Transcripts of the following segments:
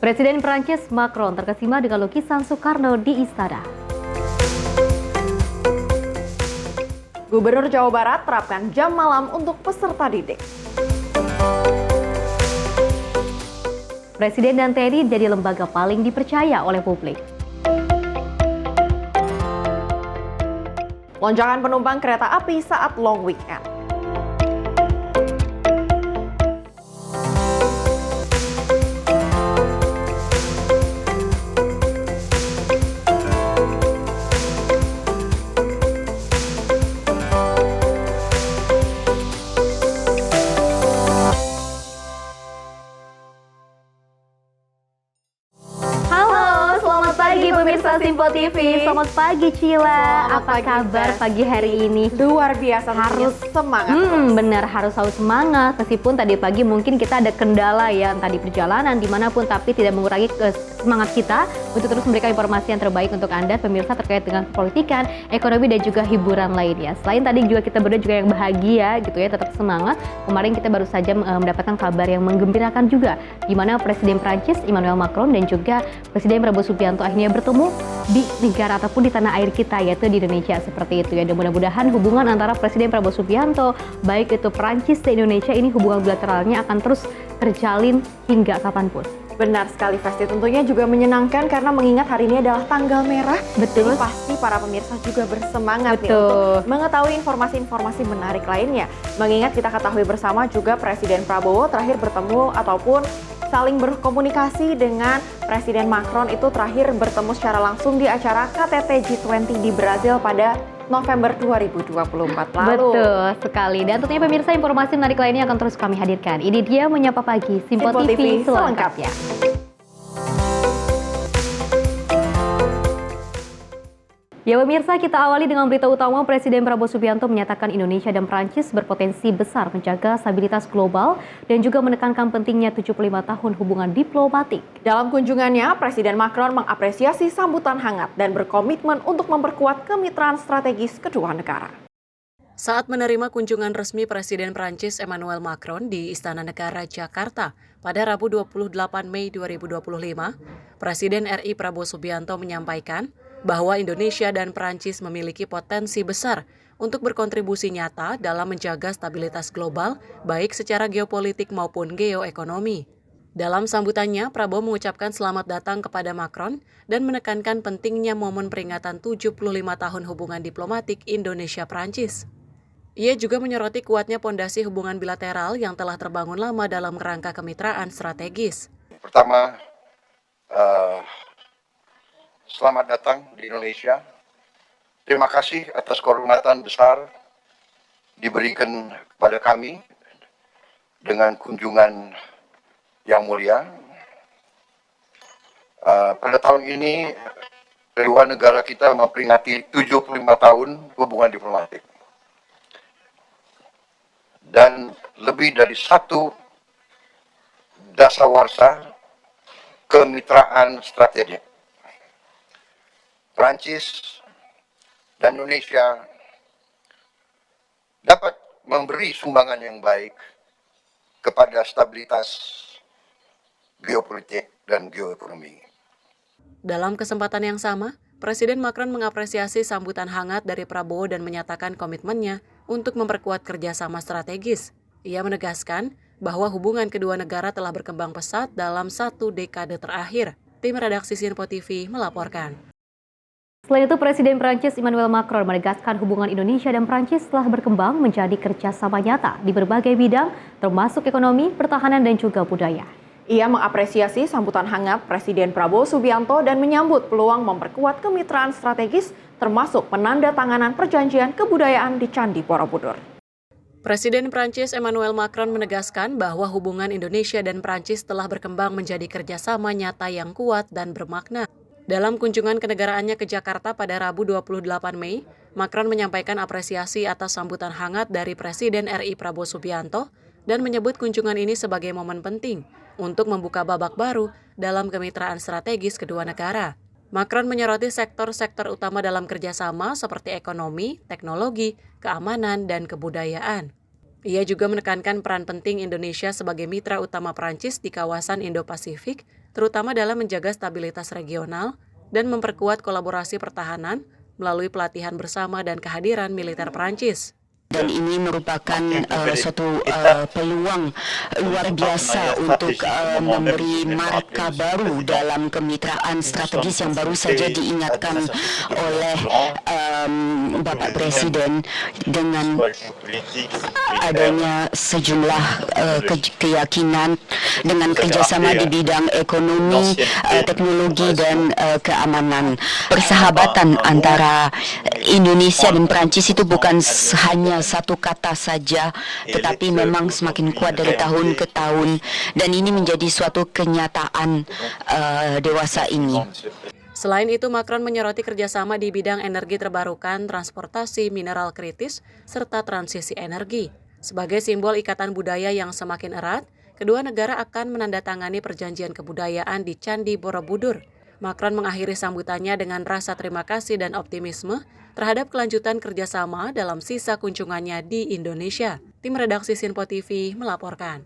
Presiden Prancis Macron terkesima dengan lukisan Soekarno di istana. Gubernur Jawa Barat terapkan jam malam untuk peserta didik. Presiden dan TNI jadi lembaga paling dipercaya oleh publik. Lonjakan penumpang kereta api saat long weekend. Pemirsa Simpo TV, selamat pagi Cila. Apa kabar pagi hari ini? Luar biasa, harus semangat. Benar, harus selalu semangat. Meskipun tadi pagi mungkin kita ada kendala ya, entah di perjalanan dimanapun, tapi tidak mengurangi semangat kita untuk terus memberikan informasi yang terbaik untuk Anda pemirsa terkait dengan politikan, ekonomi dan juga hiburan lainnya. Selain tadi juga kita berdua juga yang bahagia gitu ya, tetap semangat. Kemarin kita baru saja mendapatkan kabar yang menggembirakan juga, di mana Presiden Prancis Emmanuel Macron dan juga Presiden Prabowo Subianto akhirnya bertemu di negara ataupun di tanah air kita, yaitu di Indonesia seperti itu ya. Dan mudah-mudahan hubungan antara Presiden Prabowo Subianto baik itu Prancis dan Indonesia ini hubungan bilateralnya akan terus terjalin hingga kapanpun. Benar sekali Festi, tentunya juga menyenangkan karena mengingat hari ini adalah tanggal merah. Betul. Jadi pasti para pemirsa juga bersemangat nih untuk mengetahui informasi-informasi menarik lainnya. Mengingat kita ketahui bersama juga Presiden Prabowo terakhir bertemu ataupun saling berkomunikasi dengan Presiden Macron itu terakhir bertemu secara langsung di acara KTT G20 di Brazil pada November 2024 lalu. Betul sekali. Dan tentunya pemirsa informasi menarik lainnya akan terus kami hadirkan. Ini dia Menyapa Pagi Simpo TV selengkapnya. Ya pemirsa, kita awali dengan berita utama. Presiden Prabowo Subianto menyatakan Indonesia dan Prancis berpotensi besar menjaga stabilitas global dan juga menekankan pentingnya 75 tahun hubungan diplomatik. Dalam kunjungannya, Presiden Macron mengapresiasi sambutan hangat dan berkomitmen untuk memperkuat kemitraan strategis kedua negara. Saat menerima kunjungan resmi Presiden Prancis Emmanuel Macron di Istana Negara Jakarta pada Rabu 28 Mei 2025, Presiden RI Prabowo Subianto menyampaikan bahwa Indonesia dan Prancis memiliki potensi besar untuk berkontribusi nyata dalam menjaga stabilitas global, baik secara geopolitik maupun geoekonomi. Dalam sambutannya, Prabowo mengucapkan selamat datang kepada Macron dan menekankan pentingnya momen peringatan 75 tahun hubungan diplomatik Indonesia-Prancis. Ia juga menyoroti kuatnya pondasi hubungan bilateral yang telah terbangun lama dalam kerangka kemitraan strategis. Pertama, selamat datang di Indonesia. Terima kasih atas kehormatan besar diberikan kepada kami dengan kunjungan yang mulia. Pada tahun ini, kedua negara kita memperingati 75 tahun hubungan diplomatik. Dan lebih dari satu dasawarsa kemitraan strategik. Prancis dan Indonesia dapat memberi sumbangan yang baik kepada stabilitas geopolitik dan geoekonomi. Dalam kesempatan yang sama, Presiden Macron mengapresiasi sambutan hangat dari Prabowo dan menyatakan komitmennya untuk memperkuat kerjasama strategis. Ia menegaskan bahwa hubungan kedua negara telah berkembang pesat dalam 1 dekade terakhir. Tim redaksi Simpo TV melaporkan. Selain itu, Presiden Prancis Emmanuel Macron menegaskan hubungan Indonesia dan Prancis telah berkembang menjadi kerjasama nyata di berbagai bidang, termasuk ekonomi, pertahanan, dan juga budaya. Ia mengapresiasi sambutan hangat Presiden Prabowo Subianto dan menyambut peluang memperkuat kemitraan strategis, termasuk penandatanganan perjanjian kebudayaan di Candi Borobudur. Presiden Prancis Emmanuel Macron menegaskan bahwa hubungan Indonesia dan Prancis telah berkembang menjadi kerjasama nyata yang kuat dan bermakna. Dalam kunjungan kenegaraannya ke Jakarta pada Rabu 28 Mei, Macron menyampaikan apresiasi atas sambutan hangat dari Presiden RI Prabowo Subianto dan menyebut kunjungan ini sebagai momen penting untuk membuka babak baru dalam kemitraan strategis kedua negara. Macron menyoroti sektor-sektor utama dalam kerjasama seperti ekonomi, teknologi, keamanan, dan kebudayaan. Ia juga menekankan peran penting Indonesia sebagai mitra utama Prancis di kawasan Indo-Pasifik terutama dalam menjaga stabilitas regional dan memperkuat kolaborasi pertahanan melalui pelatihan bersama dan kehadiran militer Prancis. Dan ini merupakan suatu peluang luar biasa untuk memberi marka baru dalam kemitraan strategis yang baru saja diingatkan oleh Bapak Presiden dengan adanya sejumlah keyakinan dengan kerjasama di bidang ekonomi, teknologi, dan keamanan. Persahabatan antara Indonesia dan Prancis itu bukan hanya satu kata saja, tetapi memang semakin kuat dari tahun ke tahun, dan ini menjadi suatu kenyataan dewasa ini. Selain itu, Macron menyoroti kerjasama di bidang energi terbarukan, transportasi, mineral kritis, serta transisi energi. Sebagai simbol ikatan budaya yang semakin erat, kedua negara akan menandatangani perjanjian kebudayaan di Candi Borobudur. Macron mengakhiri sambutannya dengan rasa terima kasih dan optimisme terhadap kelanjutan kerjasama dalam sisa kunjungannya di Indonesia. Tim redaksi Sinpo TV melaporkan.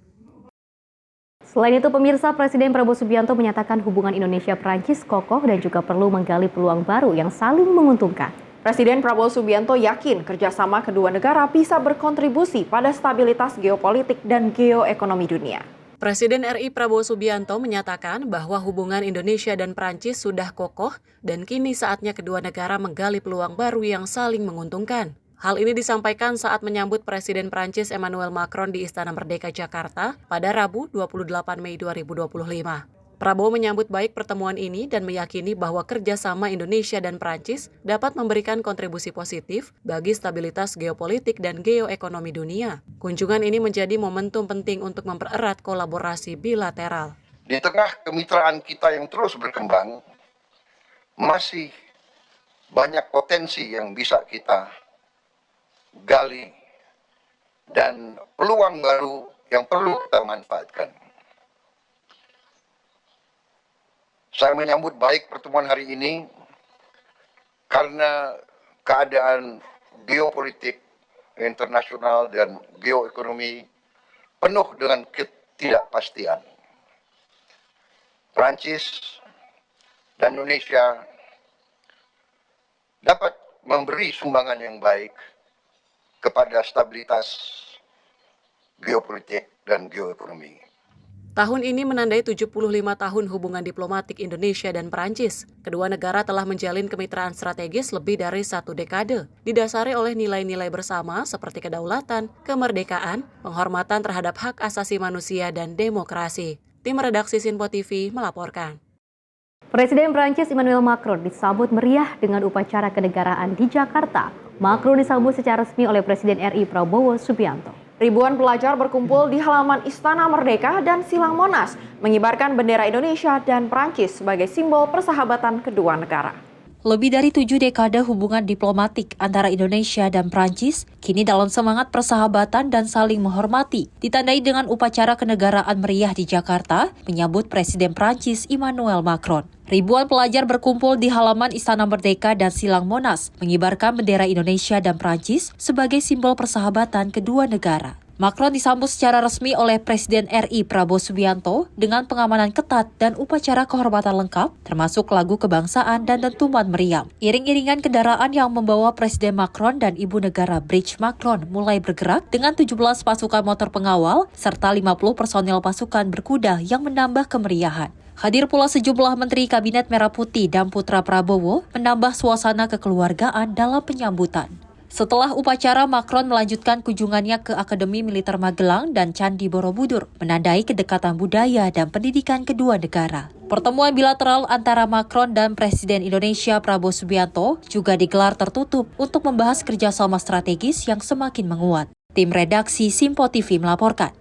Selain itu, pemirsa, Presiden Prabowo Subianto menyatakan hubungan Indonesia-Prancis kokoh dan juga perlu menggali peluang baru yang saling menguntungkan. Presiden Prabowo Subianto yakin kerjasama kedua negara bisa berkontribusi pada stabilitas geopolitik dan geoekonomi dunia. Presiden RI Prabowo Subianto menyatakan bahwa hubungan Indonesia dan Prancis sudah kokoh dan kini saatnya kedua negara menggali peluang baru yang saling menguntungkan. Hal ini disampaikan saat menyambut Presiden Prancis Emmanuel Macron di Istana Merdeka Jakarta pada Rabu 28 Mei 2025. Prabowo menyambut baik pertemuan ini dan meyakini bahwa kerjasama Indonesia dan Prancis dapat memberikan kontribusi positif bagi stabilitas geopolitik dan geoekonomi dunia. Kunjungan ini menjadi momentum penting untuk mempererat kolaborasi bilateral. Di tengah kemitraan kita yang terus berkembang, masih banyak potensi yang bisa kita gali dan peluang baru yang perlu kita manfaatkan. Saya menyambut baik pertemuan hari ini karena keadaan geopolitik internasional dan geoekonomi penuh dengan ketidakpastian. Prancis dan Indonesia dapat memberi sumbangan yang baik kepada stabilitas geopolitik dan geoekonomi. Tahun ini menandai 75 tahun hubungan diplomatik Indonesia dan Prancis. Kedua negara telah menjalin kemitraan strategis lebih dari 1 dekade, didasari oleh nilai-nilai bersama seperti kedaulatan, kemerdekaan, penghormatan terhadap hak asasi manusia, dan demokrasi. Tim redaksi Sinpo TV melaporkan. Presiden Prancis Emmanuel Macron disambut meriah dengan upacara kenegaraan di Jakarta. Macron disambut secara resmi oleh Presiden RI Prabowo Subianto. Ribuan pelajar berkumpul di halaman Istana Merdeka dan Silang Monas, mengibarkan bendera Indonesia dan Prancis sebagai simbol persahabatan kedua negara. Lebih dari 7 dekade hubungan diplomatik antara Indonesia dan Prancis kini dalam semangat persahabatan dan saling menghormati, ditandai dengan upacara kenegaraan meriah di Jakarta menyambut Presiden Prancis Emmanuel Macron. Ribuan pelajar berkumpul di halaman Istana Merdeka dan Silang Monas, mengibarkan bendera Indonesia dan Prancis sebagai simbol persahabatan kedua negara. Macron disambut secara resmi oleh Presiden RI Prabowo Subianto dengan pengamanan ketat dan upacara kehormatan lengkap, termasuk lagu kebangsaan dan dentuman meriam. Iring-iringan kendaraan yang membawa Presiden Macron dan Ibu Negara Bridge Macron mulai bergerak dengan 17 pasukan motor pengawal serta 50 personel pasukan berkuda yang menambah kemeriahan. Hadir pula sejumlah Menteri Kabinet Merah Putih dan putra Prabowo menambah suasana kekeluargaan dalam penyambutan. Setelah upacara, Macron melanjutkan kunjungannya ke Akademi Militer Magelang dan Candi Borobudur, menandai kedekatan budaya dan pendidikan kedua negara. Pertemuan bilateral antara Macron dan Presiden Indonesia Prabowo Subianto juga digelar tertutup untuk membahas kerjasama strategis yang semakin menguat. Tim redaksi Sinpo TV melaporkan.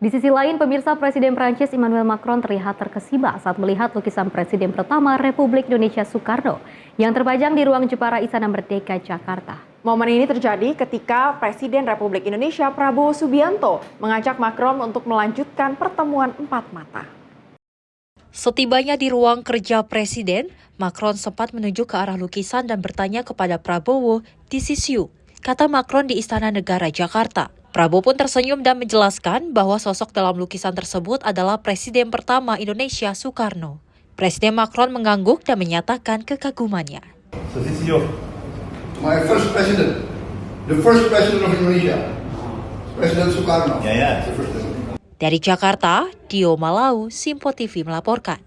Di sisi lain, pemirsa, Presiden Prancis Emmanuel Macron terlihat terkesima saat melihat lukisan Presiden pertama Republik Indonesia Soekarno yang terpajang di ruang Jepara Istana Merdeka Jakarta. Momen ini terjadi ketika Presiden Republik Indonesia Prabowo Subianto mengajak Macron untuk melanjutkan pertemuan empat mata. Setibanya di ruang kerja Presiden, Macron sempat menuju ke arah lukisan dan bertanya kepada Prabowo, "This is you," kata Macron di Istana Negara Jakarta. Prabowo pun tersenyum dan menjelaskan bahwa sosok dalam lukisan tersebut adalah Presiden pertama Indonesia, Soekarno. Presiden Macron mengangguk dan menyatakan kekagumannya. So this is your My first president, the first president of Indonesia, President Soekarno. yeah. The first president. Dari Jakarta, Dio Malau, Simpo TV melaporkan.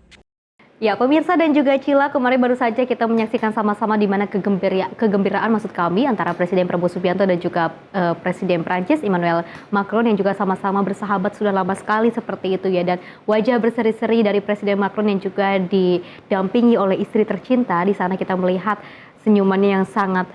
Ya, pemirsa dan juga Cila, kemarin baru saja kita menyaksikan sama-sama di mana kegembiraan maksud kami antara Presiden Prabowo Subianto dan juga Presiden Prancis Emmanuel Macron yang juga sama-sama bersahabat sudah lama sekali seperti itu ya. Dan wajah berseri-seri dari Presiden Macron yang juga didampingi oleh istri tercinta, di sana kita melihat senyumannya yang sangat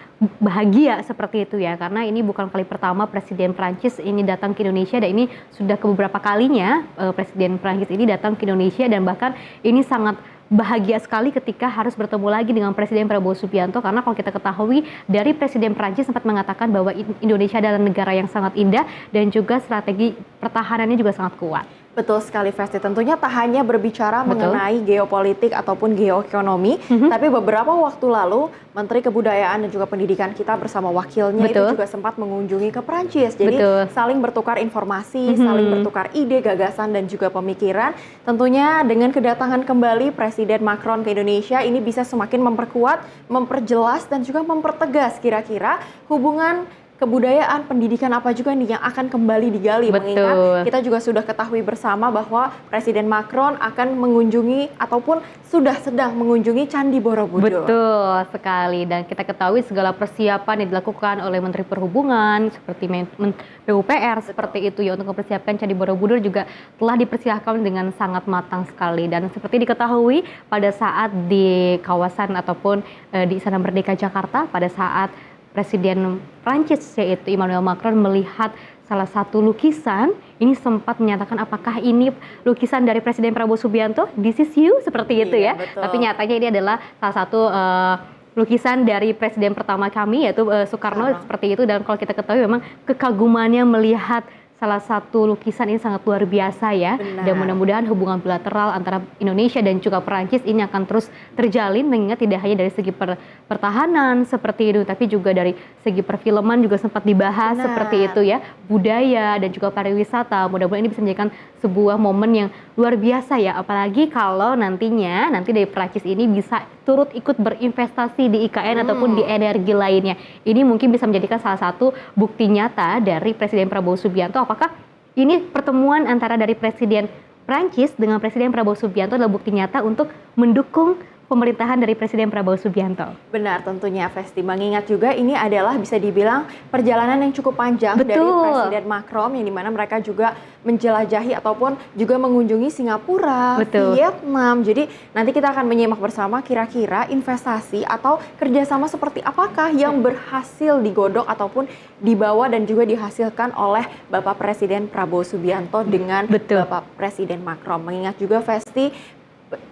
bahagia seperti itu ya, karena ini bukan kali pertama Presiden Prancis ini datang ke Indonesia, dan ini sudah beberapa kalinya Presiden Prancis ini datang ke Indonesia, dan bahkan ini sangat bahagia sekali ketika harus bertemu lagi dengan Presiden Prabowo Subianto, karena kalau kita ketahui dari Presiden Prancis sempat mengatakan bahwa Indonesia adalah negara yang sangat indah dan juga strategi pertahanannya juga sangat kuat. Betul sekali, Festi. Tentunya tak hanya berbicara mengenai geopolitik ataupun geoekonomi, tapi beberapa waktu lalu Menteri Kebudayaan dan juga Pendidikan kita bersama wakilnya itu juga sempat mengunjungi ke Prancis. Jadi saling bertukar informasi, saling bertukar ide, gagasan, dan juga pemikiran. Tentunya dengan kedatangan kembali Presiden Macron ke Indonesia, ini bisa semakin memperkuat, memperjelas, dan juga mempertegas kira-kira hubungan kebudayaan, pendidikan apa juga nih yang akan kembali digali. Mengingat kita juga sudah ketahui bersama bahwa Presiden Macron akan mengunjungi ataupun sudah sedang mengunjungi Candi Borobudur. Betul sekali, dan kita ketahui segala persiapan yang dilakukan oleh Menteri Perhubungan seperti PUPR seperti itu ya, untuk mempersiapkan Candi Borobudur juga telah dipersiapkan dengan sangat matang sekali. Dan seperti diketahui pada saat di kawasan ataupun di Istana Merdeka Jakarta, pada saat Presiden Prancis yaitu Emmanuel Macron melihat salah satu lukisan, ini sempat menyatakan apakah ini lukisan dari Presiden Prabowo Subianto, this is you, seperti itu ya. Betul. Tapi nyatanya ini adalah salah satu lukisan dari Presiden pertama kami yaitu Soekarno seperti itu. Dan kalau kita ketahui memang kekagumannya melihat salah satu lukisan ini sangat luar biasa ya. Dan mudah-mudahan hubungan bilateral antara Indonesia dan juga Perancis ini akan terus terjalin, mengingat tidak hanya dari segi pertahanan seperti itu, tapi juga dari segi perfilman juga sempat dibahas seperti itu ya, budaya dan juga pariwisata. Mudah-mudahan ini bisa menjadikan sebuah momen yang luar biasa ya, apalagi kalau nanti dari Perancis ini bisa turut ikut berinvestasi di IKN ataupun di energi lainnya. Ini mungkin bisa menjadikan salah satu bukti nyata dari Presiden Prabowo Subianto. Apakah ini pertemuan antara dari Presiden Prancis dengan Presiden Prabowo Subianto adalah bukti nyata untuk mendukung pemerintahan dari Presiden Prabowo Subianto? Benar, tentunya Festi. Mengingat juga ini adalah bisa dibilang perjalanan yang cukup panjang dari Presiden Macron, yang dimana mereka juga menjelajahi ataupun juga mengunjungi Singapura, Vietnam. Jadi nanti kita akan menyimak bersama kira-kira investasi atau kerjasama seperti apakah yang berhasil digodok ataupun dibawa dan juga dihasilkan oleh Bapak Presiden Prabowo Subianto dengan Bapak Presiden Macron. Mengingat juga Festi,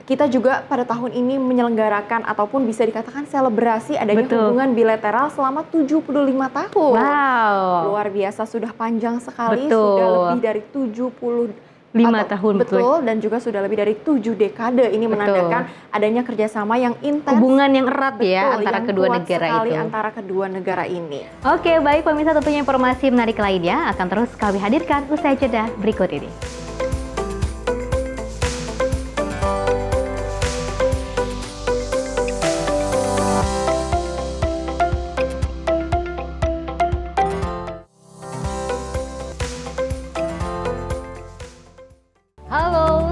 kita juga pada tahun ini menyelenggarakan ataupun bisa dikatakan selebrasi adanya hubungan bilateral selama 75 tahun. Wow. Luar biasa, sudah panjang sekali, sudah lebih dari 75 tahun. Betul, dan juga sudah lebih dari 7 dekade. Ini menandakan adanya kerjasama yang intens. Hubungan yang erat ya antara kedua negara itu. Antara kedua negara ini. Oke, baik pemirsa, tentunya informasi menarik lainnya akan terus kami hadirkan usai jeda berikut ini.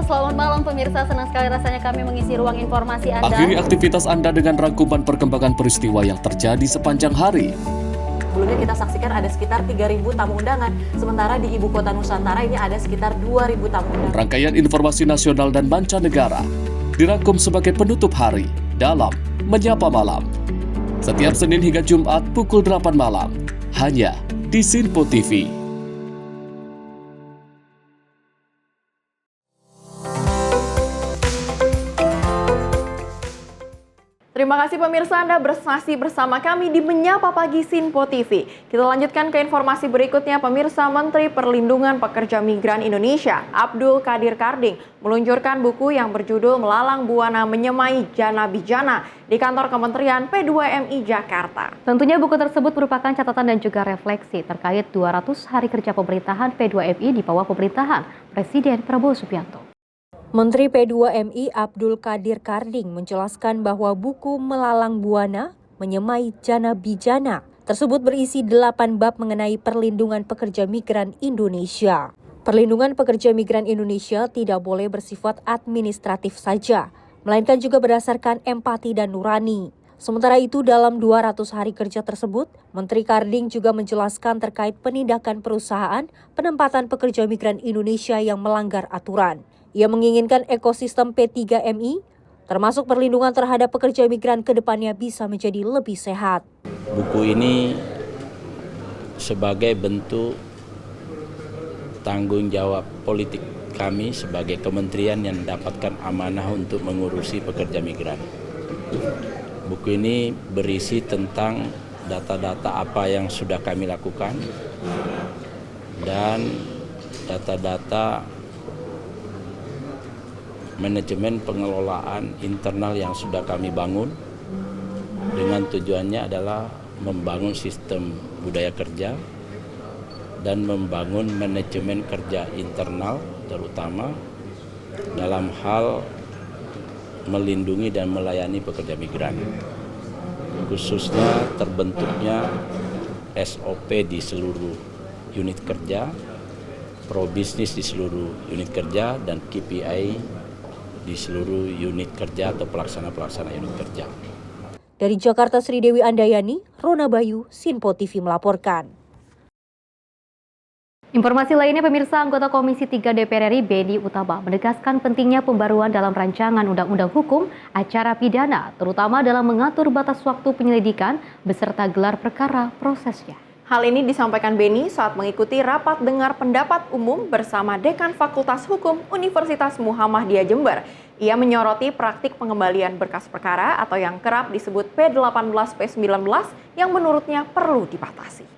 Selamat malam pemirsa, senang sekali rasanya kami mengisi ruang informasi Anda. Akhiri aktivitas Anda dengan rangkuman perkembangan peristiwa yang terjadi sepanjang hari. Sebelumnya kita saksikan ada sekitar 3.000 tamu undangan, sementara di Ibu Kota Nusantara ini ada sekitar 2.000 tamu undangan. Rangkaian informasi nasional dan mancanegara dirangkum sebagai penutup hari dalam Menyapa Malam. Setiap Senin hingga Jumat pukul 8 malam, hanya di Simpo TV. Terima Terima kasih pemirsa, Anda masih bersama kami di Menyapa Pagi Sinpo TV. Kita lanjutkan ke informasi berikutnya. Pemirsa, Menteri Perlindungan Pekerja Migran Indonesia, Abdul Qadir Karding, meluncurkan buku yang berjudul Melalang Buana Menyemai Jana Bijana di kantor Kementerian P2MI Jakarta. Tentunya buku tersebut merupakan catatan dan juga refleksi terkait 200 hari kerja pemerintahan P2MI di bawah pemerintahan Presiden Prabowo Subianto. Menteri P2MI Abdul Qadir Karding menjelaskan bahwa buku Melalang Buana Menyemai Jana Bijana tersebut berisi 8 bab mengenai perlindungan pekerja migran Indonesia. Perlindungan pekerja migran Indonesia tidak boleh bersifat administratif saja, melainkan juga berdasarkan empati dan nurani. Sementara itu, dalam 200 hari kerja tersebut, Menteri Karding juga menjelaskan terkait penindakan perusahaan penempatan pekerja migran Indonesia yang melanggar aturan. Ia menginginkan ekosistem P3MI, termasuk perlindungan terhadap pekerja migran ke depannya bisa menjadi lebih sehat. Buku ini sebagai bentuk tanggung jawab politik kami sebagai kementerian yang mendapatkan amanah untuk mengurusi pekerja migran. Buku ini berisi tentang data-data apa yang sudah kami lakukan dan data-data manajemen pengelolaan internal yang sudah kami bangun dengan tujuannya adalah membangun sistem budaya kerja dan membangun manajemen kerja internal terutama dalam hal melindungi dan melayani pekerja migran. Khususnya terbentuknya SOP di seluruh unit kerja, probisnis di seluruh unit kerja, dan KPI di seluruh unit kerja atau pelaksana unit kerja. Dari Jakarta, Sri Dewi Andayani, Rona Bayu, Sinpo TV melaporkan. Informasi lainnya, pemirsa, anggota Komisi 3 DPR RI Beni Utama menegaskan pentingnya pembaruan dalam rancangan Undang-Undang Hukum Acara Pidana, terutama dalam mengatur batas waktu penyelidikan beserta gelar perkara prosesnya. Hal ini disampaikan Beni saat mengikuti rapat dengar pendapat umum bersama Dekan Fakultas Hukum Universitas Muhammadiyah Jember. Ia menyoroti praktik pengembalian berkas perkara atau yang kerap disebut P18, P19 yang menurutnya perlu dibatasi.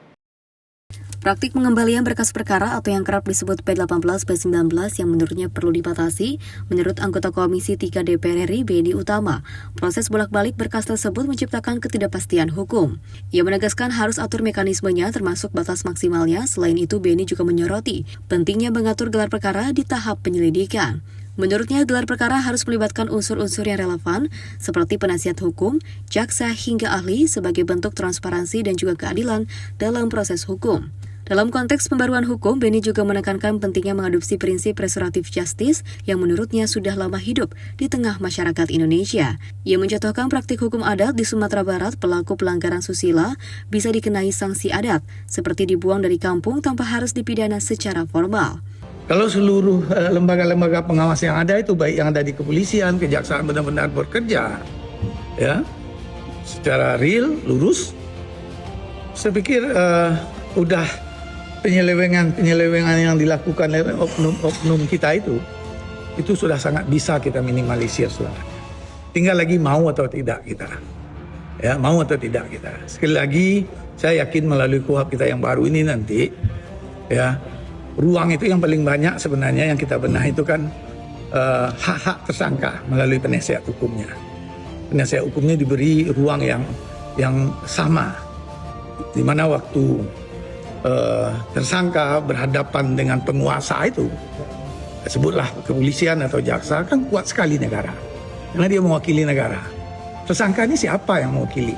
Praktik pengembalian berkas perkara atau yang kerap disebut P18, P19 yang menurutnya perlu dibatasi, menurut anggota Komisi 3 DPR RI Beni Utama, proses bolak-balik berkas tersebut menciptakan ketidakpastian hukum. Ia menegaskan harus atur mekanismenya termasuk batas maksimalnya. Selain itu, Beni juga menyoroti pentingnya mengatur gelar perkara di tahap penyelidikan. Menurutnya, gelar perkara harus melibatkan unsur-unsur yang relevan seperti penasihat hukum, jaksa hingga ahli sebagai bentuk transparansi dan juga keadilan dalam proses hukum. Dalam konteks pembaruan hukum, Beni juga menekankan pentingnya mengadopsi prinsip restoratif justice yang menurutnya sudah lama hidup di tengah masyarakat Indonesia. Ia mencontohkan praktik hukum adat di Sumatera Barat, pelaku pelanggaran susila bisa dikenai sanksi adat, seperti dibuang dari kampung tanpa harus dipidana secara formal. Kalau seluruh lembaga-lembaga pengawas yang ada itu, baik yang ada di kepolisian, kejaksaan benar-benar bekerja, ya, secara real, lurus, saya pikir udah penyelewengan yang dilakukan oleh oknum kita itu sudah sangat bisa kita minimalisir sebenarnya. Tinggal lagi mau atau tidak kita. Ya, mau atau tidak kita. Sekali lagi, saya yakin melalui KUHP kita yang baru ini nanti, ya, ruang itu yang paling banyak sebenarnya yang kita benahi itu kan hak-hak tersangka melalui penasihat hukumnya. Penasihat hukumnya diberi ruang yang sama, di mana waktu tersangka berhadapan dengan penguasa itu, sebutlah kepolisian atau jaksa, kan kuat sekali negara karena dia mewakili negara. Tersangka ini siapa yang mewakili,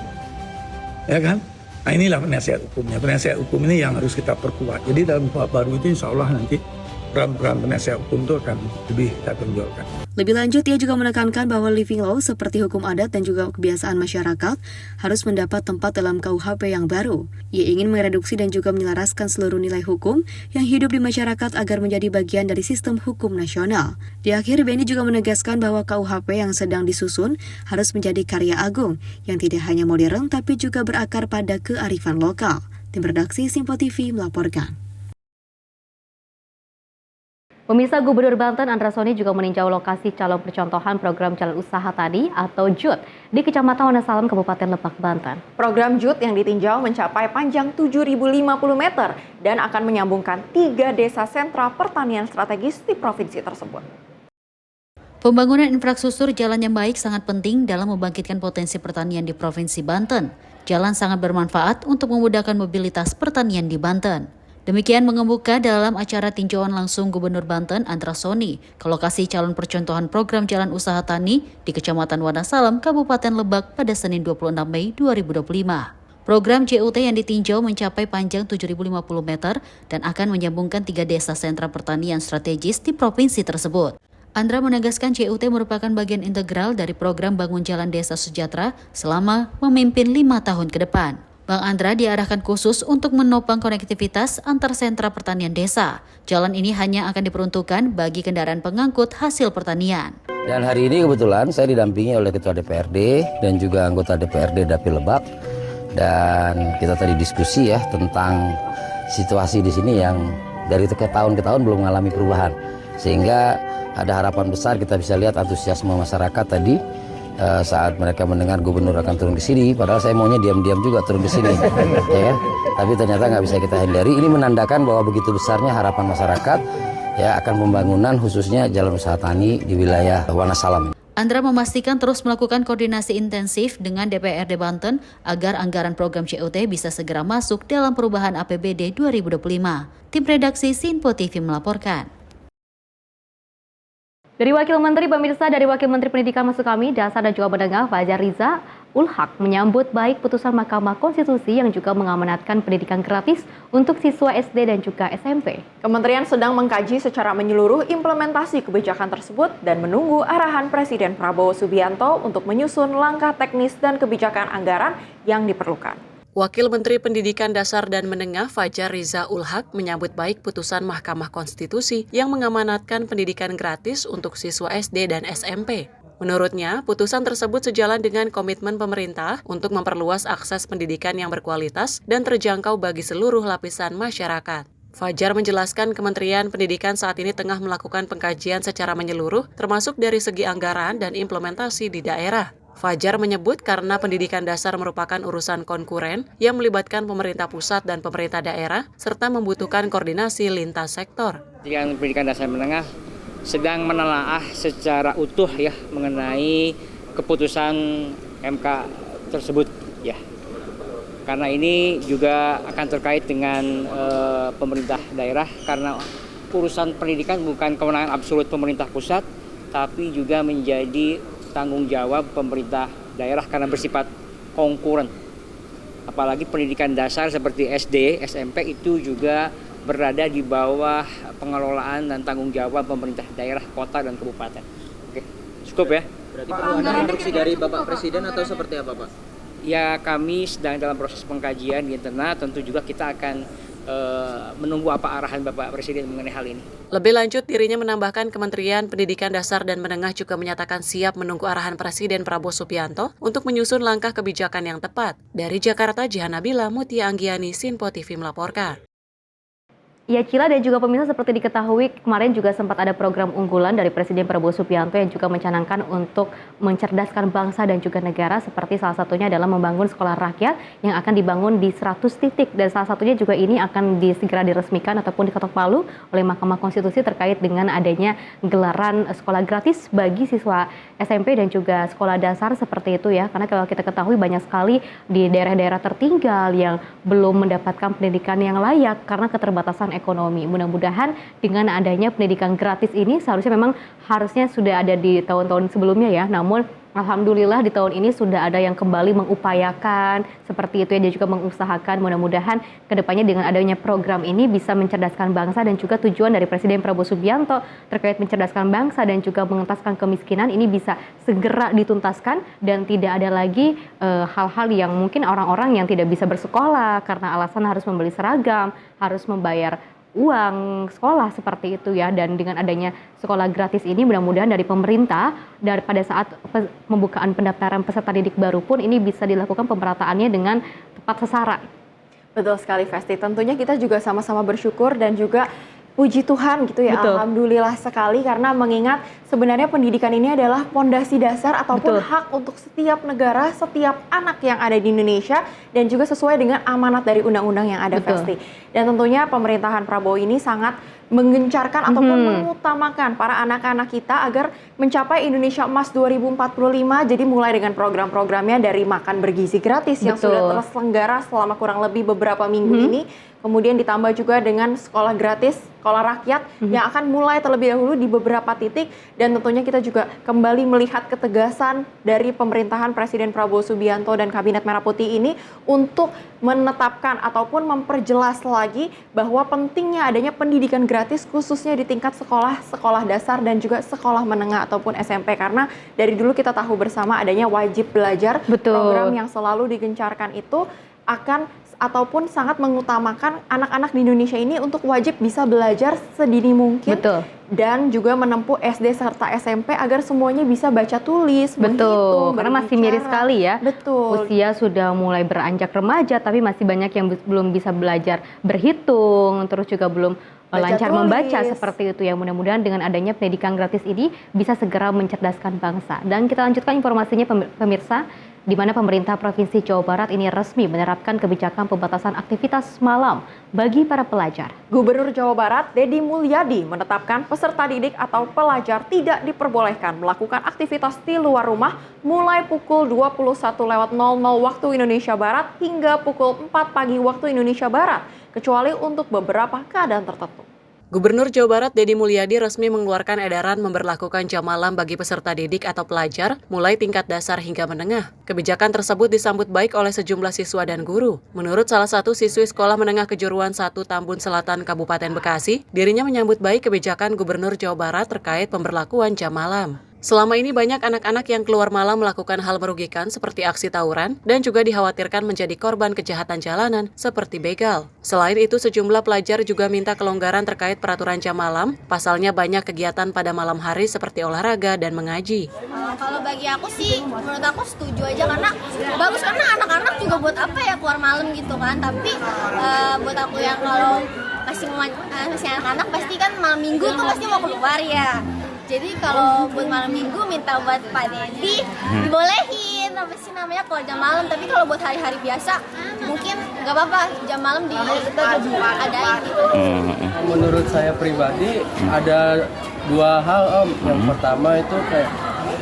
ya kan? Nah, inilah penasihat hukumnya. Penasihat hukum ini yang harus kita perkuat. Jadi dalam KUHP baru itu insya Allah nanti peran-peran penasihat hukum itu akan lebih kita tonjolkan. Lebih lanjut, ia juga menekankan bahwa living law seperti hukum adat dan juga kebiasaan masyarakat harus mendapat tempat dalam KUHP yang baru. Ia ingin mereduksi dan juga menyelaraskan seluruh nilai hukum yang hidup di masyarakat agar menjadi bagian dari sistem hukum nasional. Di akhir, Beni juga menegaskan bahwa KUHP yang sedang disusun harus menjadi karya agung yang tidak hanya modern tapi juga berakar pada kearifan lokal. Tim redaksi Sinpo TV melaporkan. Pemirsa, Gubernur Banten Andra Soni juga meninjau lokasi calon percontohan program jalan usaha tani atau JUT di Kecamatan Wonosalam, Kabupaten Lebak, Banten. Program JUT yang ditinjau mencapai panjang 7.050 meter dan akan menyambungkan 3 desa sentra pertanian strategis di provinsi tersebut. Pembangunan infrastruktur jalan yang baik sangat penting dalam membangkitkan potensi pertanian di Provinsi Banten. Jalan sangat bermanfaat untuk memudahkan mobilitas pertanian di Banten. Demikian mengemuka dalam acara tinjauan langsung Gubernur Banten Andra Soni ke lokasi calon percontohan program jalan usaha tani di Kecamatan Wonosalam, Kabupaten Lebak pada Senin 26 Mei 2025. Program JUT yang ditinjau mencapai panjang 7.050 meter dan akan menyambungkan 3 desa sentra pertanian strategis di provinsi tersebut. Andra menegaskan JUT merupakan bagian integral dari program Bangun Jalan Desa Sejahtera selama memimpin 5 tahun ke depan. Bang Andra diarahkan khusus untuk menopang konektivitas antar sentra pertanian desa. Jalan ini hanya akan diperuntukkan bagi kendaraan pengangkut hasil pertanian. Dan hari ini kebetulan saya didampingi oleh Ketua DPRD dan juga anggota DPRD Dapil Lebak. Dan kita tadi diskusi ya tentang situasi di sini yang dari tahun ke tahun belum mengalami perubahan. Sehingga ada harapan besar kita bisa lihat antusiasme masyarakat tadi. Saat mereka mendengar gubernur akan turun ke sini, padahal saya maunya diam-diam juga turun ke sini, ya kan? Tapi ternyata nggak bisa kita hindari. Ini menandakan bahwa begitu besarnya harapan masyarakat, ya akan pembangunan khususnya jalan usaha tani di wilayah Wonosalam. Andra memastikan terus melakukan koordinasi intensif dengan DPRD Banten agar anggaran program JUT bisa segera masuk dalam perubahan APBD 2025. Tim redaksi Sinpo TV melaporkan. Dari Wakil Menteri Pendidikan maksud kami, Dasar dan juga Menengah Fajar Riza Ulhaq menyambut baik putusan Mahkamah Konstitusi yang juga mengamanatkan pendidikan gratis untuk siswa SD dan juga SMP. Kementerian sedang mengkaji secara menyeluruh implementasi kebijakan tersebut dan menunggu arahan Presiden Prabowo Subianto untuk menyusun langkah teknis dan kebijakan anggaran yang diperlukan. Wakil Menteri Pendidikan Dasar dan Menengah Fajar Riza Ulhaq menyambut baik putusan Mahkamah Konstitusi yang mengamanatkan pendidikan gratis untuk siswa SD dan SMP. Menurutnya, putusan tersebut sejalan dengan komitmen pemerintah untuk memperluas akses pendidikan yang berkualitas dan terjangkau bagi seluruh lapisan masyarakat. Fajar menjelaskan Kementerian Pendidikan saat ini tengah melakukan pengkajian secara menyeluruh, termasuk dari segi anggaran dan implementasi di daerah. Fajar menyebut karena pendidikan dasar merupakan urusan konkuren yang melibatkan pemerintah pusat dan pemerintah daerah, serta membutuhkan koordinasi lintas sektor. Pendidikan dasar menengah sedang menelaah secara utuh ya mengenai keputusan MK tersebut ya. Karena ini juga akan terkait dengan pemerintah daerah karena urusan pendidikan bukan kewenangan absolut pemerintah pusat, tapi juga menjadi tanggung jawab pemerintah daerah karena bersifat konkuren. Apalagi pendidikan dasar seperti SD, SMP itu juga berada di bawah pengelolaan dan tanggung jawab pemerintah daerah, kota dan kabupaten. Oke, cukup ya. Berarti perlu ada instruksi dari Bapak Presiden atau seperti apa, Pak? Ya, kami sedang dalam proses pengkajian di internal, tentu juga kita akan menunggu apa arahan Bapak Presiden mengenai hal ini. Lebih lanjut, dirinya menambahkan Kementerian Pendidikan Dasar dan Menengah juga menyatakan siap menunggu arahan Presiden Prabowo Subianto untuk menyusun langkah kebijakan yang tepat. Dari Jakarta, Jihan Nabila, Mutia Anggiani, Sinpo TV melaporkan. Ya, Cila dan juga pemirsa, seperti diketahui kemarin juga sempat ada program unggulan dari Presiden Prabowo Subianto yang juga mencanangkan untuk mencerdaskan bangsa dan juga negara, seperti salah satunya adalah membangun sekolah rakyat yang akan dibangun di 100 titik, dan salah satunya juga ini akan segera diresmikan ataupun diketok palu oleh Mahkamah Konstitusi terkait dengan adanya gelaran sekolah gratis bagi siswa SMP dan juga sekolah dasar seperti itu ya, karena kalau kita ketahui banyak sekali di daerah-daerah tertinggal yang belum mendapatkan pendidikan yang layak karena keterbatasan ekonomi. Mudah-mudahan dengan adanya pendidikan gratis ini seharusnya harusnya sudah ada di tahun-tahun sebelumnya ya. Namun alhamdulillah di tahun ini sudah ada yang kembali mengupayakan seperti itu ya, dan juga mengusahakan. Mudah-mudahan kedepannya dengan adanya program ini bisa mencerdaskan bangsa, dan juga tujuan dari Presiden Prabowo Subianto terkait mencerdaskan bangsa dan juga mengentaskan kemiskinan ini bisa segera dituntaskan dan tidak ada lagi hal-hal yang mungkin orang-orang yang tidak bisa bersekolah karena alasan harus membeli seragam, harus membayar uang sekolah seperti itu ya. Dan dengan adanya sekolah gratis ini mudah-mudahan dari pemerintah dan pada saat pembukaan pendaftaran peserta didik baru pun ini bisa dilakukan pemerataannya dengan tepat sasaran. Betul sekali, Festi. Tentunya kita juga sama-sama bersyukur dan juga Puji Tuhan gitu ya, Betul. alhamdulillah sekali karena mengingat sebenarnya pendidikan ini adalah pondasi dasar ataupun Betul. hak untuk setiap negara, setiap anak yang ada di Indonesia dan juga sesuai dengan amanat dari undang-undang yang ada, Betul. Festi. Dan tentunya pemerintahan Prabowo ini sangat menggencarkan ataupun mengutamakan para anak-anak kita agar mencapai Indonesia Emas 2045. Jadi mulai dengan program-programnya dari makan bergizi gratis yang Betul. sudah terselenggara selama kurang lebih beberapa minggu ini. Kemudian ditambah juga dengan sekolah gratis, sekolah rakyat yang akan mulai terlebih dahulu di beberapa titik. Dan tentunya kita juga kembali melihat ketegasan dari pemerintahan Presiden Prabowo Subianto dan Kabinet Merah Putih ini untuk menetapkan ataupun memperjelas lagi bahwa pentingnya adanya pendidikan gratis khususnya di tingkat sekolah dasar dan juga sekolah menengah ataupun SMP. Karena dari dulu kita tahu bersama adanya wajib belajar. Betul. Program yang selalu digencarkan itu akan ataupun sangat mengutamakan anak-anak di Indonesia ini untuk wajib bisa belajar sedini mungkin. Betul. Dan juga menempuh SD serta SMP agar semuanya bisa baca tulis, Betul, menghitung, karena masih berbicara. miris sekali ya. Betul. Usia sudah mulai beranjak remaja, tapi masih banyak yang belum bisa belajar berhitung, terus juga belum Baca lancar tulis. membaca seperti itu. Yang mudah-mudahan dengan adanya pendidikan gratis ini bisa segera mencerdaskan bangsa. Dan kita lanjutkan informasinya pemirsa, di mana pemerintah Provinsi Jawa Barat ini resmi menerapkan kebijakan pembatasan aktivitas malam bagi para pelajar. Gubernur Jawa Barat, Deddy Mulyadi, menetapkan peserta didik atau pelajar tidak diperbolehkan melakukan aktivitas di luar rumah mulai pukul 21.00 waktu Indonesia Barat hingga pukul 4 pagi waktu Indonesia Barat, kecuali untuk beberapa keadaan tertentu. Gubernur Jawa Barat Deddy Mulyadi resmi mengeluarkan edaran memberlakukan jam malam bagi peserta didik atau pelajar mulai tingkat dasar hingga menengah. Kebijakan tersebut disambut baik oleh sejumlah siswa dan guru. Menurut salah satu siswi Sekolah Menengah Kejuruan 1 Tambun Selatan Kabupaten Bekasi, dirinya menyambut baik kebijakan Gubernur Jawa Barat terkait pemberlakuan jam malam. Selama ini banyak anak-anak yang keluar malam melakukan hal merugikan seperti aksi tawuran dan juga dikhawatirkan menjadi korban kejahatan jalanan seperti begal. Selain itu, sejumlah pelajar juga minta kelonggaran terkait peraturan jam malam. Pasalnya banyak kegiatan pada malam hari seperti olahraga dan mengaji. Kalau bagi aku sih, menurut aku setuju aja karena bagus, karena anak-anak juga buat apa ya keluar malam gitu kan. Tapi buat aku yang kalau masih anak-anak pasti kan malam minggu tuh pasti mau keluar ya. Jadi kalau buat malam minggu minta buat Pak Deddy dibolehin apa sih namanya kalau jam malam. Tapi kalau buat hari-hari biasa mungkin nggak apa-apa jam malam diadain gitu. Menurut saya pribadi ada dua hal Om. Yang pertama itu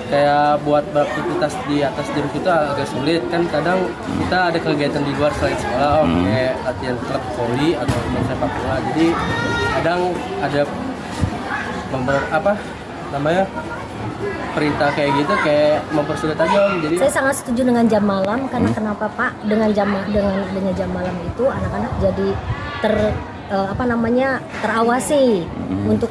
kayak buat beraktivitas di atas jam kita agak sulit kan, kadang kita ada kegiatan di luar selain sekolah Om, kayak latihan klub voli atau sepak bola. Jadi kadang ada perintah kayak gitu kayak mempersulit aja Om. Jadi saya sangat setuju dengan jam malam karena kenapa Pak? Dengan jam malam itu anak-anak jadi terawasi untuk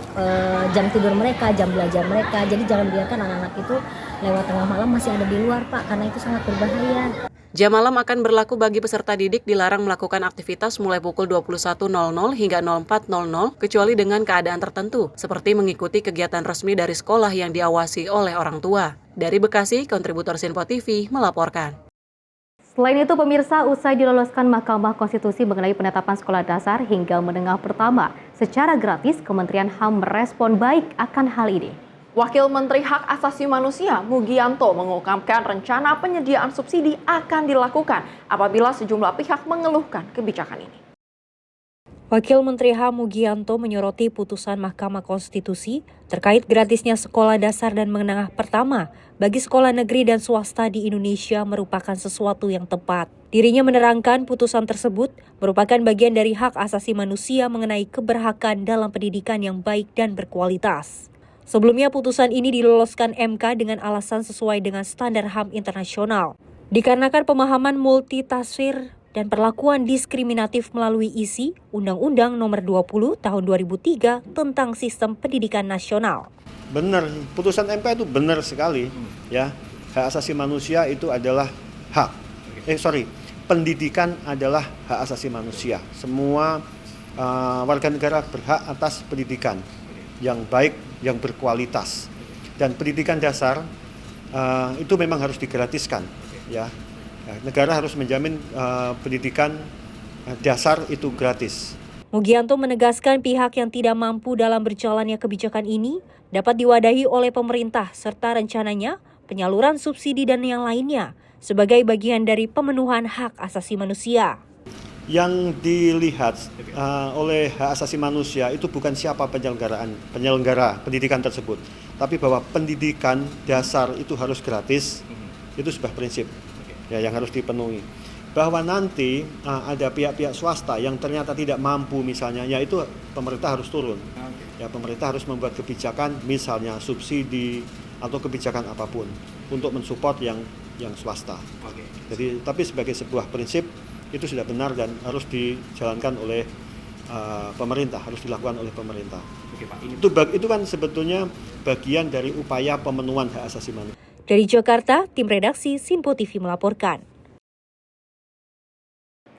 jam tidur mereka, jam belajar mereka. Jadi jangan biarkan anak-anak itu lewat tengah malam masih ada di luar Pak, karena itu sangat berbahaya. Jam malam akan berlaku bagi peserta didik dilarang melakukan aktivitas mulai pukul 21.00 hingga 04.00 kecuali dengan keadaan tertentu, seperti mengikuti kegiatan resmi dari sekolah yang diawasi oleh orang tua. Dari Bekasi, kontributor Sinpo TV melaporkan. Selain itu, pemirsa, usai diloloskan Mahkamah Konstitusi mengenai penetapan sekolah dasar hingga menengah pertama secara gratis, Kementerian HAM merespon baik akan hal ini. Wakil Menteri Hak Asasi Manusia Mugianto mengungkapkan rencana penyediaan subsidi akan dilakukan apabila sejumlah pihak mengeluhkan kebijakan ini. Wakil Menteri HAM Mugianto menyoroti putusan Mahkamah Konstitusi terkait gratisnya sekolah dasar dan menengah pertama bagi sekolah negeri dan swasta di Indonesia merupakan sesuatu yang tepat. Dirinya menerangkan putusan tersebut merupakan bagian dari hak asasi manusia mengenai keberhakan dalam pendidikan yang baik dan berkualitas. Sebelumnya putusan ini diloloskan MK dengan alasan sesuai dengan standar HAM internasional. Dikarenakan pemahaman multitafsir dan perlakuan diskriminatif melalui isi Undang-Undang Nomor 20 Tahun 2003 tentang Sistem Pendidikan Nasional. Benar, putusan MK itu benar sekali, ya. Hak asasi manusia itu adalah hak. Pendidikan adalah hak asasi manusia. Semua warga negara berhak atas pendidikan yang baik, yang berkualitas. Dan pendidikan dasar itu memang harus digratiskan, ya. Negara harus menjamin pendidikan dasar itu gratis. Mugianto menegaskan pihak yang tidak mampu dalam berjalannya kebijakan ini dapat diwadahi oleh pemerintah serta rencananya penyaluran subsidi dan yang lainnya sebagai bagian dari pemenuhan hak asasi manusia. Yang dilihat oleh hak asasi manusia itu bukan siapa penyelenggara pendidikan tersebut, tapi bahwa pendidikan dasar itu harus gratis, itu sebuah prinsip ya yang harus dipenuhi. Bahwa nanti ada pihak-pihak swasta yang ternyata tidak mampu misalnya, yaitu pemerintah harus turun. Ya, pemerintah harus membuat kebijakan misalnya subsidi atau kebijakan apapun untuk mensupport yang swasta. Jadi tapi sebagai sebuah prinsip itu sudah benar dan harus dijalankan oleh pemerintah, harus dilakukan oleh pemerintah. Itu kan sebetulnya bagian dari upaya pemenuhan hak asasi manusia. Dari Jakarta, tim redaksi Simpo TV melaporkan.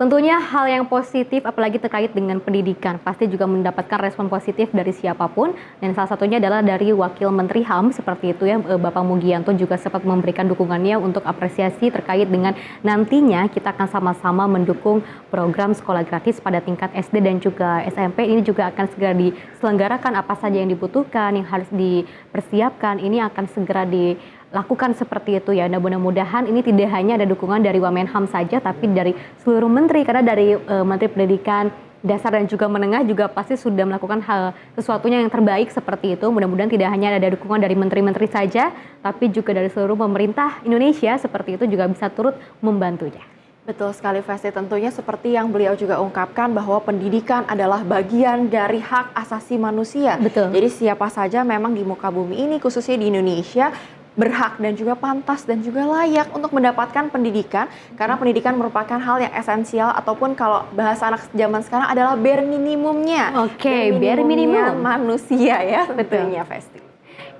Tentunya hal yang positif apalagi terkait dengan pendidikan pasti juga mendapatkan respon positif dari siapapun, dan salah satunya adalah dari Wakil Menteri HAM seperti itu ya, Bapak Mugianto juga sempat memberikan dukungannya untuk apresiasi terkait dengan nantinya kita akan sama-sama mendukung program sekolah gratis pada tingkat SD dan juga SMP. Ini juga akan segera diselenggarakan, apa saja yang dibutuhkan, yang harus dipersiapkan, ini akan segera dilakukan seperti itu ya. Nah, mudah-mudahan ini tidak hanya ada dukungan dari Wamenham saja, tapi dari seluruh menteri, karena dari Menteri Pendidikan Dasar dan juga Menengah juga pasti sudah melakukan hal sesuatunya yang terbaik seperti itu. Mudah-mudahan tidak hanya ada dukungan dari menteri-menteri saja, tapi juga dari seluruh pemerintah Indonesia seperti itu juga bisa turut membantunya. Betul sekali, Festi. Tentunya seperti yang beliau juga ungkapkan bahwa pendidikan adalah bagian dari hak asasi manusia. Betul. Jadi siapa saja memang di muka bumi ini, khususnya di Indonesia, berhak dan juga pantas dan juga layak untuk mendapatkan pendidikan, karena pendidikan merupakan hal yang esensial ataupun kalau bahasa anak zaman sekarang adalah bare minimumnya. Oke, bare minimum manusia ya, tentunya, Festi.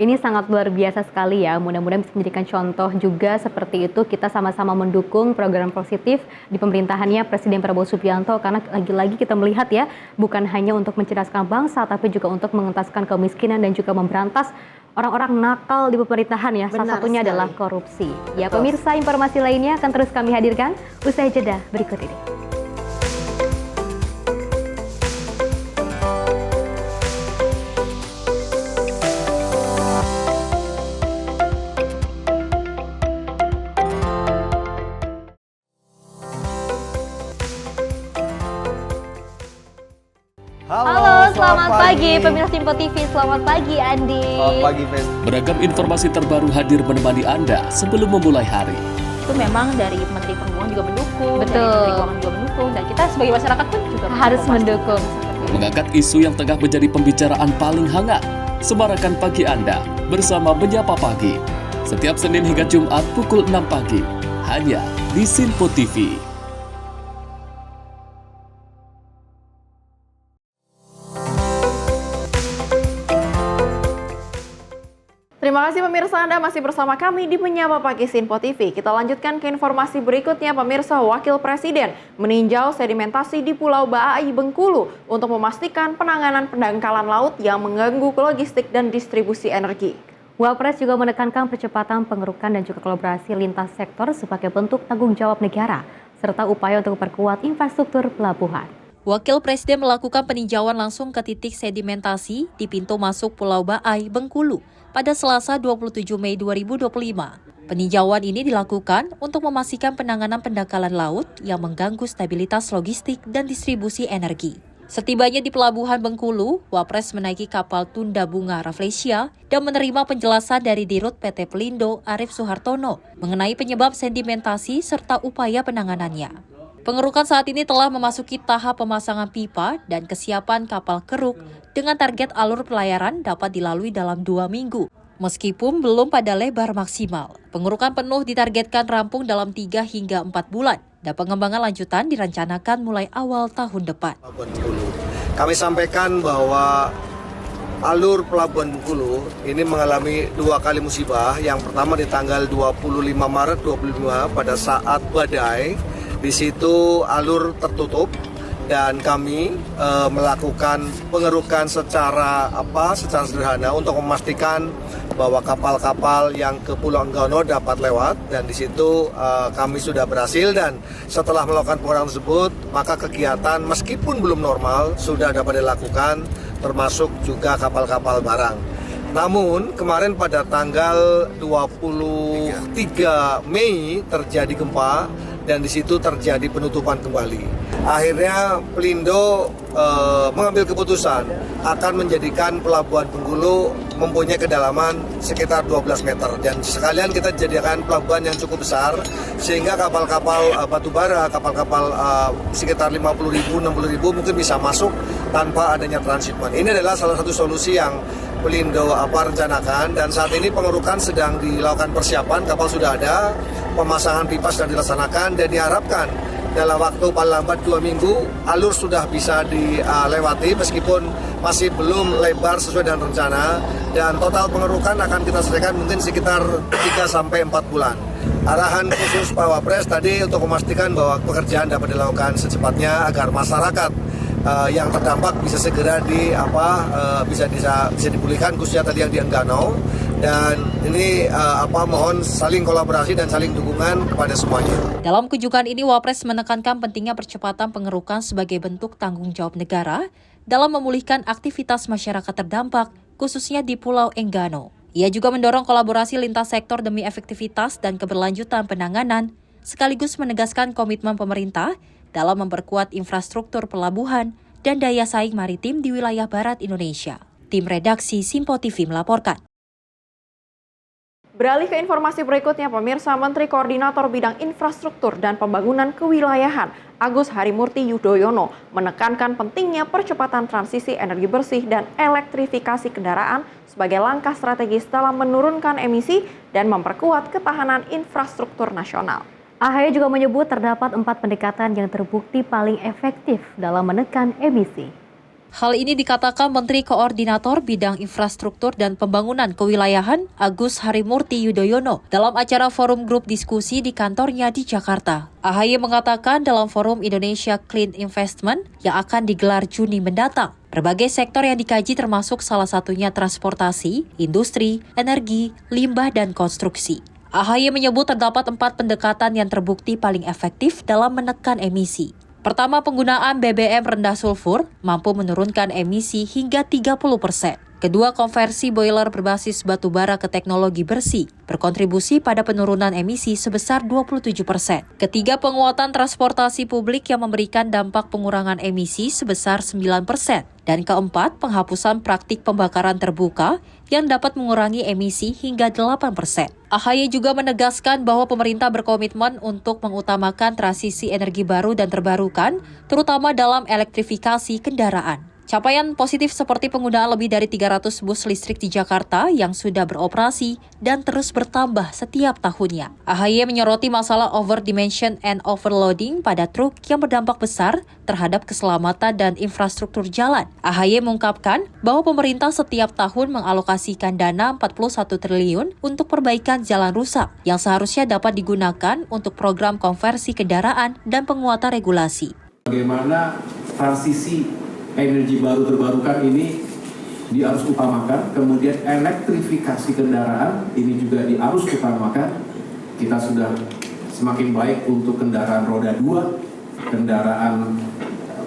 Ini sangat luar biasa sekali ya, mudah-mudahan bisa menjadikan contoh juga seperti itu. Kita sama-sama mendukung program positif di pemerintahannya Presiden Prabowo Subianto, karena lagi-lagi kita melihat ya, bukan hanya untuk mencerdaskan bangsa, tapi juga untuk mengentaskan kemiskinan dan juga memberantas orang-orang nakal di pemerintahan ya. Salah satunya adalah korupsi. Ya pemirsa, informasi lainnya akan terus kami hadirkan usai jeda berikut ini. Halo, selamat pagi pemirsa Simpo TV. Selamat pagi Andi. Selamat pagi, Fen. Beragam informasi terbaru hadir menemani Anda sebelum memulai hari. Itu memang dari Menteri Perhubungan juga mendukung, Betul. dari Menteri Keuangan juga mendukung, dan kita sebagai masyarakat pun juga harus mendukung. Mengangkat isu yang tengah menjadi pembicaraan paling hangat. Semarakan pagi Anda bersama Menyapa Pagi. Setiap Senin hingga Jumat pukul 6 pagi. Hanya di Simpo TV. Terima kasih pemirsa, Anda masih bersama kami di Menyapa Pagi Simpo TV. Kita lanjutkan ke informasi berikutnya, pemirsa. Wakil Presiden meninjau sedimentasi di Pulau Baai, Bengkulu untuk memastikan penanganan pendangkalan laut yang mengganggu logistik dan distribusi energi. Wapres juga menekankan percepatan pengerukan dan juga kolaborasi lintas sektor sebagai bentuk tanggung jawab negara, serta upaya untuk memperkuat infrastruktur pelabuhan. Wakil Presiden melakukan peninjauan langsung ke titik sedimentasi di pintu masuk Pulau Baai, Bengkulu pada Selasa 27 Mei 2025. Peninjauan ini dilakukan untuk memastikan penanganan pendangkalan laut yang mengganggu stabilitas logistik dan distribusi energi. Setibanya di Pelabuhan Bengkulu, Wapres menaiki kapal Tunda Bunga Rafflesia dan menerima penjelasan dari Dirut PT Pelindo Arif Suhartono mengenai penyebab sedimentasi serta upaya penanganannya. Pengerukan saat ini telah memasuki tahap pemasangan pipa dan kesiapan kapal keruk dengan target alur pelayaran dapat dilalui dalam 2 minggu. Meskipun belum pada lebar maksimal, pengerukan penuh ditargetkan rampung dalam 3 hingga 4 bulan dan pengembangan lanjutan direncanakan mulai awal tahun depan. Kami sampaikan bahwa alur Pelabuhan Bengkulu ini mengalami 2 kali musibah. Yang pertama di tanggal 25 Maret 2025 pada saat badai. Di situ alur tertutup dan kami melakukan pengerukan secara sederhana untuk memastikan bahwa kapal-kapal yang ke Pulau Enggano dapat lewat, dan di situ kami sudah berhasil, dan setelah melakukan pengurangan tersebut maka kegiatan meskipun belum normal sudah dapat dilakukan, termasuk juga kapal-kapal barang. Namun kemarin pada tanggal 23 Mei terjadi gempa dan di situ terjadi penutupan kembali. Akhirnya Pelindo mengambil keputusan akan menjadikan Pelabuhan Bengkulu mempunyai kedalaman sekitar 12 meter, dan sekalian kita jadikan pelabuhan yang cukup besar sehingga kapal-kapal batubara, kapal-kapal sekitar 50.000, 60.000 mungkin bisa masuk tanpa adanya transshipment. Ini adalah salah satu solusi yang Pelindo rencanakan, dan saat ini pengerukan sedang dilakukan persiapan, kapal sudah ada, pemasangan pipa sedang dilaksanakan, dan diharapkan dalam waktu paling lambat 2 minggu alur sudah bisa dilewati meskipun masih belum lebar sesuai dengan rencana, dan total pengerukan akan kita selesaikan mungkin sekitar 3-4 bulan. Arahan khusus Pak Wapres tadi untuk memastikan bahwa pekerjaan dapat dilakukan secepatnya agar masyarakat yang terdampak bisa segera bisa dipulihkan, khususnya tadi yang di Enggano, dan ini mohon saling kolaborasi dan saling dukungan kepada semuanya. Dalam kunjungan ini, Wapres menekankan pentingnya percepatan pengerukan sebagai bentuk tanggung jawab negara dalam memulihkan aktivitas masyarakat terdampak, khususnya di Pulau Enggano. Ia juga mendorong kolaborasi lintas sektor demi efektivitas dan keberlanjutan penanganan, sekaligus menegaskan komitmen pemerintah dalam memperkuat infrastruktur pelabuhan dan daya saing maritim di wilayah barat Indonesia. Tim redaksi Simpo TV melaporkan. Beralih ke informasi berikutnya, pemirsa, Menteri Koordinator Bidang Infrastruktur dan Pembangunan Kewilayahan Agus Harimurti Yudhoyono menekankan pentingnya percepatan transisi energi bersih dan elektrifikasi kendaraan sebagai langkah strategis dalam menurunkan emisi dan memperkuat ketahanan infrastruktur nasional. AHY juga menyebut terdapat 4 pendekatan yang terbukti paling efektif dalam menekan emisi. Hal ini dikatakan Menteri Koordinator Bidang Infrastruktur dan Pembangunan Kewilayahan Agus Harimurti Yudhoyono dalam acara forum grup diskusi di kantornya di Jakarta. AHY mengatakan dalam forum Indonesia Clean Investment yang akan digelar Juni mendatang, berbagai sektor yang dikaji termasuk salah satunya transportasi, industri, energi, limbah, dan konstruksi. AHY menyebut terdapat 4 pendekatan yang terbukti paling efektif dalam menekan emisi. Pertama, penggunaan BBM rendah sulfur mampu menurunkan emisi hingga 30%. Kedua, konversi boiler berbasis batu bara ke teknologi bersih berkontribusi pada penurunan emisi sebesar 27%. Ketiga, penguatan transportasi publik yang memberikan dampak pengurangan emisi sebesar 9%. Dan keempat, penghapusan praktik pembakaran terbuka yang dapat mengurangi emisi hingga 8%. AHY juga menegaskan bahwa pemerintah berkomitmen untuk mengutamakan transisi energi baru dan terbarukan, terutama dalam elektrifikasi kendaraan. Capaian positif seperti penggunaan lebih dari 300 bus listrik di Jakarta yang sudah beroperasi dan terus bertambah setiap tahunnya. AHY menyoroti masalah overdimension and overloading pada truk yang berdampak besar terhadap keselamatan dan infrastruktur jalan. AHY mengungkapkan bahwa pemerintah setiap tahun mengalokasikan dana 41 triliun untuk perbaikan jalan rusak yang seharusnya dapat digunakan untuk program konversi kendaraan dan penguatan regulasi. Bagaimana transisi energi baru terbarukan ini diharus utamakan, kemudian elektrifikasi kendaraan ini juga diharus utamakan. Kita sudah semakin baik untuk kendaraan roda 2, kendaraan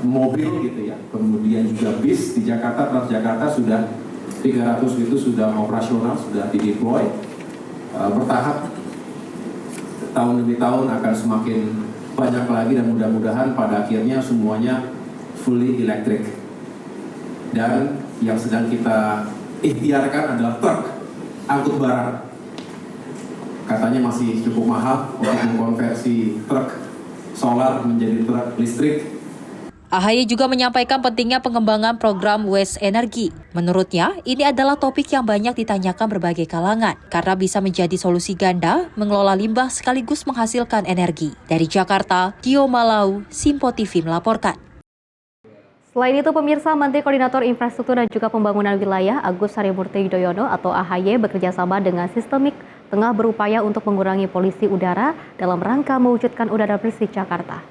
mobil gitu ya, kemudian juga bis di Jakarta, Transjakarta sudah 300 itu sudah operasional, sudah dideploy bertahap, tahun demi tahun akan semakin banyak lagi, dan mudah-mudahan pada akhirnya semuanya fully electric. Dan yang sedang kita ikhtiarkan adalah truk angkut barang. Katanya masih cukup mahal untuk mengkonversi truk solar menjadi truk listrik. AHY juga menyampaikan pentingnya pengembangan program waste energi. Menurutnya, ini adalah topik yang banyak ditanyakan berbagai kalangan karena bisa menjadi solusi ganda mengelola limbah sekaligus menghasilkan energi. Dari Jakarta, Dio Malau, Simpo TV melaporkan. Selain itu, pemirsa, Menteri Koordinator Infrastruktur dan juga Pembangunan Wilayah Agus Harimurti Yudhoyono atau AHY bekerjasama dengan Sistemik tengah berupaya untuk mengurangi polusi udara dalam rangka mewujudkan udara bersih Jakarta.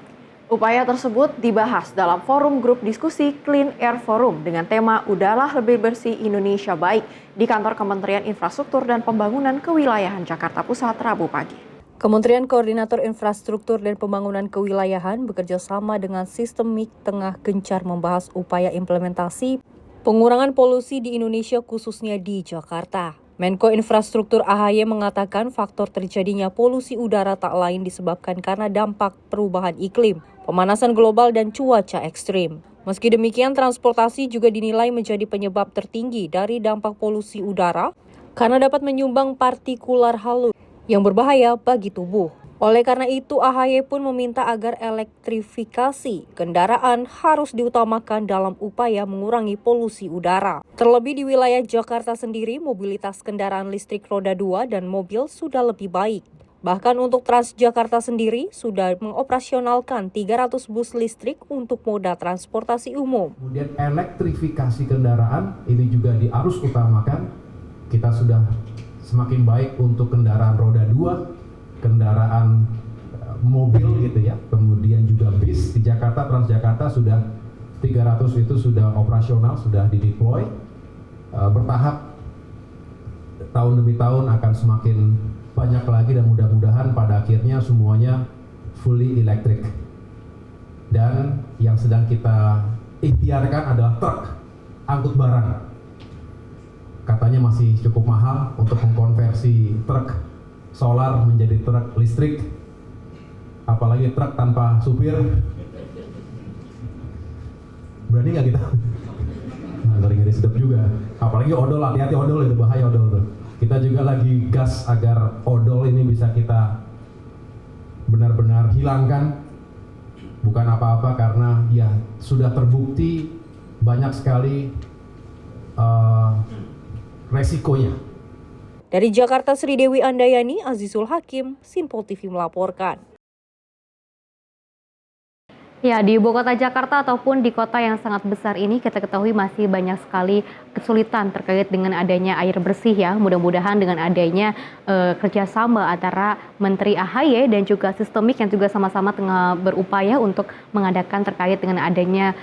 Upaya tersebut dibahas dalam forum grup diskusi Clean Air Forum dengan tema Udara Lebih Bersih Indonesia Baik di kantor Kementerian Infrastruktur dan Pembangunan Kewilayahan Jakarta Pusat Rabu pagi. Kementerian Koordinator Infrastruktur dan Pembangunan Kewilayahan bekerja sama dengan Sistemik tengah gencar membahas upaya implementasi pengurangan polusi di Indonesia khususnya di Jakarta. Menko Infrastruktur AHY mengatakan faktor terjadinya polusi udara tak lain disebabkan karena dampak perubahan iklim, pemanasan global dan cuaca ekstrim. Meski demikian, transportasi juga dinilai menjadi penyebab tertinggi dari dampak polusi udara karena dapat menyumbang partikular halus yang berbahaya bagi tubuh. Oleh karena itu, AHY pun meminta agar elektrifikasi kendaraan harus diutamakan dalam upaya mengurangi polusi udara. Terlebih di wilayah Jakarta sendiri, mobilitas kendaraan listrik roda 2 dan mobil sudah lebih baik. Bahkan untuk Transjakarta sendiri sudah mengoperasionalkan 300 bus listrik untuk moda transportasi umum. Kemudian elektrifikasi kendaraan ini juga diarus utamakan. Kita sudah semakin baik untuk kendaraan roda 2, kendaraan mobil gitu ya, kemudian juga bis di Jakarta, Transjakarta sudah 300 itu sudah operasional, sudah dideploy, bertahap tahun demi tahun akan semakin banyak lagi dan mudah-mudahan pada akhirnya semuanya fully electric. Dan yang sedang kita ikhtiarkan adalah truk angkut barang. Katanya masih cukup mahal untuk mengkonversi truk solar menjadi truk listrik, apalagi truk tanpa supir. Berani nggak kita? Ngeri-ngeri sedap juga. Apalagi odol, hati-hati odol, itu bahaya odol tuh. Kita juga lagi gas agar odol ini bisa kita benar-benar hilangkan. Bukan apa-apa karena ya sudah terbukti banyak sekali resikonya. Dari Jakarta, Sri Dewi Andayani, Azizul Hakim, Sinpol TV melaporkan. Ya, di ibu kota Jakarta ataupun di kota yang sangat besar ini kita ketahui masih banyak sekali kesulitan terkait dengan adanya air bersih ya. Mudah-mudahan dengan adanya kerjasama antara Menteri AHY dan juga Sistemik yang juga sama-sama tengah berupaya untuk mengadakan terkait dengan adanya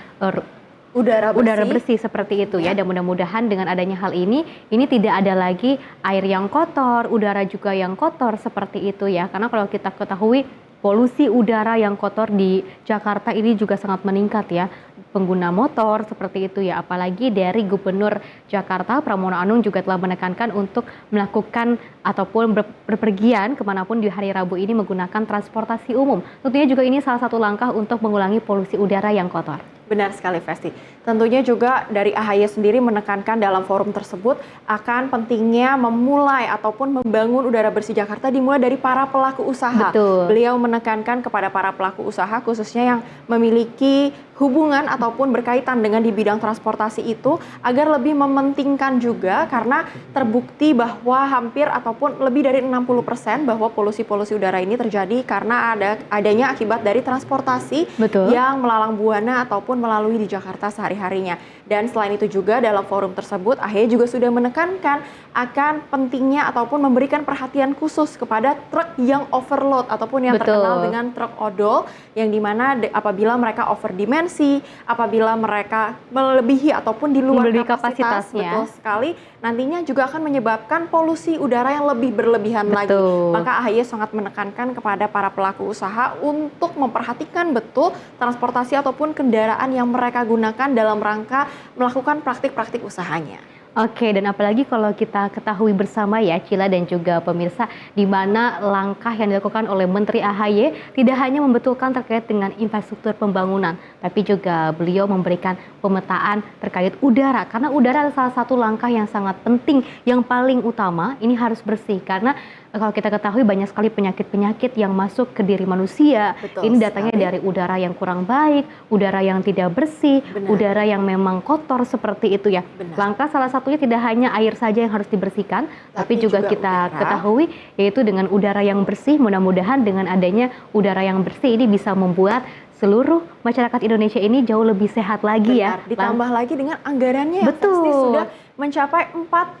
udara bersih seperti itu ya, dan mudah-mudahan dengan adanya hal ini tidak ada lagi air yang kotor, udara juga yang kotor seperti itu ya, karena kalau kita ketahui polusi udara yang kotor di Jakarta ini juga sangat meningkat ya, pengguna motor seperti itu ya, apalagi dari Gubernur Jakarta Pramono Anung juga telah menekankan untuk melakukan ataupun berpergian kemanapun di hari Rabu ini menggunakan transportasi umum. Tentunya juga ini salah satu langkah untuk mengurangi polusi udara yang kotor. Benar sekali, Vesti. Tentunya juga dari AHY sendiri menekankan dalam forum tersebut akan pentingnya memulai ataupun membangun udara bersih Jakarta dimulai dari para pelaku usaha. Betul. Beliau menekankan kepada para pelaku usaha khususnya yang memiliki hubungan ataupun berkaitan dengan di bidang transportasi itu agar lebih mementingkan juga karena terbukti bahwa hampir ataupun lebih dari 60% bahwa polusi-polusi udara ini terjadi karena adanya akibat dari transportasi yang melalang buana ataupun melalui di Jakarta sehari-harinya. Dan selain itu juga dalam forum tersebut AHY juga sudah menekankan akan pentingnya ataupun memberikan perhatian khusus kepada truk yang overload ataupun yang terkenal dengan truk odol, yang dimana apabila mereka overdimensi, apabila mereka melebihi ataupun di luar kapasitasnya, betul sekali, nantinya juga akan menyebabkan polusi udara yang lebih berlebihan lagi. Maka AHY sangat menekankan kepada para pelaku usaha untuk memperhatikan betul transportasi ataupun kendaraan yang mereka gunakan dalam rangka melakukan praktik-praktik usahanya. Oke, dan apalagi kalau kita ketahui bersama ya Cila dan juga pemirsa, di mana langkah yang dilakukan oleh Menteri AHY tidak hanya membetulkan terkait dengan infrastruktur pembangunan, tapi juga beliau memberikan pemetaan terkait udara, karena udara adalah salah satu langkah yang sangat penting, yang paling utama ini harus bersih, karena kalau kita ketahui banyak sekali penyakit-penyakit yang masuk ke diri manusia. Ini datangnya dari udara yang kurang baik, udara yang tidak bersih, udara yang memang kotor seperti itu ya. Langkah salah satunya tidak hanya air saja yang harus dibersihkan, tapi juga kita ketahui yaitu dengan udara yang bersih. Mudah-mudahan dengan adanya udara yang bersih ini bisa membuat seluruh masyarakat Indonesia ini jauh lebih sehat lagi ya. Ditambah lagi dengan anggarannya yang pasti sudah mencapai 41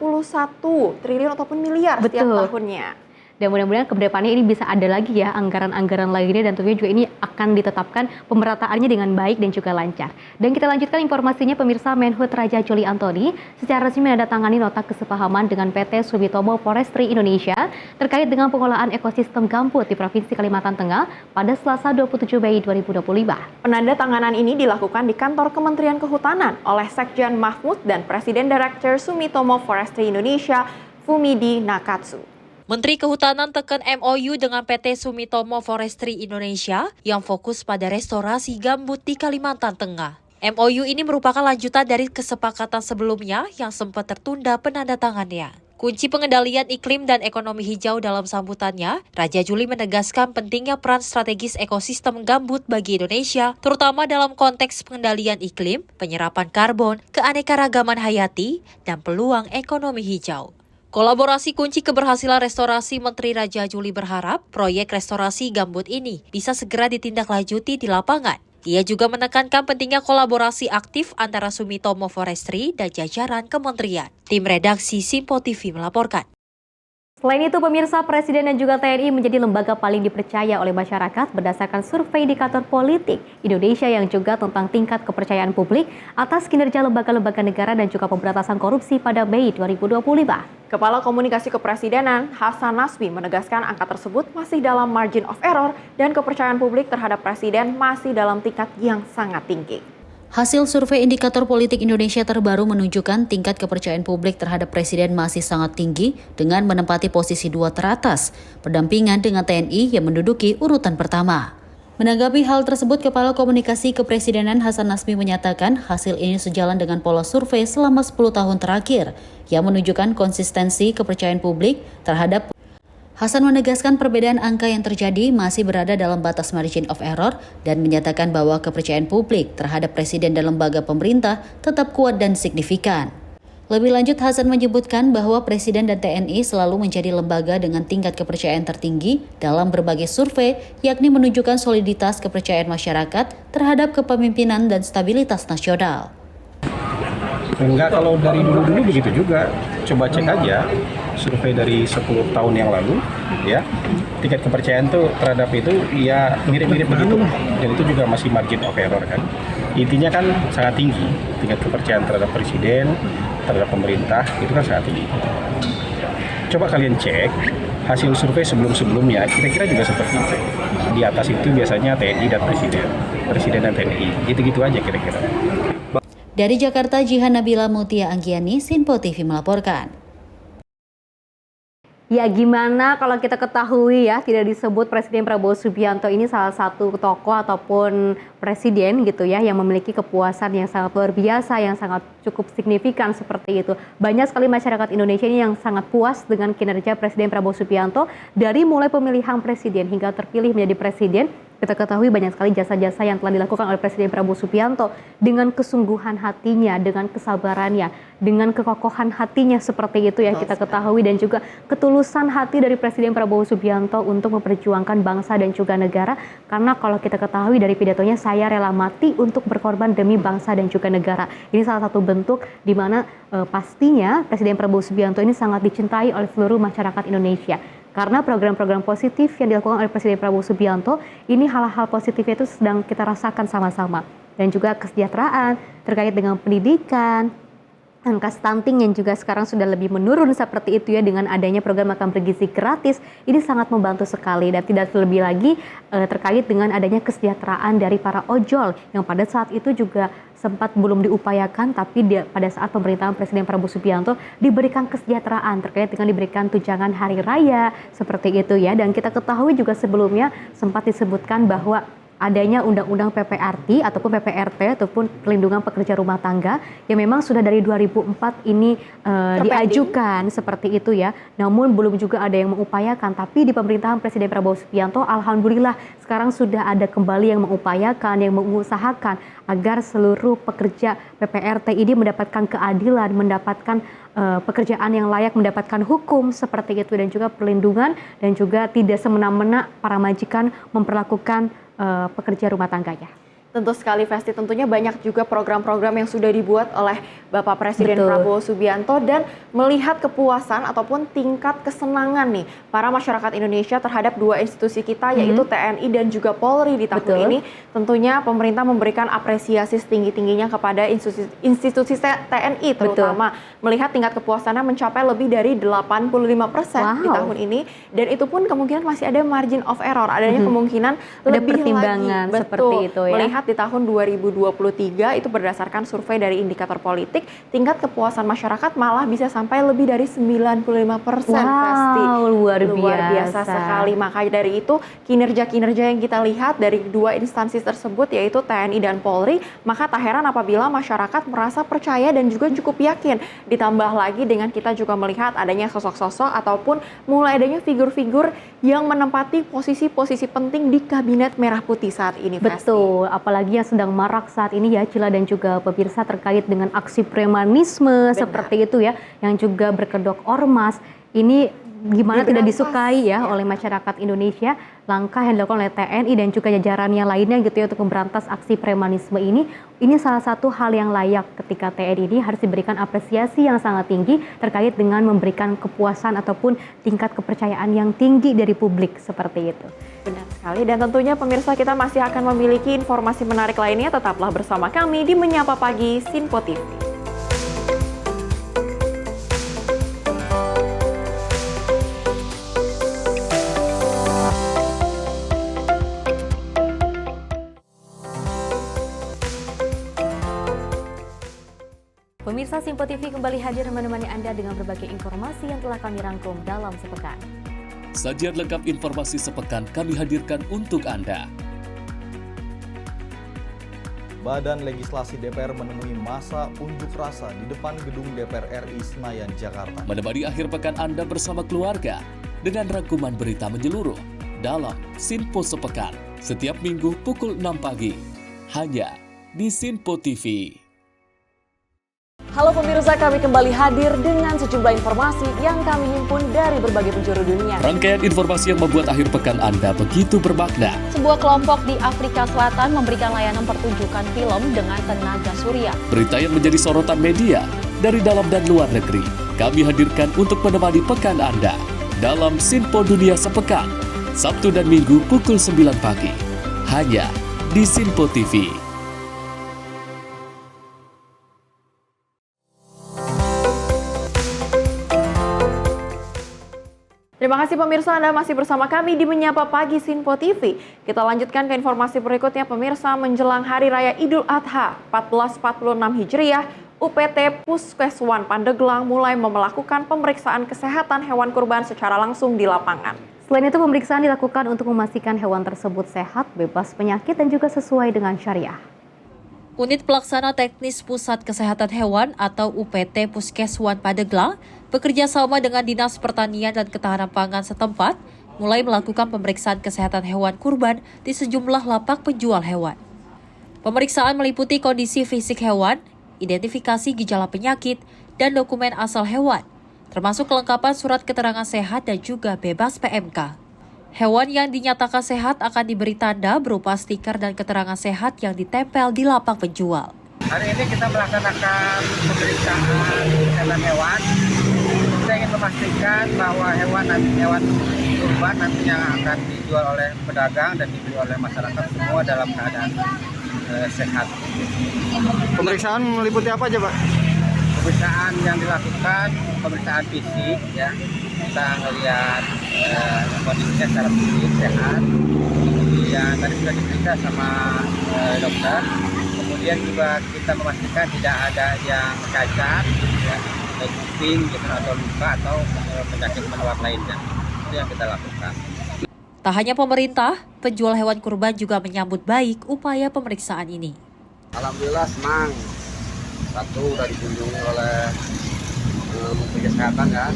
triliun ataupun miliar setiap tahunnya. Dan mudah-mudahan ke depannya ini bisa ada lagi ya anggaran-anggaran lainnya, dan tentunya juga ini akan ditetapkan pemerataannya dengan baik dan juga lancar. Dan kita lanjutkan informasinya, pemirsa. Menhub Raja Juli Antoni secara resmi menandatangani nota kesepahaman dengan PT Sumitomo Forestry Indonesia terkait dengan pengelolaan ekosistem gambut di Provinsi Kalimantan Tengah pada Selasa 27 Mei 2025. Penandatanganan ini dilakukan di kantor Kementerian Kehutanan oleh Sekjen Mahfud dan Presiden Direktur Sumitomo Forestry Indonesia, Fumidi Nakatsu. Menteri Kehutanan tekan MOU dengan PT Sumitomo Forestry Indonesia yang fokus pada restorasi gambut di Kalimantan Tengah. MOU ini merupakan lanjutan dari kesepakatan sebelumnya yang sempat tertunda penandatangannya. Kunci pengendalian iklim dan ekonomi hijau dalam sambutannya, Raja Juli menegaskan pentingnya peran strategis ekosistem gambut bagi Indonesia, terutama dalam konteks pengendalian iklim, penyerapan karbon, keanekaragaman hayati, dan peluang ekonomi hijau. Kolaborasi kunci keberhasilan restorasi. Menteri Raja Juli berharap proyek restorasi gambut ini bisa segera ditindaklanjuti di lapangan. Ia juga menekankan pentingnya kolaborasi aktif antara Sumitomo Forestry dan jajaran kementerian. Tim redaksi Simpo TV melaporkan. Selain itu, pemirsa, Presiden dan juga TNI menjadi lembaga paling dipercaya oleh masyarakat berdasarkan survei indikator politik Indonesia yang juga tentang tingkat kepercayaan publik atas kinerja lembaga-lembaga negara dan juga pemberantasan korupsi pada Mei 2025. Kepala Komunikasi Kepresidenan Hasan Nasbi menegaskan angka tersebut masih dalam margin of error dan kepercayaan publik terhadap Presiden masih dalam tingkat yang sangat tinggi. Hasil survei indikator politik Indonesia terbaru menunjukkan tingkat kepercayaan publik terhadap Presiden masih sangat tinggi dengan menempati posisi 2 teratas, berdampingan dengan TNI yang menduduki urutan pertama. Menanggapi hal tersebut, Kepala Komunikasi Kepresidenan Hasan Nasbi menyatakan hasil ini sejalan dengan pola survei selama 10 tahun terakhir yang menunjukkan konsistensi kepercayaan publik terhadap. Hasan menegaskan perbedaan angka yang terjadi masih berada dalam batas margin of error dan menyatakan bahwa kepercayaan publik terhadap Presiden dan lembaga pemerintah tetap kuat dan signifikan. Lebih lanjut, Hasan menyebutkan bahwa Presiden dan TNI selalu menjadi lembaga dengan tingkat kepercayaan tertinggi dalam berbagai survei, yakni menunjukkan soliditas kepercayaan masyarakat terhadap kepemimpinan dan stabilitas nasional. Enggak, kalau dari dulu-dulu begitu juga. Coba cek aja survei dari 10 tahun yang lalu, ya. Tingkat kepercayaan tuh terhadap itu ya mirip-mirip begitu. Dan itu juga masih margin of error kan. Intinya kan sangat tinggi tingkat kepercayaan terhadap Presiden, terhadap pemerintah, itu kan sangat tinggi. Coba kalian cek hasil survei sebelum-sebelumnya, kira-kira juga seperti itu. Di atas itu biasanya TNI dan Presiden dan TNI. Gitu-gitu aja kira-kira. Dari Jakarta, Jihan Nabila Mutia Anggiani, Simpo TV melaporkan. Ya, gimana kalau kita ketahui ya, tidak disebut Presiden Prabowo Subianto ini salah satu tokoh ataupun presiden gitu ya yang memiliki kepuasan yang sangat luar biasa, yang sangat cukup signifikan seperti itu. Banyak sekali masyarakat Indonesia ini yang sangat puas dengan kinerja Presiden Prabowo Subianto dari mulai pemilihan presiden hingga terpilih menjadi presiden. Kita ketahui banyak sekali jasa-jasa yang telah dilakukan oleh Presiden Prabowo Subianto dengan kesungguhan hatinya, dengan kesabarannya, dengan kekokohan hatinya seperti itu yang kita ketahui, dan juga ketulusan hati dari Presiden Prabowo Subianto untuk memperjuangkan bangsa dan juga negara. Karena kalau kita ketahui dari pidatonya, saya rela mati untuk berkorban demi bangsa dan juga negara. Ini salah satu bentuk di mana pastinya Presiden Prabowo Subianto ini sangat dicintai oleh seluruh masyarakat Indonesia. Karena program-program positif yang dilakukan oleh Presiden Prabowo Subianto, ini hal-hal positif itu sedang kita rasakan sama-sama. Dan juga kesejahteraan terkait dengan pendidikan, angka stunting yang juga sekarang sudah lebih menurun seperti itu ya, dengan adanya program makan bergizi gratis, ini sangat membantu sekali. Dan tidak lebih lagi terkait dengan adanya kesejahteraan dari para ojol yang pada saat itu juga sempat belum diupayakan, tapi pada saat pemerintahan Presiden Prabowo Subianto diberikan kesejahteraan terkait dengan diberikan tunjangan hari raya seperti itu ya. Dan kita ketahui juga sebelumnya sempat disebutkan bahwa adanya undang-undang PPRT ataupun PPRT ataupun perlindungan pekerja rumah tangga yang memang sudah dari 2004 ini diajukan seperti itu ya. Namun belum juga ada yang mengupayakan, tapi di pemerintahan Presiden Prabowo Subianto alhamdulillah sekarang sudah ada kembali yang mengupayakan, yang mengusahakan agar seluruh pekerja PPRT ini mendapatkan keadilan, mendapatkan pekerjaan yang layak, mendapatkan hukum seperti itu, dan juga perlindungan, dan juga tidak semena-mena para majikan memperlakukan pekerja rumah tangganya. Tentu sekali Festi, tentunya banyak juga program-program yang sudah dibuat oleh Bapak Presiden Prabowo Subianto dan melihat kepuasan ataupun tingkat kesenangan nih para masyarakat Indonesia terhadap dua institusi kita yaitu TNI dan juga Polri di tahun ini. Tentunya pemerintah memberikan apresiasi setinggi-tingginya kepada institusi TNI terutama melihat tingkat kepuasannya mencapai lebih dari 85% di tahun ini, dan itu pun kemungkinan masih ada margin of error, adanya kemungkinan lebih pertimbangan lagi. seperti itu ya. Melihat di tahun 2023 itu berdasarkan survei dari indikator politik, tingkat kepuasan masyarakat malah bisa sampai lebih dari 95%. Luar biasa sekali. Maka dari itu kinerja-kinerja yang kita lihat dari dua instansi tersebut yaitu TNI dan Polri, maka tak heran apabila masyarakat merasa percaya dan juga cukup yakin. Ditambah lagi dengan kita juga melihat adanya sosok-sosok ataupun mulai adanya figur-figur yang menempati posisi-posisi penting di Kabinet Merah Putih saat ini. Betul, apalagi yang sedang marak saat ini ya Cila dan juga pemirsa terkait dengan aksi premanisme seperti itu ya, yang juga berkedok ormas. Ini gimana tidak disukai ya oleh masyarakat Indonesia, langkah yang dilakukan oleh TNI dan juga jajaran yang lainnya gitu ya untuk memberantas aksi premanisme ini salah satu hal yang layak ketika TNI ini harus diberikan apresiasi yang sangat tinggi terkait dengan memberikan kepuasan ataupun tingkat kepercayaan yang tinggi dari publik seperti itu. Benar sekali, dan tentunya pemirsa kita masih akan memiliki informasi menarik lainnya, tetaplah bersama kami di Menyapa Pagi Sinpo TV. Pemirsa Sinpo TV kembali hadir menemani Anda dengan berbagai informasi yang telah kami rangkum dalam sepekan. Sajian lengkap informasi sepekan kami hadirkan untuk Anda. Badan Legislasi DPR menemui masa unjuk rasa di depan gedung DPR RI Senayan, Jakarta. Menemani akhir pekan Anda bersama keluarga dengan rangkuman berita menyeluruh dalam Sinpo Sepekan setiap minggu pukul 6 pagi hanya di Sinpo TV. Halo pemirsa, kami kembali hadir dengan sejumlah informasi yang kami himpun dari berbagai penjuru dunia. Rangkaian informasi yang membuat akhir pekan Anda begitu bermakna. Sebuah kelompok di Afrika Selatan memberikan layanan pertunjukan film dengan tenaga surya. Berita yang menjadi sorotan media dari dalam dan luar negeri kami hadirkan untuk menemani pekan Anda dalam Sinpo Dunia Sepekan, Sabtu dan Minggu pukul 9 pagi hanya di Sinpo TV. Terima kasih pemirsa, Anda masih bersama kami di Menyapa Pagi Sinpo TV. Kita lanjutkan ke informasi berikutnya pemirsa. Menjelang Hari Raya Idul Adha 1446 Hijriah, UPT Puskeswan Pandeglang mulai melakukan pemeriksaan kesehatan hewan kurban secara langsung di lapangan. Selain itu pemeriksaan dilakukan untuk memastikan hewan tersebut sehat, bebas penyakit dan juga sesuai dengan syariah. Unit Pelaksana Teknis Pusat Kesehatan Hewan atau UPT Puskeswan Pandeglang bekerja sama dengan Dinas Pertanian dan Ketahanan Pangan setempat mulai melakukan pemeriksaan kesehatan hewan kurban di sejumlah lapak penjual hewan. Pemeriksaan meliputi kondisi fisik hewan, identifikasi gejala penyakit, dan dokumen asal hewan, termasuk kelengkapan surat keterangan sehat dan juga bebas PMK. Hewan yang dinyatakan sehat akan diberi tanda berupa stiker dan keterangan sehat yang ditempel di lapak penjual. Hari ini kita melaksanakan pemeriksaan kesehatan hewan. Kita ingin memastikan bahwa hewan kurban nantinya akan dijual oleh pedagang dan dibeli oleh masyarakat semua dalam keadaan sehat. Pemeriksaan meliputi apa aja, Pak? Pemeriksaan yang dilakukan, pemeriksaan fisik, ya. Kita melihat kondisinya secara fisik sehat. Kemudian tadi sudah diperiksa sama dokter. Kemudian juga kita memastikan tidak ada yang cacat, ya, kuping gitu, atau luka atau penyakit menular lainnya. Itu yang kita lakukan. Tak hanya pemerintah, penjual hewan kurban juga menyambut baik upaya pemeriksaan ini. Alhamdulillah senang. Satu, udah dikunjungi oleh Menteri Kesehatan ya.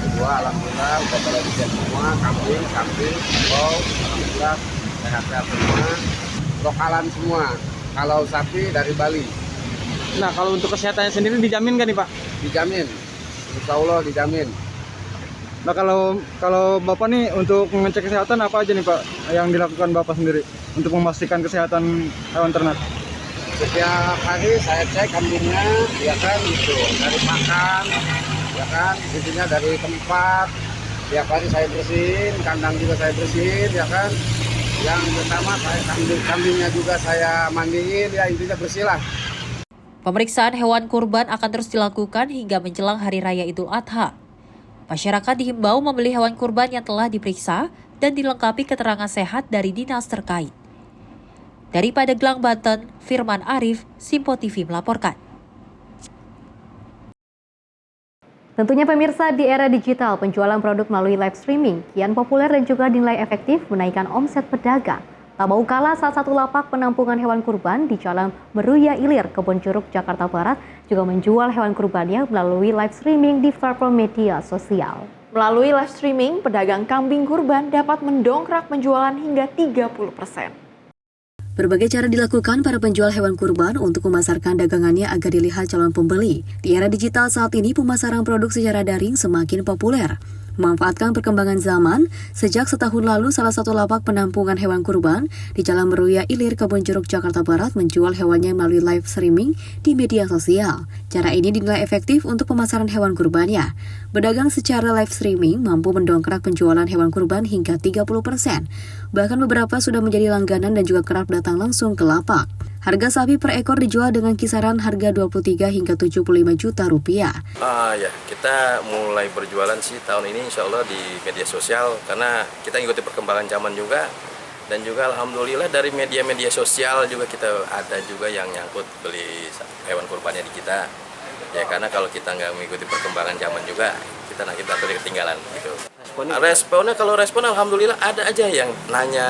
Kedua, alhamdulillah udah pada dicek semua, kambing, kerbau, alhamdulillah sehat-sehat semua, lokalan semua. Kalau sapi dari Bali. Nah, kalau untuk kesehatannya sendiri dijamin kan nih, Pak? Dijamin, insya Allah dijamin. Nah, kalau Bapak nih untuk mengecek kesehatan apa aja nih, Pak, yang dilakukan Bapak sendiri untuk memastikan kesehatan hewan ternak? Setiap hari saya cek kambingnya, ya kan gitu, dari makan, ya kan, intinya dari tempat. Tiap hari saya bersihin, kandang juga saya bersihin, ya kan. Yang pertama saya kambingnya juga saya mandiin, ya intinya bersih lah. Pemeriksaan hewan kurban akan terus dilakukan hingga menjelang Hari Raya Idul Adha. Masyarakat dihimbau membeli hewan kurban yang telah diperiksa dan dilengkapi keterangan sehat dari dinas terkait. Dari Pandeglang, Banten, Firman Arif, Simpo TV melaporkan. Tentunya pemirsa, di era digital, penjualan produk melalui live streaming kian populer dan juga dinilai efektif menaikkan omset pedagang. Tak mau kalah, salah satu lapak penampungan hewan kurban di Jalan Meruya Ilir, Kebon Jeruk, Jakarta Barat juga menjual hewan kurbannya melalui live streaming di platform media sosial. Melalui live streaming, pedagang kambing kurban dapat mendongkrak penjualan hingga 30%. Berbagai cara dilakukan para penjual hewan kurban untuk memasarkan dagangannya agar dilihat calon pembeli. Di era digital saat ini, pemasaran produk secara daring semakin populer. Memanfaatkan perkembangan zaman, sejak setahun lalu salah satu lapak penampungan hewan kurban di Jalan Meruya Ilir, Kebon Jeruk, Jakarta Barat menjual hewannya melalui live streaming di media sosial. Cara ini dinilai efektif untuk pemasaran hewan kurbannya. Berdagang secara live streaming mampu mendongkrak penjualan hewan kurban hingga 30%. Bahkan beberapa sudah menjadi langganan dan juga kerap datang langsung ke lapak. Harga sapi per ekor dijual dengan kisaran harga 23 hingga 75 juta rupiah. Ya, kita mulai berjualan sih tahun ini insya Allah di media sosial karena kita ikuti perkembangan zaman juga. Dan juga alhamdulillah dari media-media sosial juga kita ada juga yang nyangkut beli hewan kurbannya di kita. Ya karena kalau kita nggak mengikuti perkembangan zaman juga kita ketinggalan gitu. Responnya kalau respon alhamdulillah ada aja yang nanya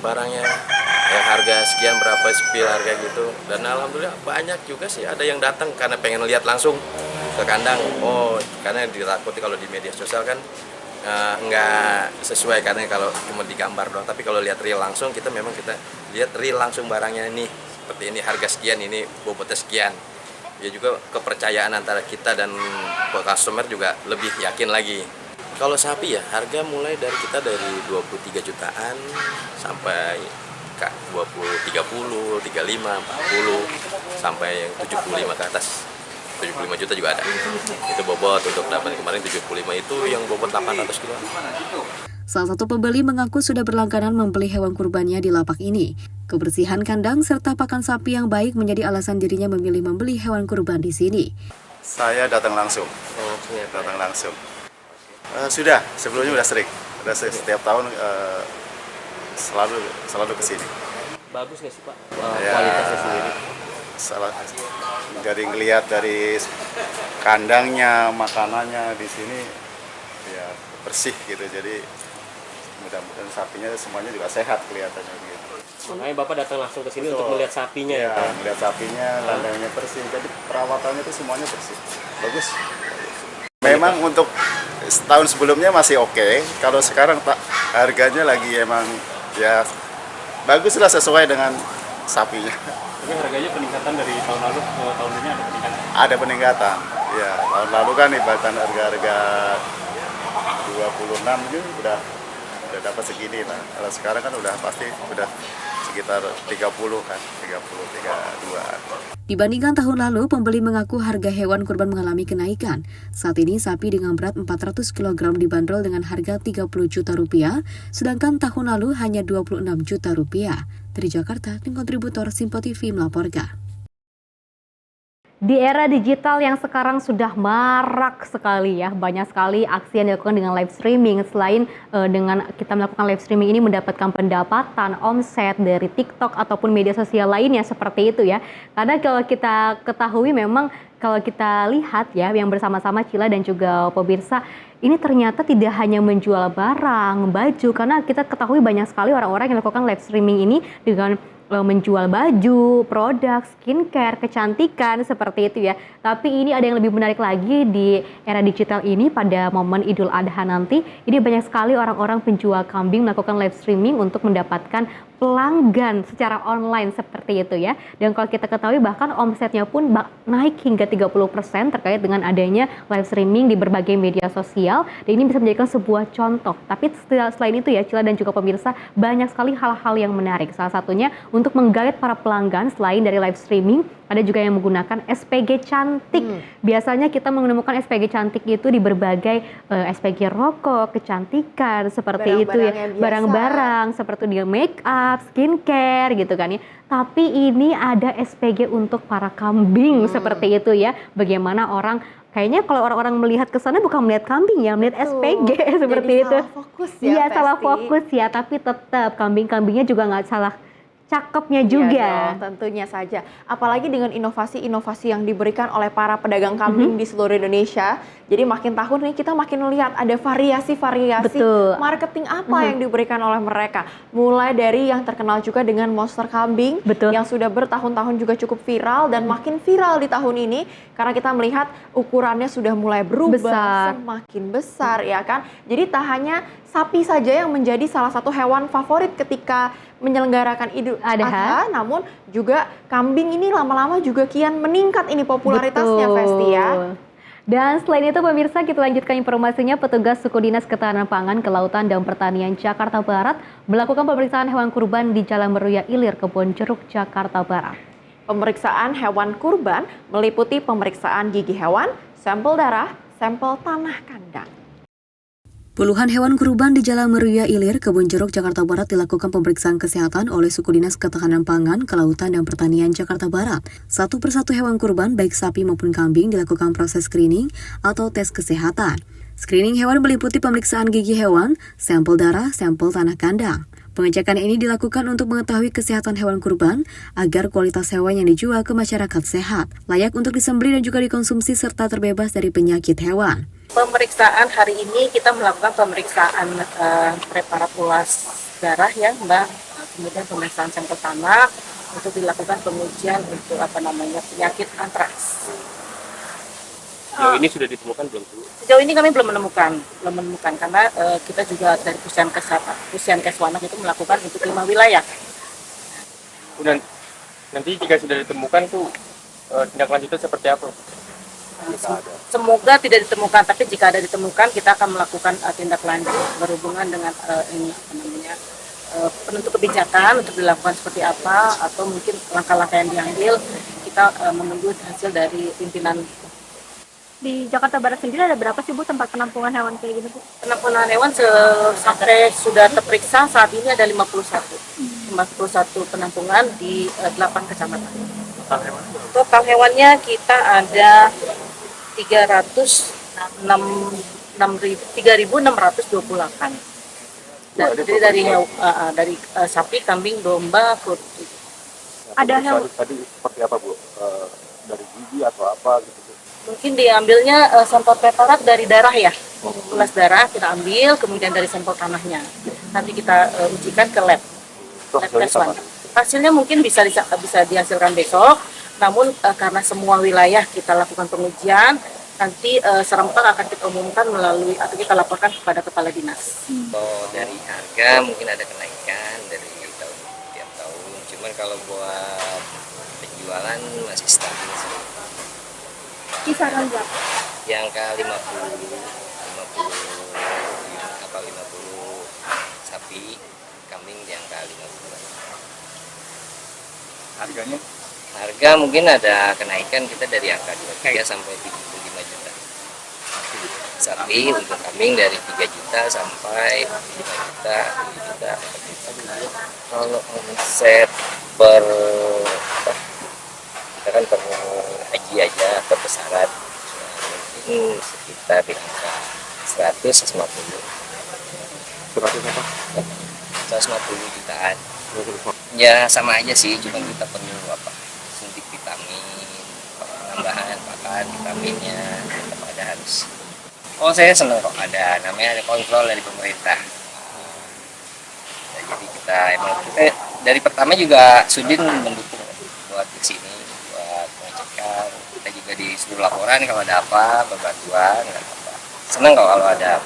barangnya. Ya harga sekian berapa spill harga gitu, dan alhamdulillah banyak juga sih ada yang datang karena pengen lihat langsung ke kandang. Karena ditakuti kalau di media sosial kan nggak sesuai karena kalau cuma digambar doang, tapi kalau lihat real langsung kita lihat real langsung barangnya nih seperti ini harga sekian, ini bobotnya sekian. Ya juga kepercayaan antara kita dan customer juga lebih yakin lagi. Kalau sapi ya harga mulai dari 23 jutaan sampai 20, 30, 35, 40 sampai 75 ke atas. 75 juta juga ada. Itu bobot untuk dapat kemarin 75 itu yang bobot 800 kilo. Salah satu pembeli mengaku sudah berlangganan membeli hewan kurbannya di lapak ini. Kebersihan kandang serta pakan sapi yang baik menjadi alasan dirinya memilih membeli hewan kurban di sini. Saya datang langsung. Sudah, sebelumnya sudah sering. Setiap tahun selalu ke sini. Bagus nggak sih Pak kualitasnya sendiri? Dari ngelihat dari kandangnya, makanannya di sini ya bersih gitu. Jadi mudah-mudahan sapinya semuanya juga sehat kelihatannya gitu. Makanya Bapak datang langsung ke sini untuk melihat sapinya ya? Melihat sapinya, kandangnya bersih. Jadi perawatannya itu semuanya bersih. Bagus. Memang untuk tahun sebelumnya masih oke. Kalau sekarang harganya lagi emang ya baguslah sesuai dengan sapinya. Tapi harganya peningkatan dari tahun lalu ke tahun ini ada peningkatan? Ada peningkatan. Ya, tahun lalu kan ibaratkan harga 26 itu udah dapat segini lah. Kalau sekarang kan udah pasti udah sekitar 30 kan, 32. Dibandingkan tahun lalu, pembeli mengaku harga hewan kurban mengalami kenaikan. Saat ini sapi dengan berat 400 kg dibanderol dengan harga 30 juta rupiah, sedangkan tahun lalu hanya 26 juta rupiah. Dari Jakarta, tim kontributor Simpo TV melaporkan. Di era digital yang sekarang sudah marak sekali ya, banyak sekali aksi yang dilakukan dengan live streaming. Selain dengan kita melakukan live streaming ini mendapatkan pendapatan, omset dari TikTok ataupun media sosial lainnya seperti itu ya. Karena kalau kita ketahui memang kalau kita lihat ya yang bersama-sama Cila dan juga pemirsa, ini ternyata tidak hanya menjual barang, baju, karena kita ketahui banyak sekali orang-orang yang melakukan live streaming ini dengan menjual baju, produk, skincare, kecantikan, seperti itu ya. Tapi ini ada yang lebih menarik lagi di era digital ini pada momen Idul Adha nanti. Ini banyak sekali orang-orang penjual kambing melakukan live streaming untuk mendapatkan pelanggan secara online seperti itu ya. Dan kalau kita ketahui bahkan omsetnya pun naik hingga 30% terkait dengan adanya live streaming di berbagai media sosial. Dan ini bisa menjadikan sebuah contoh. Tapi selain itu ya Cila dan juga pemirsa, banyak sekali hal-hal yang menarik. Salah satunya untuk menggait para pelanggan. Selain dari live streaming, ada juga yang menggunakan SPG cantik. Biasanya kita menemukan SPG cantik itu di berbagai SPG rokok, kecantikan, seperti itu ya. Barang-barang seperti dia make up, skincare gitu kan ya. Tapi ini ada SPG untuk para kambing seperti itu ya. Bagaimana orang kayaknya kalau orang-orang melihat ke sana bukan melihat kambing ya, melihat SPG seperti jadi itu. Salah fokus ya. Iya, salah Festi. fokus ya, tapi tetap kambing-kambingnya juga nggak salah cakepnya juga. Iya dong, tentunya saja. Apalagi dengan inovasi-inovasi yang diberikan oleh para pedagang kambing di seluruh Indonesia. Jadi makin tahun nih kita makin melihat ada variasi-variasi marketing apa yang diberikan oleh mereka. Mulai dari yang terkenal juga dengan monster kambing yang sudah bertahun-tahun juga cukup viral dan makin viral di tahun ini karena kita melihat ukurannya sudah mulai berubah, semakin besar ya kan. Jadi tak hanya sapi saja yang menjadi salah satu hewan favorit ketika menyelenggarakan Idul Adha, namun juga kambing ini lama-lama juga kian meningkat ini popularitasnya, Festi ya. Dan selain itu pemirsa, kita lanjutkan informasinya. Petugas Suku Dinas Ketahanan Pangan, Kelautan dan Pertanian Jakarta Barat melakukan pemeriksaan hewan kurban di Jalan Meruya Ilir, Kebonjeruk, Jakarta Barat. Pemeriksaan hewan kurban meliputi pemeriksaan gigi hewan, sampel darah, sampel tanah kandang. Puluhan hewan kurban di Jalan Meruya Ilir, Kebonjeruk, Jakarta Barat dilakukan pemeriksaan kesehatan oleh Suku Dinas Ketahanan Pangan, Kelautan dan Pertanian Jakarta Barat. Satu persatu hewan kurban, baik sapi maupun kambing, dilakukan proses screening atau tes kesehatan. Screening hewan meliputi pemeriksaan gigi hewan, sampel darah, sampel tanah kandang. Pengecekan ini dilakukan untuk mengetahui kesehatan hewan kurban agar kualitas hewan yang dijual ke masyarakat sehat, layak untuk disembelih dan juga dikonsumsi serta terbebas dari penyakit hewan. Pemeriksaan hari ini kita melakukan pemeriksaan preparat ulas darah ya Mbak, kemudian pemeriksaan sampel tanah untuk dilakukan pengujian untuk penyakit antraks. Sejauh ini sudah ditemukan belum? Sejauh ini kami belum menemukan karena kita juga dari Puskesmas Wanak itu melakukan untuk 5 wilayah. Dan nanti jika sudah ditemukan tuh tindak lanjutnya seperti apa? Semoga tidak ditemukan, tapi jika ada ditemukan kita akan melakukan tindak lanjut berhubungan dengan penentu kebijakan untuk dilakukan seperti apa atau mungkin langkah-langkah yang diambil. Kita menunggu hasil dari pimpinan. Di Jakarta Barat sendiri ada berapa sih Bu tempat penampungan hewan kayak gini Bu? Penampungan hewan sampai sudah terperiksa saat ini ada 51 penampungan di 8 kecamatan. Total hewannya kita ada 3.628. Jadi dari sapi, kambing, domba, kurban. Ada hewan tadi seperti apa Bu? Dari gigi atau apa gitu? Mungkin diambilnya sampel preparat dari darah ya. Ulas darah kita ambil, kemudian dari sampel tanahnya. Nanti kita ujikan ke lab. Hasilnya mungkin bisa dihasilkan besok. Namun karena semua wilayah kita lakukan pengujian, nanti serentak akan kita umumkan melalui atau kita laporkan kepada kepala dinas. Dari harga mungkin ada kenaikan dari tiap tahun. Cuman kalau buat penjualan masih stabil sih. Kisaran berapa? Yang ke 50 sapi, kambing yang ke 50. Harganya? Harga mungkin ada kenaikan, kita dari angka 23 sampai 75 juta. Sapi untuk kambing dari 3 juta sampai 5 juta, 7 juta. Kalau omset kita kan per haji aja, per besaran mungkin sekitar di angka 150 jutaan. Ya sama aja sih, cuma kita perlu suntik vitamin, penambahan pakan vitaminnya tetap ada harus. Saya senang kok namanya ada kontrol dari pemerintah. Jadi kita dari pertama juga Sudin mendukung buat di sini, buat pengecekan. Kita juga disuruh laporan kalau ada apa, berbantuan, nggak apa. Senang kok kalau ada.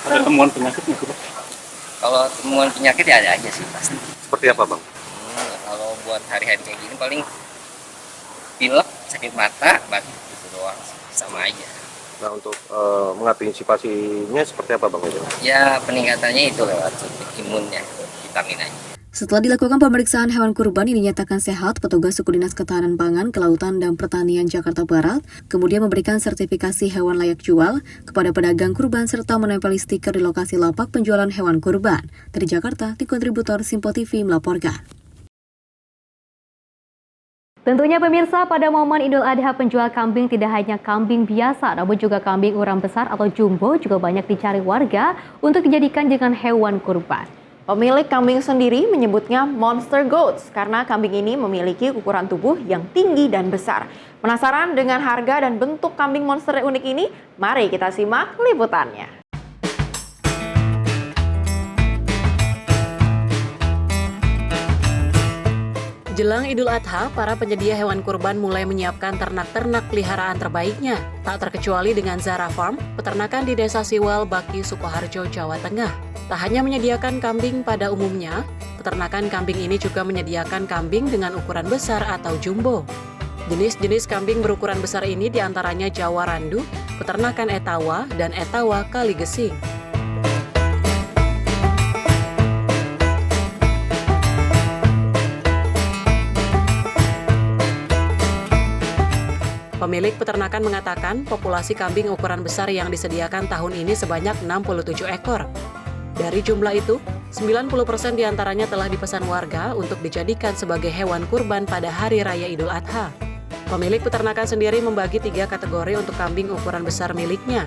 Ada temuan penyakit gitu? Kalau temuan penyakit ya ada aja sih pasti. Seperti apa Bang? Kalau buat hari-hari kayak gini paling pilek, sakit mata, batuk gitu doang, sama aja. Nah untuk mengantisipasinya seperti apa Bang? Ya peningkatannya itu lewat suntik imunnya, vitamin aja. Setelah dilakukan pemeriksaan hewan kurban yang dinyatakan sehat, petugas suku Dinas Ketahanan Pangan, Kelautan, dan Pertanian Jakarta Barat kemudian memberikan sertifikasi hewan layak jual kepada pedagang kurban serta menempeli stiker di lokasi lapak penjualan hewan kurban. Dari Jakarta, tim kontributor Simpo TV melaporkan. Tentunya pemirsa, pada momen Idul Adha penjual kambing tidak hanya kambing biasa, namun juga kambing ukuran besar atau jumbo juga banyak dicari warga untuk dijadikan dengan hewan kurban. Pemilik kambing sendiri menyebutnya monster goats karena kambing ini memiliki ukuran tubuh yang tinggi dan besar. Penasaran dengan harga dan bentuk kambing monster unik ini? Mari kita simak liputannya. Jelang Idul Adha, para penyedia hewan kurban mulai menyiapkan ternak-ternak peliharaan terbaiknya. Tak terkecuali dengan Zara Farm, peternakan di Desa Siwal, Baki, Sukoharjo, Jawa Tengah. Tak hanya menyediakan kambing pada umumnya, peternakan kambing ini juga menyediakan kambing dengan ukuran besar atau jumbo. Jenis-jenis kambing berukuran besar ini diantaranya Jawa Randu, peternakan Etawa, dan Etawa Kaligesing. Pemilik peternakan mengatakan populasi kambing ukuran besar yang disediakan tahun ini sebanyak 67 ekor. Dari jumlah itu, 90% diantaranya telah dipesan warga untuk dijadikan sebagai hewan kurban pada Hari Raya Idul Adha. Pemilik peternakan sendiri membagi 3 kategori untuk kambing ukuran besar miliknya,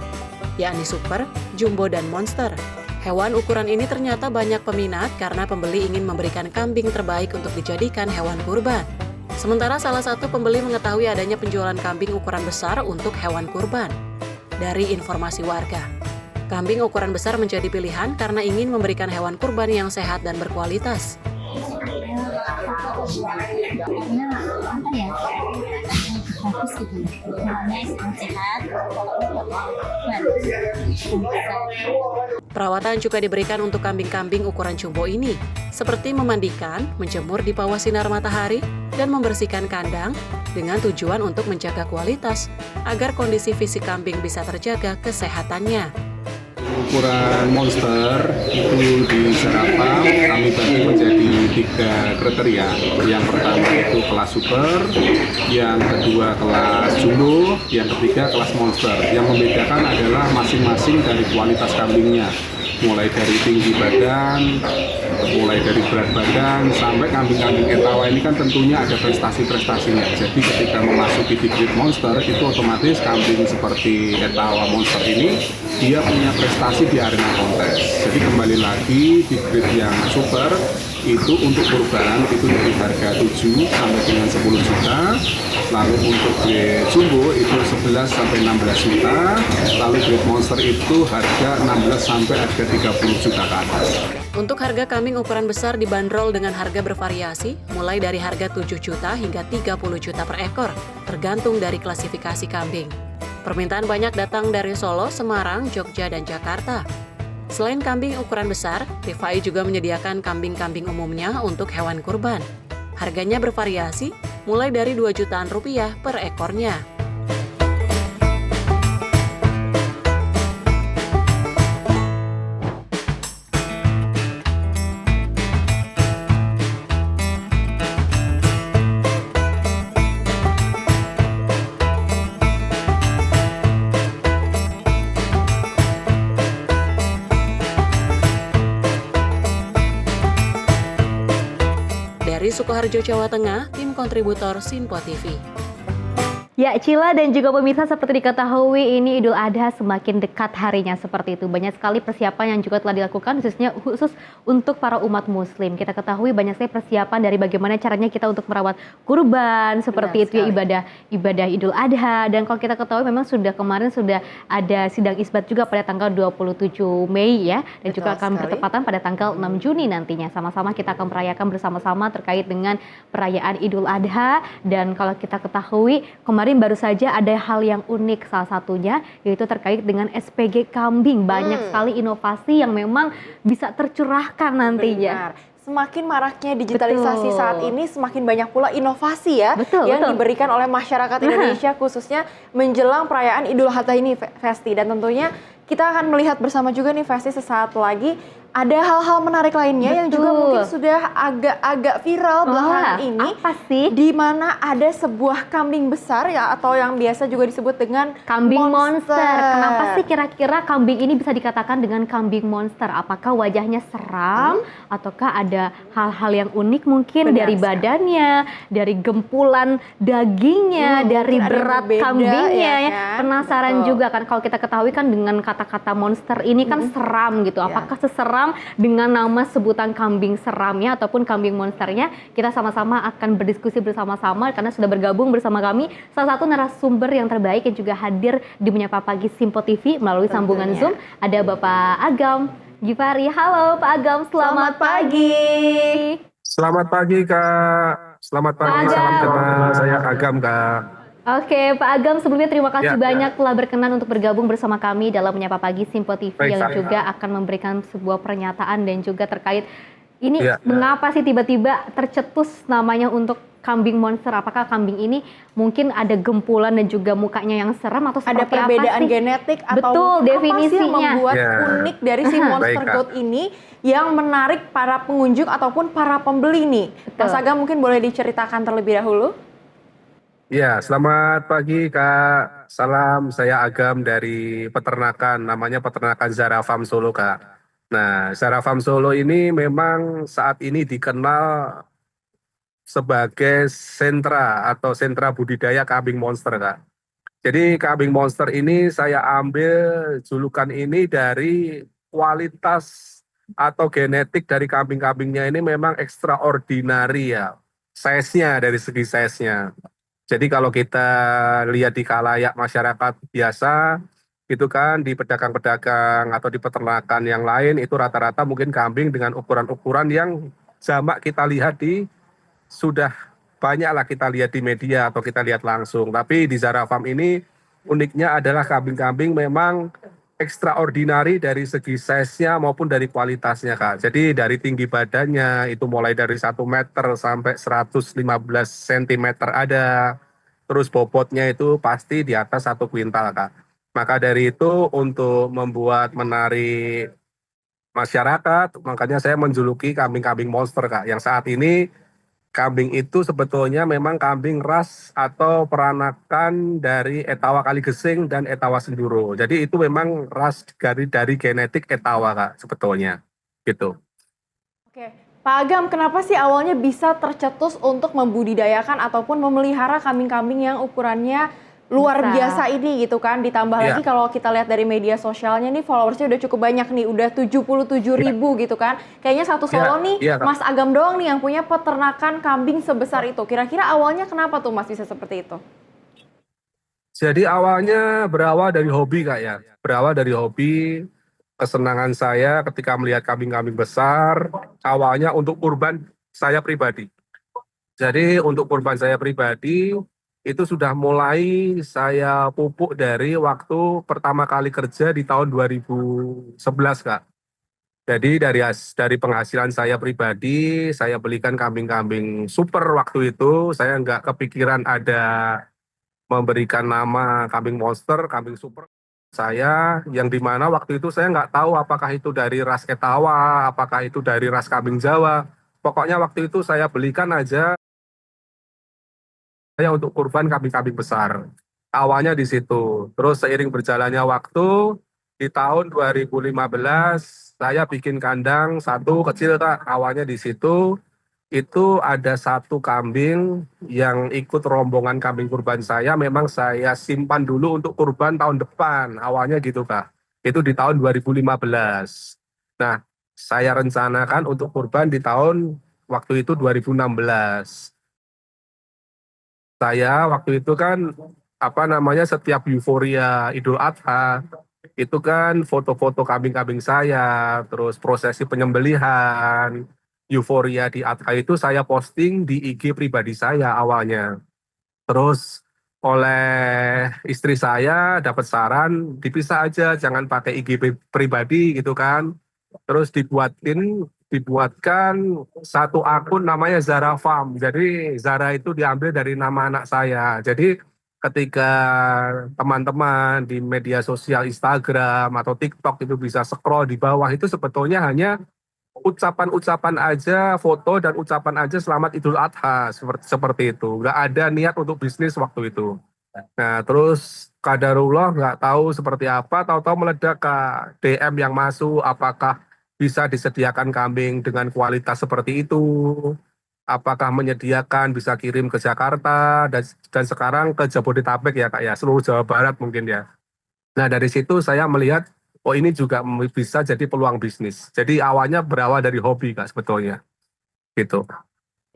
yakni super, jumbo, dan monster. Hewan ukuran ini ternyata banyak peminat karena pembeli ingin memberikan kambing terbaik untuk dijadikan hewan kurban. Sementara salah satu pembeli mengetahui adanya penjualan kambing ukuran besar untuk hewan kurban. Dari informasi warga, kambing ukuran besar menjadi pilihan karena ingin memberikan hewan kurban yang sehat dan berkualitas. Perawatan juga diberikan untuk kambing-kambing ukuran jumbo ini, seperti memandikan, menjemur di bawah sinar matahari, dan membersihkan kandang dengan tujuan untuk menjaga kualitas agar kondisi fisik kambing bisa terjaga kesehatannya. Ukuran monster itu di Zara kami bagi menjadi 3 kriteria. Yang pertama itu kelas super, yang kedua kelas jumbo, yang ketiga kelas monster. Yang membedakan adalah masing-masing dari kualitas kambingnya, mulai dari tinggi badan, mulai dari berat badan, sampai kambing-kambing Etawa ini kan tentunya ada prestasi-prestasinya. Jadi ketika memasuki di grade monster itu otomatis kambing seperti Etawa monster ini dia punya prestasi di arena kontes. Jadi kembali lagi di grade yang super itu untuk kurban itu dari harga 7 sampai dengan 10 juta. Lalu untuk grade jumbo itu 11 sampai 16 juta. Lalu grade monster itu harga 16 sampai harga 30 juta ke atas. Untuk harga kambing ukuran besar dibanderol dengan harga bervariasi, mulai dari harga 7 juta hingga 30 juta per ekor, tergantung dari klasifikasi kambing. Permintaan banyak datang dari Solo, Semarang, Jogja, dan Jakarta. Selain kambing ukuran besar, Rifai juga menyediakan kambing-kambing umumnya untuk hewan kurban. Harganya bervariasi, mulai dari 2 jutaan rupiah per ekornya. Dari Sukoharjo, Jawa Tengah, tim kontributor Simpo TV. Ya, Cila dan juga pemirsa, seperti diketahui ini Idul Adha semakin dekat harinya seperti itu. Banyak sekali persiapan yang juga telah dilakukan khusus untuk para umat muslim. Kita ketahui banyak sekali persiapan dari bagaimana caranya kita untuk merawat kurban seperti itu ya, ibadah Idul Adha. Dan kalau kita ketahui memang kemarin sudah ada sidang isbat juga pada tanggal 27 Mei ya. Dan juga akan bertepatan pada tanggal 6 Juni nantinya. Sama-sama kita akan merayakan bersama-sama terkait dengan perayaan Idul Adha. Dan kalau kita ketahui kemarin baru saja ada hal yang unik, salah satunya yaitu terkait dengan SPG kambing. Banyak sekali inovasi yang memang bisa tercurahkan nantinya. Benar. Semakin maraknya digitalisasi saat ini, semakin banyak pula inovasi ya yang diberikan oleh masyarakat Indonesia khususnya menjelang perayaan Idul Adha ini, Festi. Dan tentunya kita akan melihat bersama juga nih, Festi, sesaat lagi ada hal-hal menarik lainnya yang juga mungkin sudah agak viral belakangan ini. Apa sih? Di mana ada sebuah kambing besar ya, atau yang biasa juga disebut dengan kambing monster. Kenapa sih kira-kira kambing ini bisa dikatakan dengan kambing monster? Apakah wajahnya seram ataukah ada hal-hal yang unik mungkin dari badannya, dari gempulan dagingnya, dari berat kambingnya ya kan? Penasaran juga kan, kalau kita ketahui kan dengan kata-kata monster ini kan seram gitu. Apakah seseram dengan nama sebutan kambing seramnya ataupun kambing monsternya? Kita sama-sama akan berdiskusi bersama-sama karena sudah bergabung bersama kami salah satu narasumber yang terbaik yang juga hadir di Menyapa Pagi Simpo TV melalui sambungan Zoom. Ada Bapak Agam Gifari. Halo Pak Agam, selamat pagi. Selamat pagi Kak. Selamat pagi, salam kenal. Saya Agam Kak. Oke, Pak Agam, sebelumnya terima kasih banyak telah berkenan untuk bergabung bersama kami dalam Menyapa Pagi Simpo TV yang juga akan memberikan sebuah pernyataan dan juga terkait ini mengapa sih tiba-tiba tercetus namanya untuk kambing monster? Apakah kambing ini mungkin ada gempulan dan juga mukanya yang seram atau seperti ada perbedaan apa sih? genetik atau betul, definisinya. apa sih yang membuat unik dari si monster goat ini yang menarik para pengunjung ataupun para pembeli nih? Mas Agam mungkin boleh diceritakan terlebih dahulu? Ya, selamat pagi Kak. Salam, saya Agam dari peternakan, namanya Peternakan Zara Farm Solo Kak. Nah, Zara Farm Solo ini memang saat ini dikenal sebagai sentra atau sentra budidaya kambing monster Kak. Jadi kambing monster ini saya ambil julukan ini dari kualitas atau genetik dari kambing-kambingnya ini memang extraordinary ya. Size-nya, dari segi size-nya. Jadi kalau kita lihat di khalayak masyarakat biasa, itu kan di pedagang-pedagang atau di peternakan yang lain, itu rata-rata mungkin kambing dengan ukuran-ukuran yang jamak kita lihat sudah banyaklah kita lihat di media atau kita lihat langsung. Tapi di Zara Farm ini uniknya adalah kambing-kambing memang extraordinary dari segi size-nya maupun dari kualitasnya Kak. Jadi dari tinggi badannya itu mulai dari 1 meter sampai 115 cm ada. Terus bobotnya itu pasti di atas 1 kuintal Kak. Maka dari itu untuk membuat menarik masyarakat, makanya saya menjuluki kambing-kambing monster Kak. Yang saat ini kambing itu sebetulnya memang kambing ras atau peranakan dari Etawa Kaligesing dan Etawa Senduro. Jadi itu memang ras dari genetik Etawa Kak sebetulnya. Gitu. Oke, Pak Agam, kenapa sih awalnya bisa tercetus untuk membudidayakan ataupun memelihara kambing-kambing yang ukurannya luar biasa ini gitu kan? Ditambah lagi kalau kita lihat dari media sosialnya nih followersnya udah cukup banyak nih, udah 77.000 gitu kan. Kayaknya satu Solo nih Mas Agam doang nih yang punya peternakan kambing sebesar itu. Kira-kira awalnya kenapa tuh Mas bisa seperti itu? Jadi awalnya berawal dari hobi Kak ya. Berawal dari hobi, kesenangan saya ketika melihat kambing-kambing besar, awalnya untuk kurban saya pribadi. Jadi untuk kurban saya pribadi, itu sudah mulai saya pupuk dari waktu pertama kali kerja di tahun 2011 Kak. Jadi dari penghasilan saya pribadi, saya belikan kambing-kambing super waktu itu. Saya nggak kepikiran ada memberikan nama kambing monster, kambing super. Saya yang dimana waktu itu saya nggak tahu apakah itu dari ras Etawa, apakah itu dari ras kambing Jawa. Pokoknya waktu itu saya belikan aja saya untuk kurban kambing-kambing besar. Awalnya di situ. Terus seiring berjalannya waktu, di tahun 2015 saya bikin kandang satu kecil Kak. Awalnya di situ itu ada 1 kambing yang ikut rombongan kambing kurban saya. Memang saya simpan dulu untuk kurban tahun depan. Awalnya gitu Kak. Itu di tahun 2015. Nah, saya rencanakan untuk kurban di tahun waktu itu 2016. Saya waktu itu kan setiap euforia Idul Adha itu kan foto-foto kambing-kambing saya, terus prosesi penyembelihan, euforia di Adha itu saya posting di IG pribadi saya awalnya. Terus oleh istri saya dapat saran dipisah aja, jangan pakai IG pribadi gitu kan. Terus dibuatkan 1 akun namanya Zara Farm. Jadi Zara itu diambil dari nama anak saya. Jadi ketika teman-teman di media sosial Instagram atau TikTok itu bisa scroll di bawah itu sebetulnya hanya ucapan-ucapan aja, foto dan ucapan aja selamat Idul Adha seperti itu. Nggak ada niat untuk bisnis waktu itu. Nah, terus kadarullah nggak tahu seperti apa, tahu-tahu meledak ke DM yang masuk, apakah bisa disediakan kambing dengan kualitas seperti itu, apakah menyediakan bisa kirim ke Jakarta dan sekarang ke Jabodetabek ya Kak ya, seluruh Jawa Barat mungkin ya. Nah, dari situ saya melihat oh ini juga bisa jadi peluang bisnis. Jadi awalnya berawal dari hobi Kak sebetulnya. Gitu.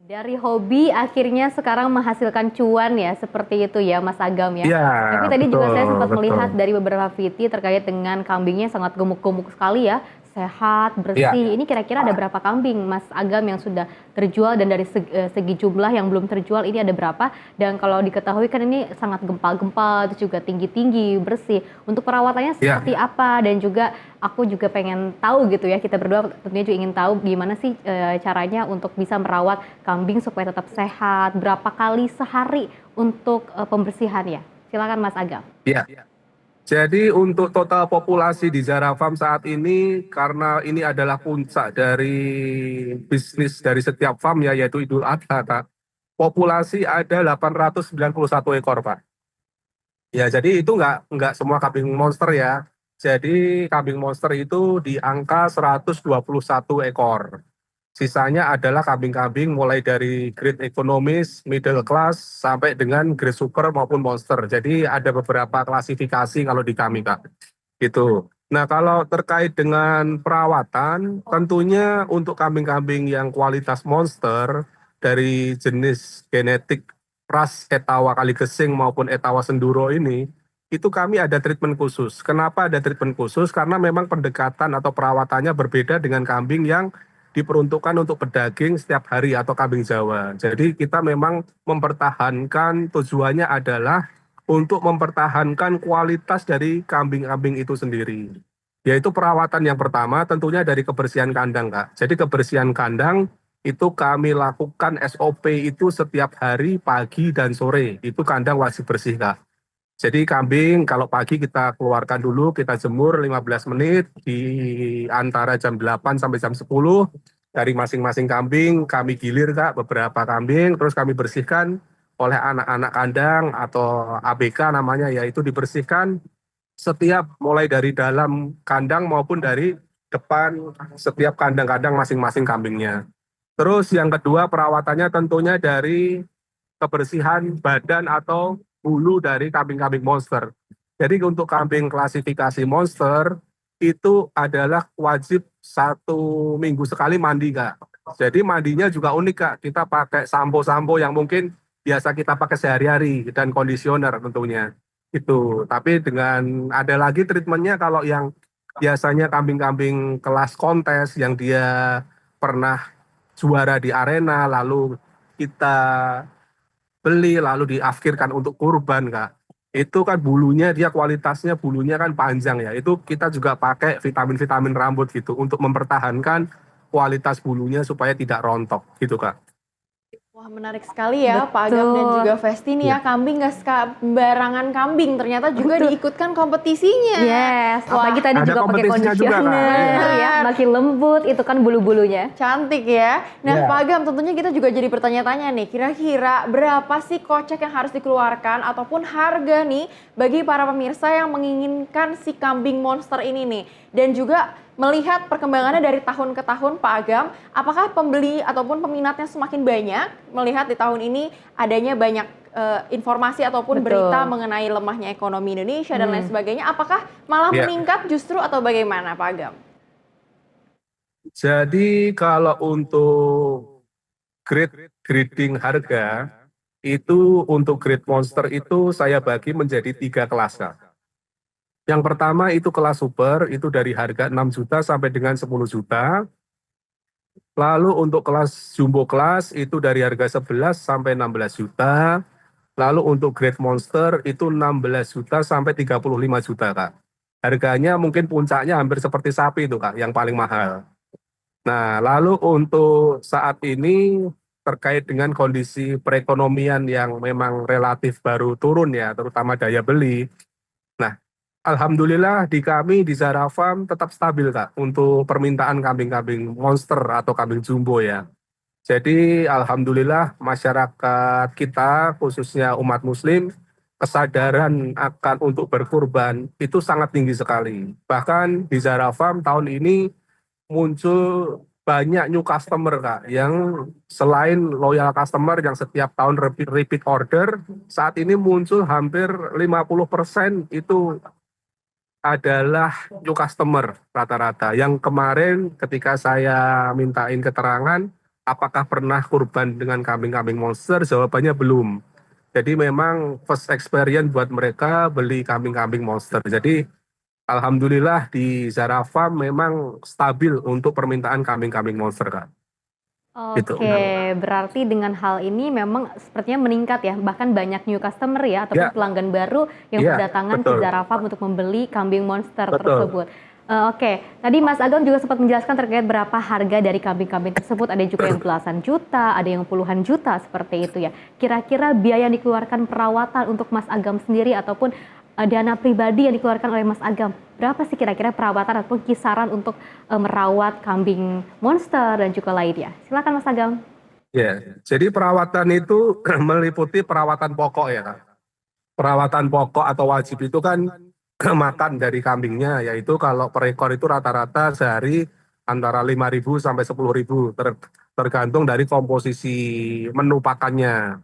Dari hobi akhirnya sekarang menghasilkan cuan ya, seperti itu ya Mas Agam ya. Iya, Tapi tadi juga saya sempat betul. melihat dari beberapa VT terkait dengan kambingnya sangat gemuk-gemuk sekali ya, sehat, bersih. Iya. Ini kira-kira ada berapa kambing Mas Agam yang sudah terjual, dan dari segi jumlah yang belum terjual ini ada berapa? Dan kalau diketahui kan ini sangat gempal-gempal, terus juga tinggi-tinggi, bersih. Untuk perawatannya Iya. seperti apa? Dan juga aku juga pengen tahu gitu ya, kita berdua tentunya juga ingin tahu gimana sih caranya untuk bisa merawat kambing supaya tetap sehat, berapa kali sehari untuk pembersihannya. Silakan Mas Agam. Iya. Jadi untuk total populasi di Zara Farm saat ini, karena ini adalah puncak dari bisnis dari setiap farm ya, yaitu Idul Adha, Kak. Populasi ada 891 ekor, Pak. Ya, jadi itu nggak semua kambing monster ya. Jadi kambing monster itu di angka 121 ekor. Sisanya adalah kambing-kambing mulai dari grade ekonomis, middle class, sampai dengan grade super maupun monster. Jadi ada beberapa klasifikasi kalau di kami, Kak. Gitu. Nah, kalau terkait dengan perawatan, tentunya untuk kambing-kambing yang kualitas monster dari jenis genetik ras Etawa Kaligesing maupun Etawa Senduro ini, itu kami ada treatment khusus. Kenapa ada treatment khusus? Karena memang pendekatan atau perawatannya berbeda dengan kambing yang diperuntukkan untuk pedaging setiap hari atau kambing Jawa. Jadi kita memang mempertahankan, tujuannya adalah untuk mempertahankan kualitas dari kambing-kambing itu sendiri. Yaitu perawatan yang pertama tentunya dari kebersihan kandang, Kak. Jadi kebersihan kandang itu kami lakukan SOP itu setiap hari pagi dan sore. Itu kandang wajib bersih, Kak. Jadi kambing kalau pagi kita keluarkan dulu, kita jemur 15 menit di antara jam 8 sampai jam 10. Dari masing-masing kambing kami gilir Kak, beberapa kambing, terus kami bersihkan oleh anak-anak kandang atau ABK namanya, yaitu dibersihkan setiap mulai dari dalam kandang maupun dari depan setiap kandang-kandang masing-masing kambingnya. Terus yang kedua perawatannya tentunya dari kebersihan badan atau bulu dari kambing-kambing monster. Jadi untuk kambing klasifikasi monster itu adalah wajib 1 minggu sekali mandi Kak. Jadi mandinya juga unik Kak. Kita pakai sampo-sampo yang mungkin biasa kita pakai sehari-hari dan kondisioner tentunya. Itu. Tapi dengan ada lagi treatmentnya kalau yang biasanya kambing-kambing kelas kontes yang dia pernah juara di arena lalu kita beli lalu diafkirkan untuk kurban Kak. Itu kan bulunya dia kualitasnya bulunya kan panjang ya. Itu kita juga pakai vitamin-vitamin rambut gitu untuk mempertahankan kualitas bulunya supaya tidak rontok gitu Kak. Wah, menarik sekali ya Pak Agam dan juga Vesti nih ya, kambing nggak sembarangan kambing, ternyata juga diikutkan kompetisinya. Yes, apalagi tadi Ada juga pakai kompetisinya juga, Kak. conditioner ya, makin lembut itu kan bulu-bulunya. Cantik ya. Nah Iya. Pak Agam tentunya kita juga jadi bertanya-tanya nih, kira-kira berapa sih kocek yang harus dikeluarkan ataupun harga nih bagi para pemirsa yang menginginkan si kambing monster ini nih. Dan juga melihat perkembangannya dari tahun ke tahun Pak Agam, apakah pembeli ataupun peminatnya semakin banyak melihat di tahun ini adanya banyak informasi ataupun Betul. berita mengenai lemahnya ekonomi Indonesia dan lain sebagainya, apakah malah Iya. meningkat justru atau bagaimana Pak Agam? Jadi kalau untuk grading harga itu untuk grade monster itu saya bagi menjadi 3 kelas Kak. Yang pertama itu kelas super, itu dari harga 6 juta sampai dengan 10 juta. Lalu untuk kelas jumbo kelas itu dari harga 11 sampai 16 juta. Lalu untuk grade monster itu 16 juta sampai 35 juta Kak. Harganya mungkin puncaknya hampir seperti sapi itu Kak, yang paling mahal. Nah lalu untuk saat ini terkait dengan kondisi perekonomian yang memang relatif baru turun ya, terutama daya beli. Nah, alhamdulillah di kami di Zara Farm tetap stabil Kak untuk permintaan kambing-kambing monster atau kambing jumbo ya. Jadi alhamdulillah masyarakat kita khususnya umat muslim kesadaran akan untuk berkurban itu sangat tinggi sekali. Bahkan di Zara Farm tahun ini muncul banyak new customer Kak, yang selain loyal customer yang setiap tahun repeat order, saat ini muncul hampir 50% itu adalah new customer rata-rata. Yang kemarin ketika saya mintain keterangan, apakah pernah kurban dengan kambing-kambing monster, jawabannya belum. Jadi memang first experience buat mereka beli kambing-kambing monster. Jadi alhamdulillah di Zara Farm memang stabil untuk permintaan kambing-kambing monster Kak. Oke, berarti dengan hal ini memang sepertinya meningkat ya, bahkan banyak new customer ya, ataupun pelanggan baru yang berdatangan ke Zara Farm untuk membeli kambing monster tersebut. Oke, tadi Mas Agam juga sempat menjelaskan terkait berapa harga dari kambing-kambing tersebut, ada juga yang belasan juta, ada yang puluhan juta seperti itu ya. Kira-kira biaya yang dikeluarkan perawatan untuk Mas Agam sendiri ataupun dana pribadi yang dikeluarkan oleh Mas Agam, berapa sih kira-kira perawatan ataupun kisaran untuk merawat kambing monster dan juga lainnya? Silakan Mas Agam. Ya, jadi perawatan itu meliputi perawatan pokok ya Kak. Perawatan pokok atau wajib itu kan makan dari kambingnya, yaitu kalau per ekor itu rata-rata sehari antara 5.000 sampai 10.000 tergantung dari komposisi menu pakannya.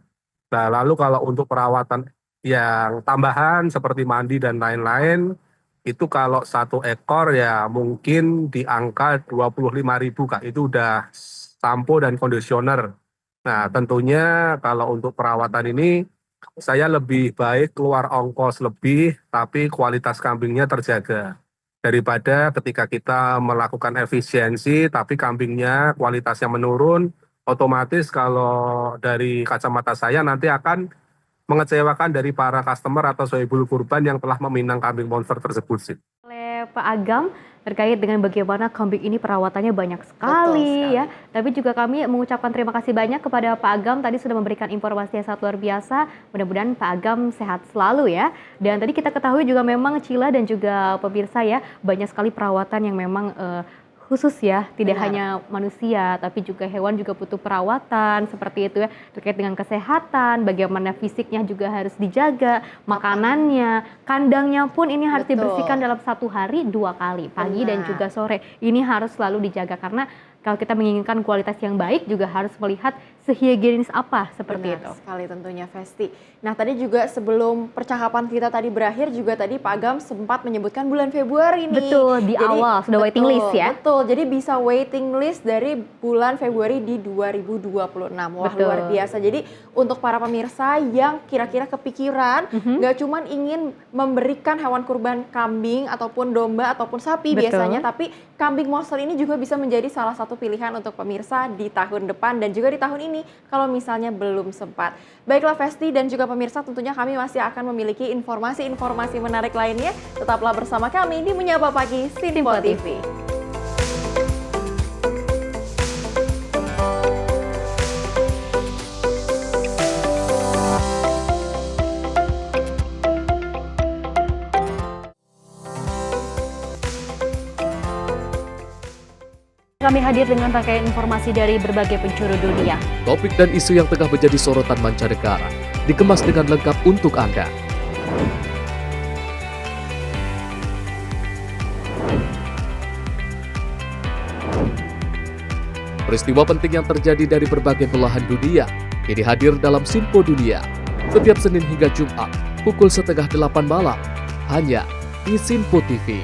Nah, lalu kalau untuk perawatan yang tambahan seperti mandi dan lain-lain, itu kalau satu ekor ya mungkin di angka 25.000 Kak, itu udah sampo dan kondisioner. Nah, tentunya kalau untuk perawatan ini saya lebih baik keluar ongkos lebih, tapi kualitas kambingnya terjaga. Daripada ketika kita melakukan efisiensi, tapi kambingnya kualitasnya menurun, otomatis kalau dari kacamata saya nanti akan mengecewakan dari para customer atau sohibul kurban yang telah meminang kambing monster tersebut sih. Oleh Pak Agam terkait dengan bagaimana kambing ini perawatannya banyak sekali ya. Tapi juga kami mengucapkan terima kasih banyak kepada Pak Agam, tadi sudah memberikan informasi yang sangat luar biasa. Mudah-mudahan Pak Agam sehat selalu ya. Dan tadi kita ketahui juga memang Cila dan juga pemirsa ya, banyak sekali perawatan yang memang khusus ya, tidak hanya manusia tapi juga hewan juga butuh perawatan seperti itu ya, terkait dengan kesehatan, bagaimana fisiknya juga harus dijaga, makanannya, kandangnya pun ini harus dibersihkan dalam 1 hari 2 kali, pagi dan juga sore. Ini harus selalu dijaga karena kalau kita menginginkan kualitas yang baik juga harus melihat sehigienis apa seperti itu. Sekali tentunya Vesti. Nah tadi juga sebelum percakapan kita tadi berakhir juga tadi Pak Agam sempat menyebutkan bulan Februari nih. Betul, di awal sudah waiting list ya. Betul, jadi bisa waiting list dari bulan Februari di 2026. Wah luar biasa. Jadi untuk para pemirsa yang kira-kira kepikiran nggak cuman ingin memberikan hewan kurban kambing ataupun domba ataupun sapi biasanya, tapi kambing monster ini juga bisa menjadi salah satu pilihan untuk pemirsa di tahun depan dan juga di tahun ini kalau misalnya belum sempat. Baiklah Vesti dan juga pemirsa, tentunya kami masih akan memiliki informasi-informasi menarik lainnya. Tetaplah bersama kami di Menyapa Pagi Sinpo TV. Kami hadir dengan rangkaian informasi dari berbagai penjuru dunia. Topik dan isu yang tengah menjadi sorotan mancanegara dikemas dengan lengkap untuk Anda. Peristiwa penting yang terjadi dari berbagai belahan dunia kini hadir dalam Sinpo Dunia setiap Senin hingga Jumat pukul 7:30 malam hanya di Sinpo TV.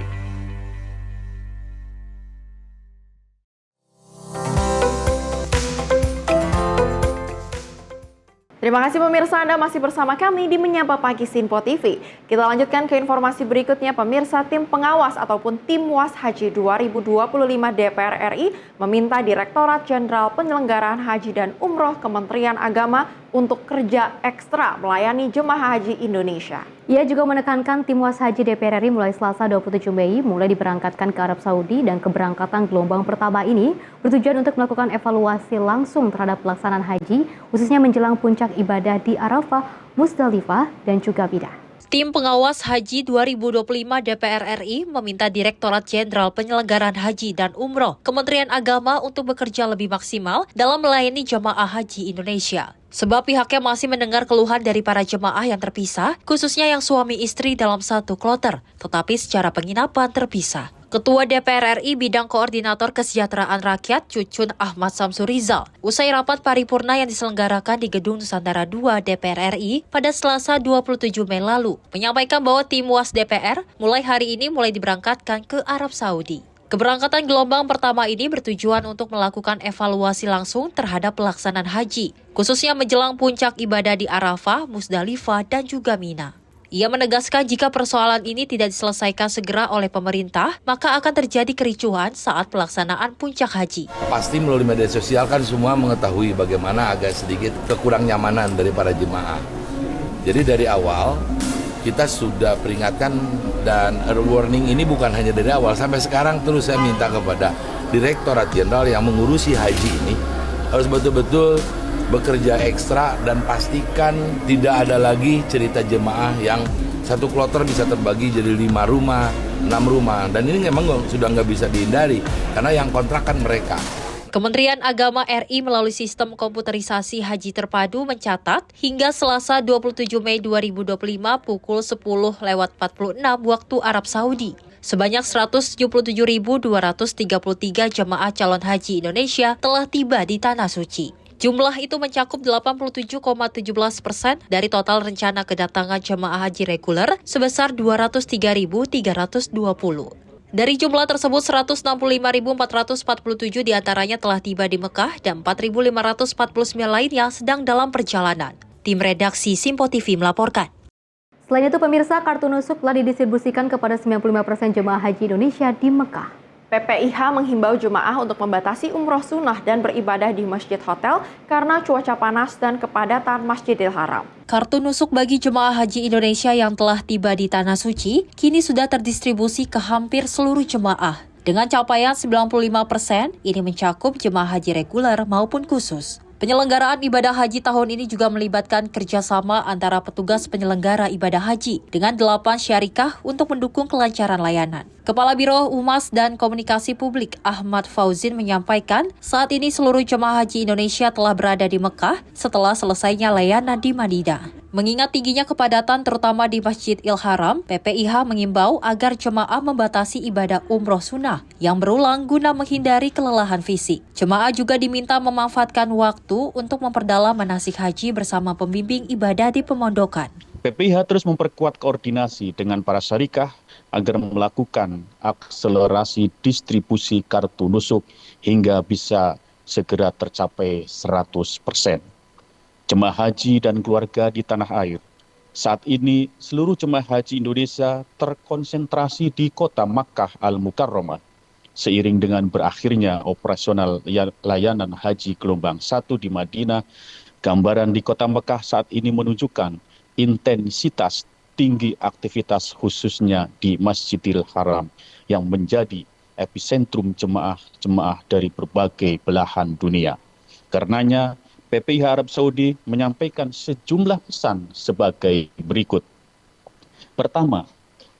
Terima kasih pemirsa, Anda masih bersama kami di Menyapa Pagi Sinpo TV. Kita lanjutkan ke informasi berikutnya. Pemirsa, tim pengawas ataupun tim Was Haji 2025 DPR RI meminta Direktorat Jenderal Penyelenggaraan Haji dan Umroh Kementerian Agama untuk kerja ekstra melayani jemaah haji Indonesia. Ia juga menekankan tim Was Haji DPR RI mulai Selasa 27 Mei mulai diberangkatkan ke Arab Saudi dan keberangkatan gelombang pertama ini bertujuan untuk melakukan evaluasi langsung terhadap pelaksanaan haji, khususnya menjelang puncak ibadah di Arafah, Musdalifah, dan juga Mina. Tim Pengawas Haji 2025 DPR RI meminta Direktorat Jenderal Penyelenggaraan Haji dan Umroh Kementerian Agama untuk bekerja lebih maksimal dalam melayani jemaah haji Indonesia. Sebab pihaknya masih mendengar keluhan dari para jemaah yang terpisah, khususnya yang suami istri dalam satu kloter, tetapi secara penginapan terpisah. Ketua DPR RI Bidang Koordinator Kesejahteraan Rakyat Cucun Ahmad Samsurizal, usai rapat paripurna yang diselenggarakan di Gedung Nusantara II DPR RI pada Selasa 27 Mei lalu, menyampaikan bahwa tim Was DPR mulai hari ini mulai diberangkatkan ke Arab Saudi. Keberangkatan gelombang pertama ini bertujuan untuk melakukan evaluasi langsung terhadap pelaksanaan haji, khususnya menjelang puncak ibadah di Arafah, Musdalifah, dan juga Mina. Ia menegaskan jika persoalan ini tidak diselesaikan segera oleh pemerintah, maka akan terjadi kericuhan saat pelaksanaan puncak haji. Pasti melalui media sosial kan semua mengetahui bagaimana agak sedikit kekurang nyamanan dari para jemaah. Jadi dari awal kita sudah peringatkan dan warning ini bukan hanya dari awal, sampai sekarang terus saya minta kepada Direktorat Jenderal yang mengurusi haji ini harus betul-betul bekerja ekstra dan pastikan tidak ada lagi cerita jemaah yang satu kloter bisa terbagi jadi 5 rumah, 6 rumah. Dan ini memang sudah nggak bisa dihindari karena yang kontrakkan mereka. Kementerian Agama RI melalui sistem komputerisasi haji terpadu mencatat hingga Selasa 27 Mei 2025 pukul 10.46 waktu Arab Saudi. Sebanyak 177.233 jemaah calon haji Indonesia telah tiba di Tanah Suci. Jumlah itu mencakup 87,17% dari total rencana kedatangan jemaah haji reguler sebesar 203.320. Dari jumlah tersebut, 165.447 diantaranya telah tiba di Mekah dan 4.549 lainnya sedang dalam perjalanan. Tim redaksi Simpo TV melaporkan. Selain itu, pemirsa, kartu nusuk telah didistribusikan kepada 95% jemaah haji Indonesia di Mekah. PPIH menghimbau jemaah untuk membatasi umroh sunnah dan beribadah di masjid hotel karena cuaca panas dan kepadatan Masjidil Haram. Kartu nusuk bagi jemaah haji Indonesia yang telah tiba di Tanah Suci kini sudah terdistribusi ke hampir seluruh jemaah. Dengan capaian 95%, ini mencakup jemaah haji reguler maupun khusus. Penyelenggaraan ibadah haji tahun ini juga melibatkan kerjasama antara petugas penyelenggara ibadah haji dengan 8 syarikah untuk mendukung kelancaran layanan. Kepala Biro Humas dan Komunikasi Publik Ahmad Fauzin menyampaikan saat ini seluruh jemaah haji Indonesia telah berada di Mekah setelah selesainya layanan di Madinah. Mengingat tingginya kepadatan terutama di Masjidil Haram, PPIH mengimbau agar jemaah membatasi ibadah umroh sunnah yang berulang guna menghindari kelelahan fisik. Jemaah juga diminta memanfaatkan waktu untuk memperdalam manasik haji bersama pembimbing ibadah di pemondokan. PPIH terus memperkuat koordinasi dengan para syarikah agar melakukan akselerasi distribusi kartu nusuk hingga bisa segera tercapai 100%. Jemaah haji dan keluarga di tanah air. Saat ini, seluruh jemaah haji Indonesia terkonsentrasi di kota Makkah Al-Mukarramah. Seiring dengan berakhirnya operasional layanan haji gelombang 1 di Madinah, gambaran di kota Mekah saat ini menunjukkan intensitas tinggi aktivitas khususnya di Masjidil Haram yang menjadi epicentrum jemaah dari berbagai belahan dunia. Karenanya, PPIH Arab Saudi menyampaikan sejumlah pesan sebagai berikut. Pertama,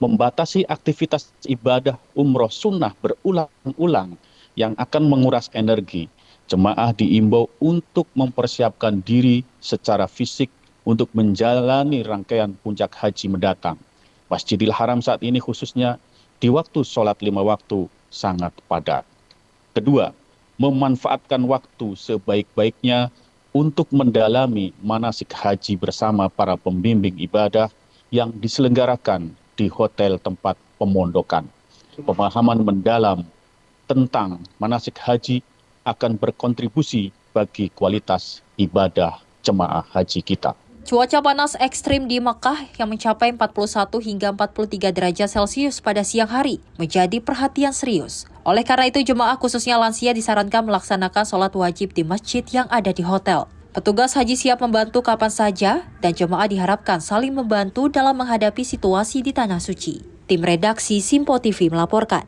membatasi aktivitas ibadah umroh sunnah berulang-ulang yang akan menguras energi. Jemaah diimbau untuk mempersiapkan diri secara fisik untuk menjalani rangkaian puncak haji mendatang. Masjidil Haram saat ini khususnya di waktu sholat 5 waktu sangat padat. Kedua, memanfaatkan waktu sebaik-baiknya untuk mendalami manasik haji bersama para pembimbing ibadah yang diselenggarakan di hotel tempat pemondokan. Pemahaman mendalam tentang manasik haji akan berkontribusi bagi kualitas ibadah jemaah haji kita. Cuaca panas ekstrim di Mekah yang mencapai 41 hingga 43 derajat Celcius pada siang hari menjadi perhatian serius. Oleh karena itu, jemaah khususnya lansia disarankan melaksanakan sholat wajib di masjid yang ada di hotel. Petugas haji siap membantu kapan saja dan jemaah diharapkan saling membantu dalam menghadapi situasi di Tanah Suci. Tim redaksi Simpo TV melaporkan.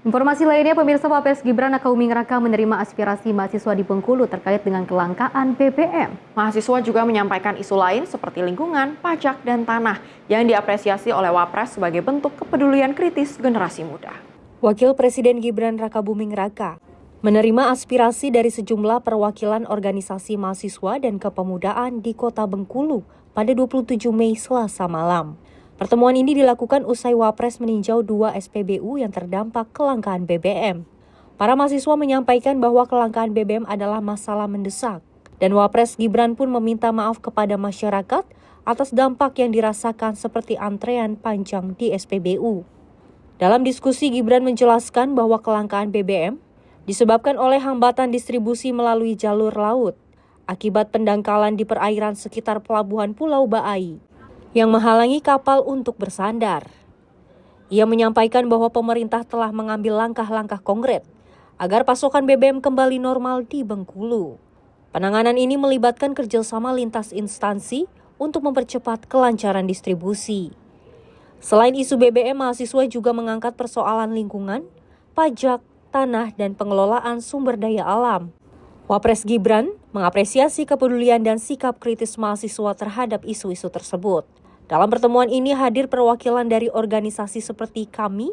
Informasi lainnya, pemirsa, Wapres Gibran Rakabuming Raka menerima aspirasi mahasiswa di Bengkulu terkait dengan kelangkaan BBM. Mahasiswa juga menyampaikan isu lain seperti lingkungan, pajak, dan tanah yang diapresiasi oleh Wapres sebagai bentuk kepedulian kritis generasi muda. Wakil Presiden Gibran Rakabuming Raka menerima aspirasi dari sejumlah perwakilan organisasi mahasiswa dan kepemudaan di Kota Bengkulu pada 27 Mei Selasa malam. Pertemuan ini dilakukan usai Wapres meninjau 2 SPBU yang terdampak kelangkaan BBM. Para mahasiswa menyampaikan bahwa kelangkaan BBM adalah masalah mendesak, dan Wapres Gibran pun meminta maaf kepada masyarakat atas dampak yang dirasakan seperti antrean panjang di SPBU. Dalam diskusi, Gibran menjelaskan bahwa kelangkaan BBM disebabkan oleh hambatan distribusi melalui jalur laut akibat pendangkalan di perairan sekitar pelabuhan Pulau Baai yang menghalangi kapal untuk bersandar. Ia menyampaikan bahwa pemerintah telah mengambil langkah-langkah konkret agar pasokan BBM kembali normal di Bengkulu. Penanganan ini melibatkan kerjasama lintas instansi untuk mempercepat kelancaran distribusi. Selain isu BBM, mahasiswa juga mengangkat persoalan lingkungan, pajak, tanah, dan pengelolaan sumber daya alam. Wapres Gibran mengapresiasi kepedulian dan sikap kritis mahasiswa terhadap isu-isu tersebut. Dalam pertemuan ini hadir perwakilan dari organisasi seperti KAMI,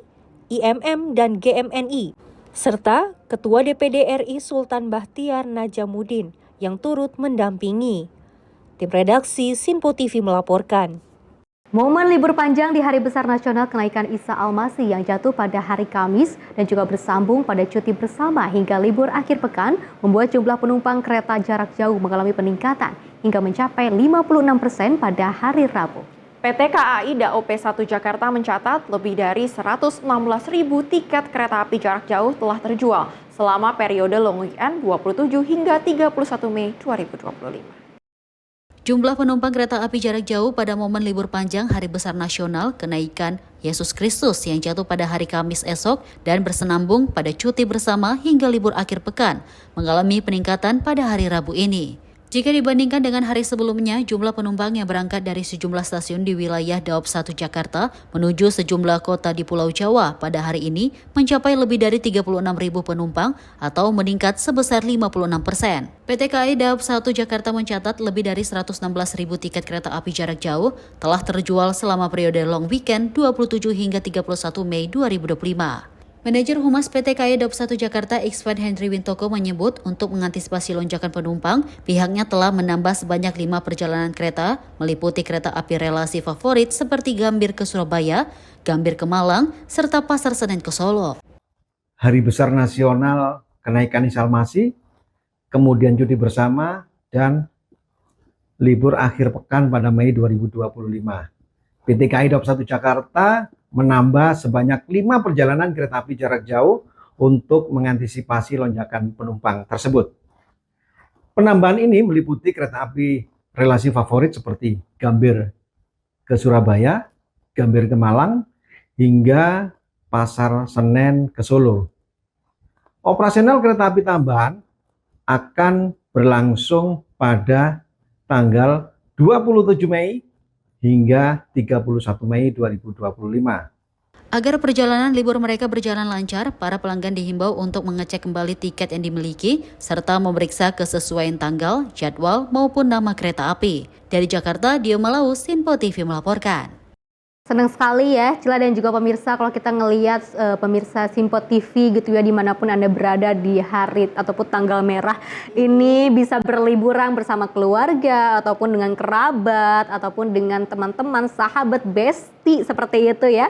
IMM, dan GMNI, serta Ketua DPD RI Sultan Bahtiar Najamuddin yang turut mendampingi. Tim redaksi Simpo TV melaporkan. Momen libur panjang di Hari Besar Nasional Kenaikan Isa Al-Masih yang jatuh pada hari Kamis dan juga bersambung pada cuti bersama hingga libur akhir pekan membuat jumlah penumpang kereta jarak jauh mengalami peningkatan hingga mencapai 56% pada hari Rabu. PT KAI Daop 1 Jakarta mencatat lebih dari 116.000 tiket kereta api jarak jauh telah terjual selama periode long weekend 27 hingga 31 Mei 2025. Jumlah penumpang kereta api jarak jauh pada momen libur panjang Hari Besar Nasional Kenaikan Yesus Kristus yang jatuh pada hari Kamis esok dan bersenambung pada cuti bersama hingga libur akhir pekan mengalami peningkatan pada hari Rabu ini. Jika dibandingkan dengan hari sebelumnya, jumlah penumpang yang berangkat dari sejumlah stasiun di wilayah Daop 1 Jakarta menuju sejumlah kota di Pulau Jawa pada hari ini mencapai lebih dari 36.000 penumpang atau meningkat sebesar 56%. PT KAI Daop 1 Jakarta mencatat lebih dari 116.000 tiket kereta api jarak jauh telah terjual selama periode long weekend 27 hingga 31 Mei 2025. Manajer Humas PT KAI Daop 1 Jakarta Iksvan Henry Wintoko menyebut untuk mengantisipasi lonjakan penumpang, pihaknya telah menambah sebanyak 5 perjalanan kereta meliputi kereta api relasi favorit seperti Gambir ke Surabaya, Gambir ke Malang, serta Pasar Senen ke Solo. Hari Besar Nasional Kenaikan Isa Al-Masih, kemudian cuti bersama, dan libur akhir pekan pada Mei 2025. PT KAI Daop 1 Jakarta menambah sebanyak 5 perjalanan kereta api jarak jauh untuk mengantisipasi lonjakan penumpang tersebut. Penambahan ini meliputi kereta api relasi favorit seperti Gambir ke Surabaya, Gambir ke Malang, hingga Pasar Senen ke Solo. Operasional kereta api tambahan akan berlangsung pada tanggal 27 Mei hingga 31 Mei 2025. Agar perjalanan libur mereka berjalan lancar, para pelanggan dihimbau untuk mengecek kembali tiket yang dimiliki serta memeriksa kesesuaian tanggal, jadwal maupun nama kereta api. Dari Jakarta, Dio Malau, Simpo TV melaporkan. Senang sekali ya, Cila dan juga pemirsa, kalau kita ngelihat pemirsa Simpo TV gitu ya, dimanapun Anda berada di hari ataupun tanggal merah ini bisa berliburan bersama keluarga ataupun dengan kerabat ataupun dengan teman-teman, sahabat, besti seperti itu ya.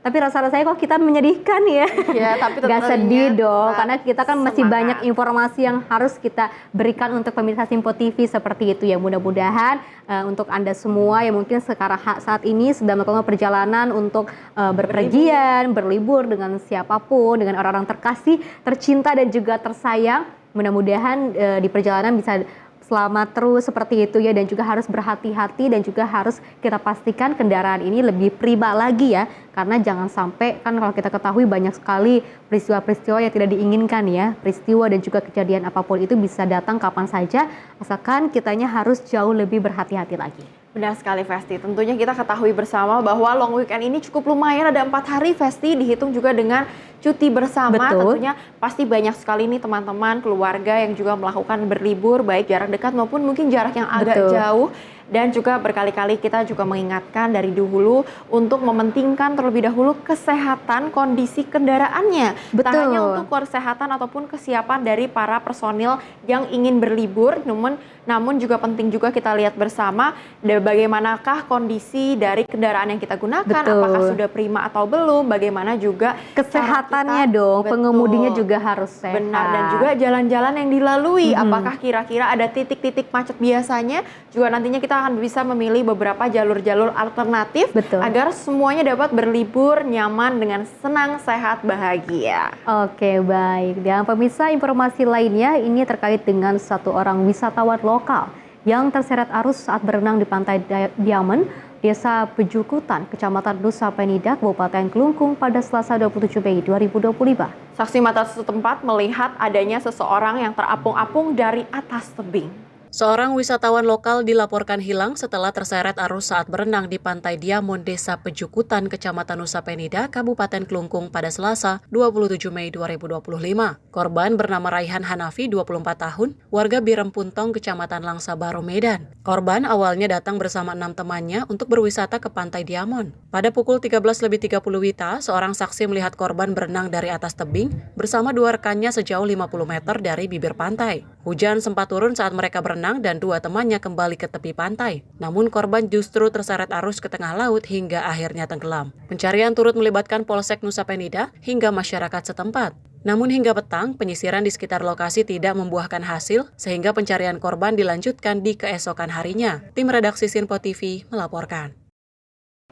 Tapi rasa-rasanya kok kita menyedihkan ya. Ya, tapi nggak sedih dong, karena kita kan masih banyak informasi yang harus kita berikan untuk pemirsa Simpo TV seperti itu ya. Mudah-mudahan untuk Anda semua yang mungkin sekarang saat ini sedang melakukan perjalanan untuk berpergian, berlibur dengan siapapun, dengan orang-orang terkasih, tercinta dan juga tersayang. Mudah-mudahan di perjalanan bisa selamat terus seperti itu ya, dan juga harus berhati-hati dan juga harus kita pastikan kendaraan ini lebih prima lagi ya, karena jangan sampai kan kalau kita ketahui banyak sekali peristiwa-peristiwa yang tidak diinginkan ya, peristiwa dan juga kejadian apapun itu bisa datang kapan saja, asalkan kitanya harus jauh lebih berhati-hati lagi. Benar sekali Festi, tentunya kita ketahui bersama bahwa long weekend ini cukup lumayan, ada 4 hari Festi, dihitung juga dengan cuti bersama. Betul. Tentunya pasti banyak sekali nih teman-teman, keluarga yang juga melakukan berlibur, baik jarak dekat maupun mungkin jarak yang agak Betul. jauh. Dan juga berkali-kali kita juga mengingatkan dari dulu untuk mementingkan terlebih dahulu kesehatan kondisi kendaraannya. Betul. Tak hanya untuk kesehatan ataupun kesiapan dari para personil yang ingin berlibur, namun juga penting juga kita lihat bersama bagaimanakah kondisi dari kendaraan yang kita gunakan, Betul. apakah sudah prima atau belum, bagaimana juga Kesehatannya cara kita, dong, betul, pengemudinya juga harus sehat. benar, dan juga jalan-jalan yang dilalui, apakah kira-kira ada titik-titik macet biasanya, juga nantinya kita akan bisa memilih beberapa jalur-jalur alternatif. Betul. Agar semuanya dapat berlibur nyaman dengan senang, sehat, bahagia. Oke, baik. Dan pemirsa, informasi lainnya ini terkait dengan satu orang wisatawan lokal yang terseret arus saat berenang di Pantai Diamond, Desa Pejukutan, Kecamatan Nusa Penida, Kabupaten Kelungkung pada Selasa 27 Mei 2025. Saksi mata setempat melihat adanya seseorang yang terapung-apung dari atas tebing. Seorang wisatawan lokal dilaporkan hilang setelah terseret arus saat berenang di Pantai Diamond, Desa Pejukutan, Kecamatan Nusa Penida, Kabupaten Kelungkung pada Selasa 27 Mei 2025. Korban bernama Raihan Hanafi, 24 tahun, warga Birempuntong, Kecamatan Langsa Baru, Medan. Korban awalnya datang bersama 6 temannya untuk berwisata ke Pantai Diamond. Pada pukul 13.30 WITA, seorang saksi melihat korban berenang dari atas tebing bersama 2 rekannya sejauh 50 meter dari bibir pantai. Hujan sempat turun saat mereka berenang dan 2 temannya kembali ke tepi pantai. Namun korban justru terseret arus ke tengah laut hingga akhirnya tenggelam. Pencarian turut melibatkan Polsek Nusa Penida hingga masyarakat setempat. Namun hingga petang, penyisiran di sekitar lokasi tidak membuahkan hasil sehingga pencarian korban dilanjutkan di keesokan harinya. Tim redaksi Sinpo TV melaporkan.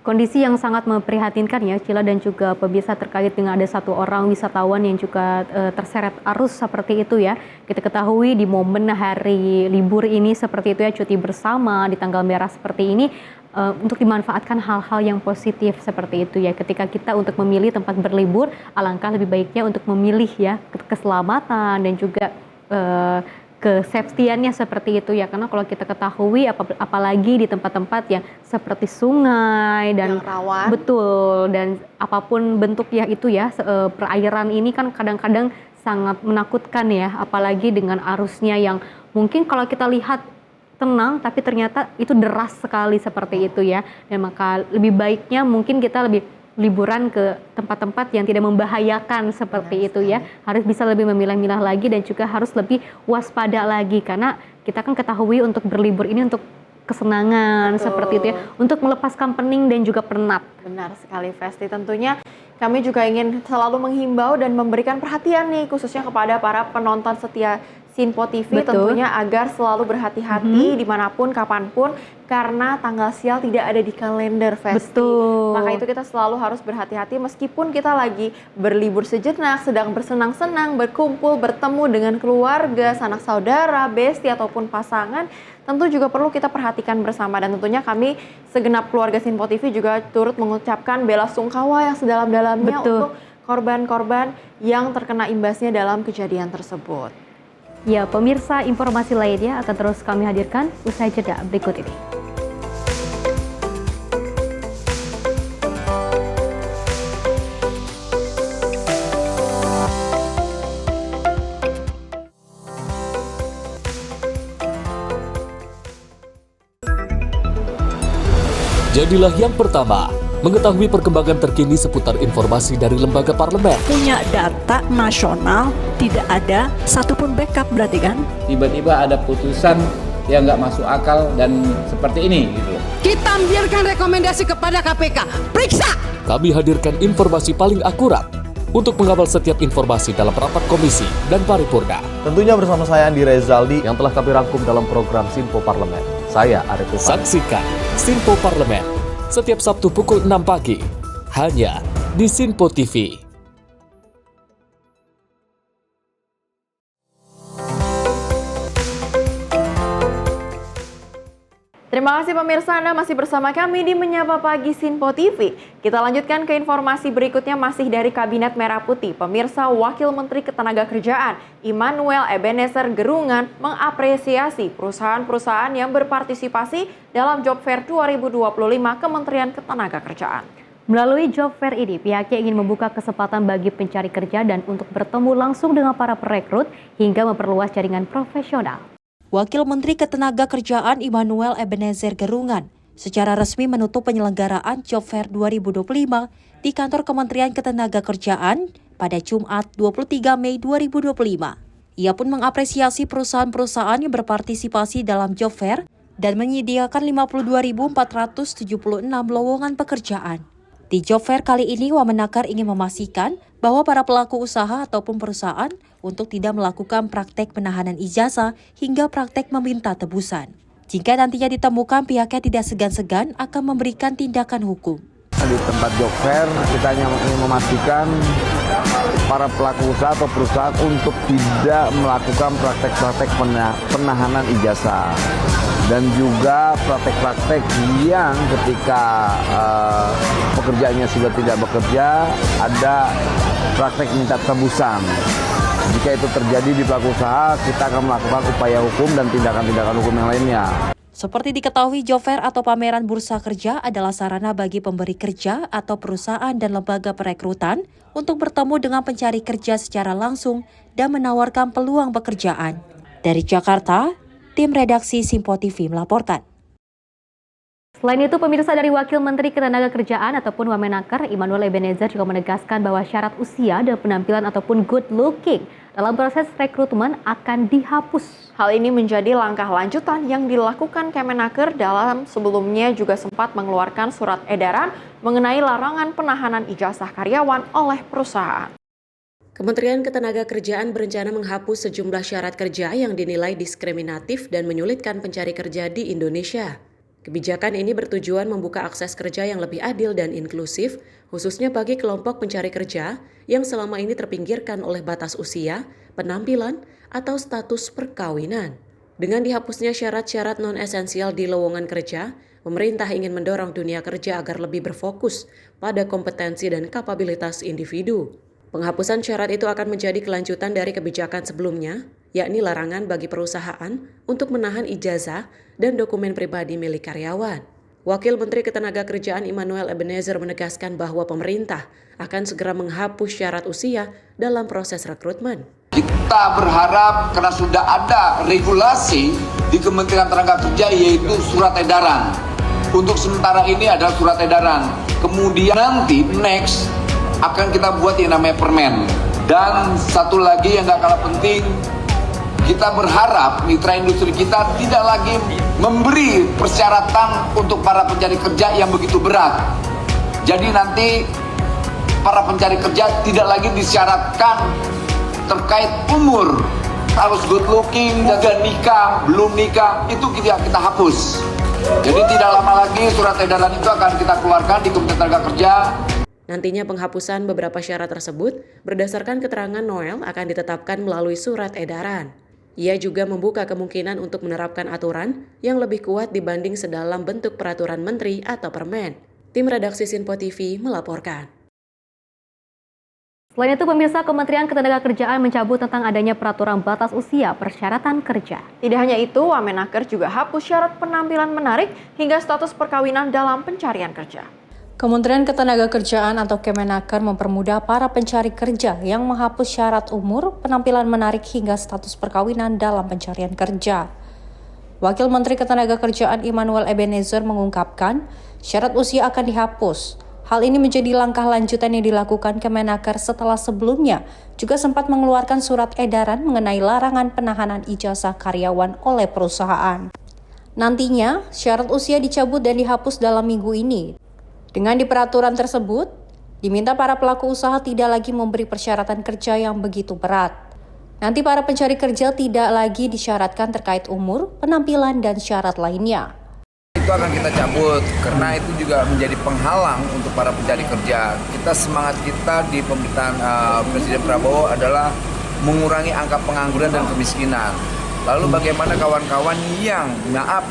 Kondisi yang sangat memprihatinkan ya Cila dan juga pemirsa, terkait dengan ada satu orang wisatawan yang juga terseret arus seperti itu ya. Kita ketahui di momen hari libur ini seperti itu ya, cuti bersama di tanggal merah seperti ini, untuk dimanfaatkan hal-hal yang positif seperti itu ya. Ketika kita untuk memilih tempat berlibur, alangkah lebih baiknya untuk memilih ya keselamatan dan juga kesafetiannya seperti itu ya, karena kalau kita ketahui apalagi di tempat-tempat yang seperti sungai dan yang rawan. Betul, dan apapun bentuknya itu ya, perairan ini kan kadang-kadang sangat menakutkan ya, apalagi dengan arusnya yang mungkin kalau kita lihat tenang tapi ternyata itu deras sekali seperti itu ya. Dan maka lebih baiknya mungkin kita lebih liburan ke tempat-tempat yang tidak membahayakan seperti itu ya. Harus bisa lebih memilah-milah lagi dan juga harus lebih waspada lagi, karena kita kan ketahui untuk berlibur ini untuk kesenangan. Betul. Seperti itu ya, untuk melepaskan pening dan juga penat. Benar sekali Festi, tentunya kami juga ingin selalu menghimbau dan memberikan perhatian nih khususnya kepada para penonton setia Sinpo TV. Betul. Tentunya agar selalu berhati-hati dimanapun, kapanpun, karena tanggal sial tidak ada di kalender Festi. Betul. Maka itu kita selalu harus berhati-hati meskipun kita lagi berlibur sejenak, sedang bersenang-senang, berkumpul, bertemu dengan keluarga, sanak saudara, besti ataupun pasangan, tentu juga perlu kita perhatikan bersama. Dan tentunya kami segenap keluarga Sinpo TV juga turut mengucapkan bela sungkawa yang sedalam-dalamnya untuk korban-korban yang terkena imbasnya dalam kejadian tersebut. Ya, pemirsa, informasi lainnya akan terus kami hadirkan usai jeda berikut ini. Jadilah yang pertama mengetahui perkembangan terkini seputar informasi dari lembaga parlemen. Punya data nasional, tidak ada satupun backup berarti kan? Tiba-tiba ada putusan yang nggak masuk akal dan seperti ini gitu loh. Kita biarkan rekomendasi kepada KPK, periksa! Kami hadirkan informasi paling akurat untuk mengawal setiap informasi dalam rapat komisi dan paripurna. Tentunya bersama saya Andi Rezaldi yang telah kami rangkum dalam program Sinpo Parlemen. Saya Arif Rifani. Saksikan Sinpo Parlemen setiap Sabtu pukul 6 pagi, hanya di Sinpo TV. Terima kasih pemirsa, Anda masih bersama kami di Menyapa Pagi Sinpo TV. Kita lanjutkan ke informasi berikutnya masih dari Kabinet Merah Putih. Pemirsa, Wakil Menteri Ketenagakerjaan Immanuel Ebenezer Gerungan mengapresiasi perusahaan-perusahaan yang berpartisipasi dalam Job Fair 2025 Kementerian Ketenagakerjaan. Melalui Job Fair ini, pihaknya ingin membuka kesempatan bagi pencari kerja dan untuk bertemu langsung dengan para perekrut hingga memperluas jaringan profesional. Wakil Menteri Ketenagakerjaan Immanuel Ebenezer Gerungan secara resmi menutup penyelenggaraan Job Fair 2025 di kantor Kementerian Ketenagakerjaan pada Jumat 23 Mei 2025. Ia pun mengapresiasi perusahaan-perusahaan yang berpartisipasi dalam Job Fair dan menyediakan 52.476 lowongan pekerjaan. Di Job Fair kali ini, Wamenakar ingin memastikan bahwa para pelaku usaha ataupun perusahaan untuk tidak melakukan praktek penahanan ijazah hingga praktek meminta tebusan. Jika nantinya ditemukan, pihaknya tidak segan-segan akan memberikan tindakan hukum. Di tempat Job Fair, kita hanya ingin memastikan para pelaku usaha atau perusahaan untuk tidak melakukan praktek-praktek penahanan ijazah. Dan juga praktek-praktek yang ketika pekerjaannya sudah tidak bekerja, ada praktek minta tebusan. Jika itu terjadi di pelaku usaha, kita akan melakukan upaya hukum dan tindakan-tindakan hukum yang lainnya. Seperti diketahui, Job Fair atau pameran bursa kerja adalah sarana bagi pemberi kerja atau perusahaan dan lembaga perekrutan untuk bertemu dengan pencari kerja secara langsung dan menawarkan peluang pekerjaan. Dari Jakarta, tim redaksi Sinpo TV melaporkan. Selain itu, pemirsa, dari Wakil Menteri Ketenagakerjaan ataupun Wamenakar, Immanuel Ebenezer juga menegaskan bahwa syarat usia dan penampilan ataupun good looking dalam proses rekrutmen akan dihapus. Hal ini menjadi langkah lanjutan yang dilakukan Kemenaker dalam sebelumnya juga sempat mengeluarkan surat edaran mengenai larangan penahanan ijazah karyawan oleh perusahaan. Kementerian Ketenagakerjaan berencana menghapus sejumlah syarat kerja yang dinilai diskriminatif dan menyulitkan pencari kerja di Indonesia. Kebijakan ini bertujuan membuka akses kerja yang lebih adil dan inklusif, khususnya bagi kelompok pencari kerja yang selama ini terpinggirkan oleh batas usia, penampilan, atau status perkawinan. Dengan dihapusnya syarat-syarat non-esensial di lowongan kerja, pemerintah ingin mendorong dunia kerja agar lebih berfokus pada kompetensi dan kapabilitas individu. Penghapusan syarat itu akan menjadi kelanjutan dari kebijakan sebelumnya, yakni larangan bagi perusahaan untuk menahan ijazah dan dokumen pribadi milik karyawan. Wakil Menteri Ketenagakerjaan Immanuel Ebenezer menegaskan bahwa pemerintah akan segera menghapus syarat usia dalam proses rekrutmen. Kita berharap karena sudah ada regulasi di Kementerian Tenaga Kerja yaitu surat edaran. Untuk sementara ini adalah surat edaran. Kemudian nanti next akan kita buat yang namanya permen. Dan satu lagi yang gak kalah penting, kita berharap mitra industri kita tidak lagi memberi persyaratan untuk para pencari kerja yang begitu berat. Jadi nanti para pencari kerja tidak lagi disyaratkan terkait umur. Harus good looking, jaga nikah, belum nikah, itu kita hapus. Jadi tidak lama lagi surat edaran itu akan kita keluarkan di Kementerian Tenaga Kerja. Nantinya penghapusan beberapa syarat tersebut berdasarkan keterangan Noel akan ditetapkan melalui surat edaran. Ia juga membuka kemungkinan untuk menerapkan aturan yang lebih kuat dibanding sedalam bentuk peraturan menteri atau permen. Tim redaksi Sinpo TV melaporkan. Selain itu, pemirsa, Kementerian Ketenagakerjaan mencabut tentang adanya peraturan batas usia persyaratan kerja. Tidak hanya itu, Wamenakar juga hapus syarat penampilan menarik hingga status perkawinan dalam pencarian kerja. Kementerian Ketenagakerjaan atau Kemenaker mempermudah para pencari kerja yang menghapus syarat umur, penampilan menarik hingga status perkawinan dalam pencarian kerja. Wakil Menteri Ketenagakerjaan Immanuel Ebenezer mengungkapkan, syarat usia akan dihapus. Hal ini menjadi langkah lanjutan yang dilakukan Kemenaker setelah sebelumnya juga sempat mengeluarkan surat edaran mengenai larangan penahanan ijazah karyawan oleh perusahaan. Nantinya, syarat usia dicabut dan dihapus dalam minggu ini. Dengan di peraturan tersebut, diminta para pelaku usaha tidak lagi memberi persyaratan kerja yang begitu berat. Nanti para pencari kerja tidak lagi disyaratkan terkait umur, penampilan, dan syarat lainnya. Itu akan kita cabut, karena itu juga menjadi penghalang untuk para pencari kerja. Semangat kita di pemerintahan Presiden Prabowo adalah mengurangi angka pengangguran dan kemiskinan. Lalu bagaimana kawan-kawan yang, maaf,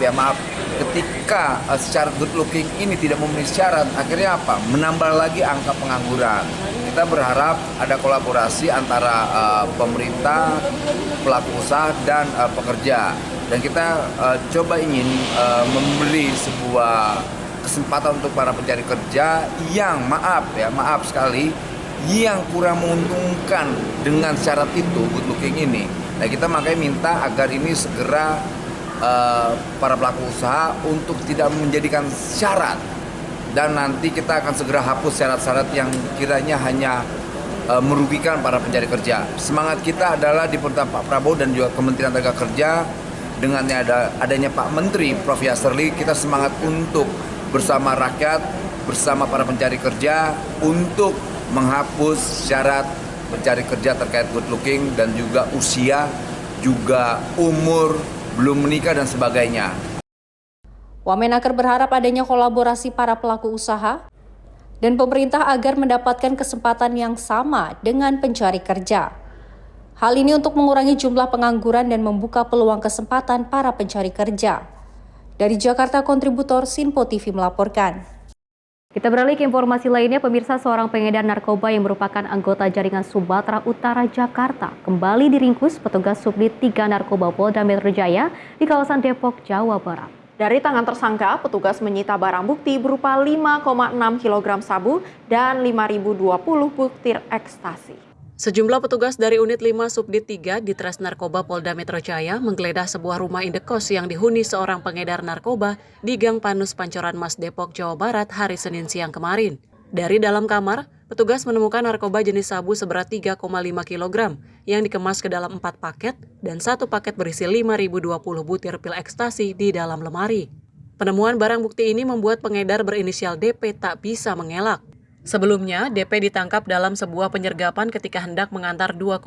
ketika syarat good looking ini tidak memenuhi syarat, akhirnya apa? Menambah lagi angka pengangguran. Kita berharap ada kolaborasi antara pemerintah, pelaku usaha, dan pekerja. Dan kita coba ingin memberi sebuah kesempatan untuk para pencari kerja yang maaf sekali, yang kurang menguntungkan dengan syarat itu, good looking ini. Nah, kita makanya minta agar ini segera para pelaku usaha untuk tidak menjadikan syarat, dan nanti kita akan segera hapus syarat-syarat yang kiranya hanya merugikan para pencari kerja. Semangat kita adalah di pemerintahan Pak Prabowo dan juga Kementerian Tenaga Kerja, dengan adanya Pak Menteri Prof. Yasserli, kita semangat untuk bersama rakyat, bersama para pencari kerja untuk menghapus syarat pencari kerja terkait good looking dan juga usia, juga umur, belum menikah dan sebagainya. Wamenaker berharap adanya kolaborasi para pelaku usaha dan pemerintah agar mendapatkan kesempatan yang sama dengan pencari kerja. Hal ini untuk mengurangi jumlah pengangguran dan membuka peluang kesempatan para pencari kerja. Dari Jakarta, kontributor Sinpo TV melaporkan. Kita beralih ke informasi lainnya, pemirsa, seorang pengedar narkoba yang merupakan anggota jaringan Sumatera Utara Jakarta kembali diringkus petugas Subdit 3 Narkoba Polda Metro Jaya di kawasan Depok, Jawa Barat. Dari tangan tersangka, petugas menyita barang bukti berupa 5,6 kg sabu dan 5.020 butir ekstasi. Sejumlah petugas dari Unit 5 Subdit 3 di Tres Narkoba Polda Metro Jaya menggeledah sebuah rumah indekos yang dihuni seorang pengedar narkoba di Gang Panus Pancoran Mas Depok, Jawa Barat hari Senin siang kemarin. Dari dalam kamar, petugas menemukan narkoba jenis sabu seberat 3,5 kg yang dikemas ke dalam 4 paket dan 1 paket berisi 5.020 butir pil ekstasi di dalam lemari. Penemuan barang bukti ini membuat pengedar berinisial DP tak bisa mengelak. Sebelumnya, DP ditangkap dalam sebuah penyergapan ketika hendak mengantar 2,1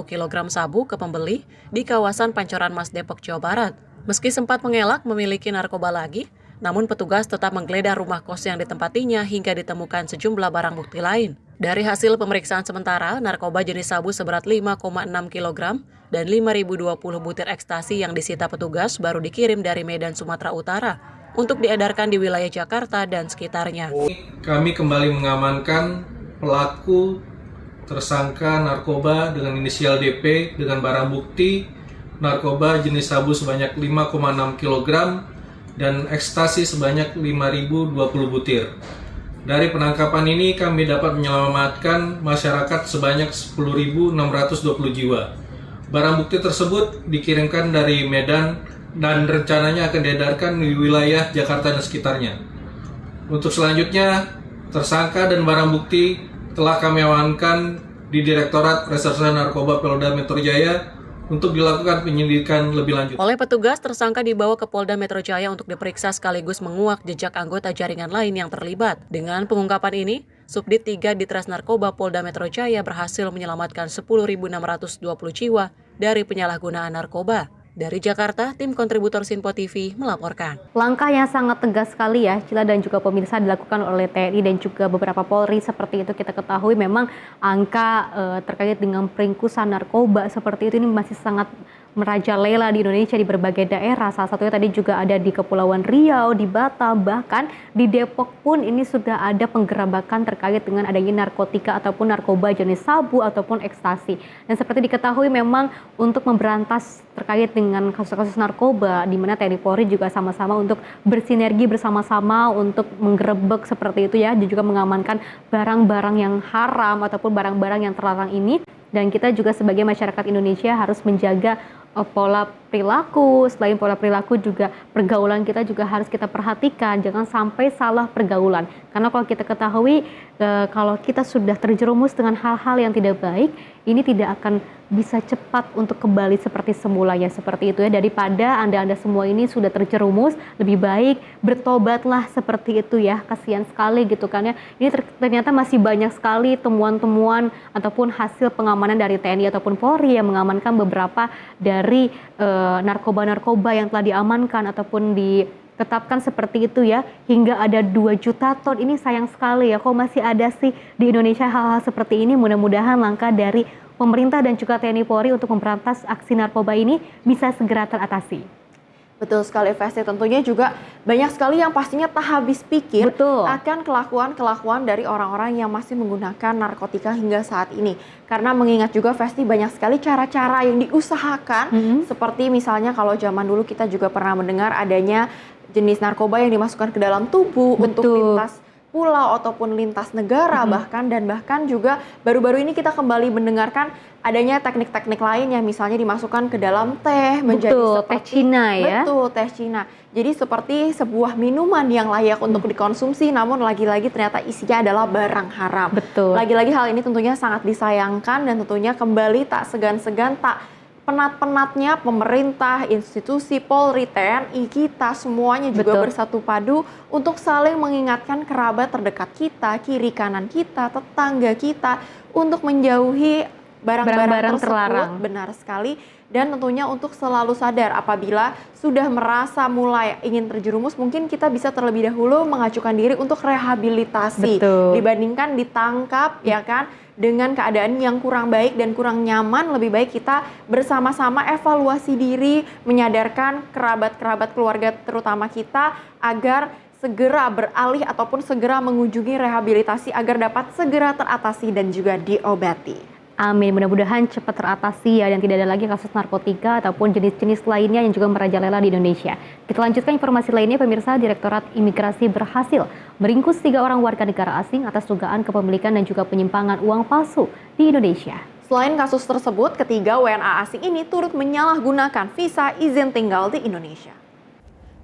kg sabu ke pembeli di kawasan Pancoran Mas Depok, Jawa Barat. Meski sempat mengelak memiliki narkoba lagi, namun petugas tetap menggeledah rumah kos yang ditempatinya hingga ditemukan sejumlah barang bukti lain. Dari hasil pemeriksaan sementara, narkoba jenis sabu seberat 5,6 kg dan 5.020 butir ekstasi yang disita petugas baru dikirim dari Medan, Sumatera Utara untuk diedarkan di wilayah Jakarta dan sekitarnya. Kami kembali mengamankan pelaku tersangka narkoba dengan inisial DP dengan barang bukti narkoba jenis sabu sebanyak 5,6 kg dan ekstasi sebanyak 5.020 butir. Dari penangkapan ini kami dapat menyelamatkan masyarakat sebanyak 10.620 jiwa. Barang bukti tersebut dikirimkan dari Medan dan rencananya akan diedarkan di wilayah Jakarta dan sekitarnya. Untuk selanjutnya, tersangka dan barang bukti telah kami amankan di Direktorat Reserse Narkoba Polda Metro Jaya untuk dilakukan penyelidikan lebih lanjut. Oleh petugas, tersangka dibawa ke Polda Metro Jaya untuk diperiksa sekaligus menguak jejak anggota jaringan lain yang terlibat. Dengan pengungkapan ini, Subdit 3 di Tres Narkoba Polda Metro Jaya berhasil menyelamatkan 10.620 jiwa dari penyalahgunaan narkoba. Dari Jakarta, tim kontributor Sinpo TV melaporkan. Langkah yang sangat tegas sekali ya, Cila dan juga pemirsa, dilakukan oleh TNI dan juga beberapa Polri. Seperti itu kita ketahui memang angka terkait dengan peringkusan narkoba seperti itu ini masih sangat merajalela di Indonesia di berbagai daerah. Salah satunya tadi juga ada di Kepulauan Riau, di Batam, bahkan di Depok pun ini sudah ada penggerabakan terkait dengan adanya narkotika ataupun narkoba jenis sabu ataupun ekstasi. Dan seperti diketahui memang untuk memberantas terkait dengan kasus-kasus narkoba, di mana TNI Polri juga sama-sama untuk bersinergi bersama-sama untuk menggerebek seperti itu ya, dan juga mengamankan barang-barang yang haram ataupun barang-barang yang terlarang ini. Dan kita juga sebagai masyarakat Indonesia harus menjaga pola perilaku. Selain pola perilaku juga pergaulan kita juga harus kita perhatikan, jangan sampai salah pergaulan. Karena kalau kita ketahui kalau kita sudah terjerumus dengan hal-hal yang tidak baik, ini tidak akan bisa cepat untuk kembali seperti semulanya, seperti itu ya. Daripada Anda semua ini sudah terjerumus, lebih baik bertobatlah seperti itu ya. Kasihan sekali gitu kan ya. Ini ternyata masih banyak sekali temuan-temuan ataupun hasil pengamanan dari TNI ataupun Polri yang mengamankan beberapa dari narkoba-narkoba yang telah diamankan ataupun ditetapkan seperti itu ya, hingga ada 2 juta ton. Ini sayang sekali ya, kok masih ada sih di Indonesia hal-hal seperti ini. Mudah-mudahan langkah dari pemerintah dan juga TNI Polri untuk memberantas aksi narkoba ini bisa segera teratasi. Betul sekali Festi, tentunya juga banyak sekali yang pastinya tak habis pikir akan kelakuan-kelakuan dari orang-orang yang masih menggunakan narkotika hingga saat ini. Karena mengingat juga Festi banyak sekali cara-cara yang diusahakan, seperti misalnya kalau zaman dulu kita juga pernah mendengar adanya jenis narkoba yang dimasukkan ke dalam tubuh untuk lintas pulau ataupun lintas negara bahkan juga baru-baru ini kita kembali mendengarkan adanya teknik-teknik lain yang misalnya dimasukkan ke dalam teh menjadi seperti teh Cina ya. Betul, teh Cina. Jadi seperti sebuah minuman yang layak untuk dikonsumsi namun lagi-lagi ternyata isinya adalah barang haram. Betul. Lagi-lagi hal ini tentunya sangat disayangkan dan tentunya kembali tak segan-segan tak penat-penatnya pemerintah, institusi, Polri, TNI, kita semuanya juga bersatu padu untuk saling mengingatkan kerabat terdekat kita, kiri kanan kita, tetangga kita untuk menjauhi barang-barang tersebut. Terlarang. Benar sekali. Dan tentunya untuk selalu sadar apabila sudah merasa mulai ingin terjerumus, mungkin kita bisa terlebih dahulu mengajukan diri untuk rehabilitasi. Dibandingkan ditangkap ya kan dengan keadaan yang kurang baik dan kurang nyaman, lebih baik kita bersama-sama evaluasi diri, menyadarkan kerabat-kerabat keluarga terutama kita agar segera beralih ataupun segera mengunjungi rehabilitasi agar dapat segera teratasi dan juga diobati. Amin, mudah-mudahan cepat teratasi ya dan tidak ada lagi kasus narkotika ataupun jenis-jenis lainnya yang juga merajalela di Indonesia. Kita lanjutkan informasi lainnya, pemirsa. Direktorat Imigrasi berhasil meringkus 3 orang warga negara asing atas dugaan kepemilikan dan juga penyimpangan uang palsu di Indonesia. Selain kasus tersebut, ketiga WNA asing ini turut menyalahgunakan visa izin tinggal di Indonesia.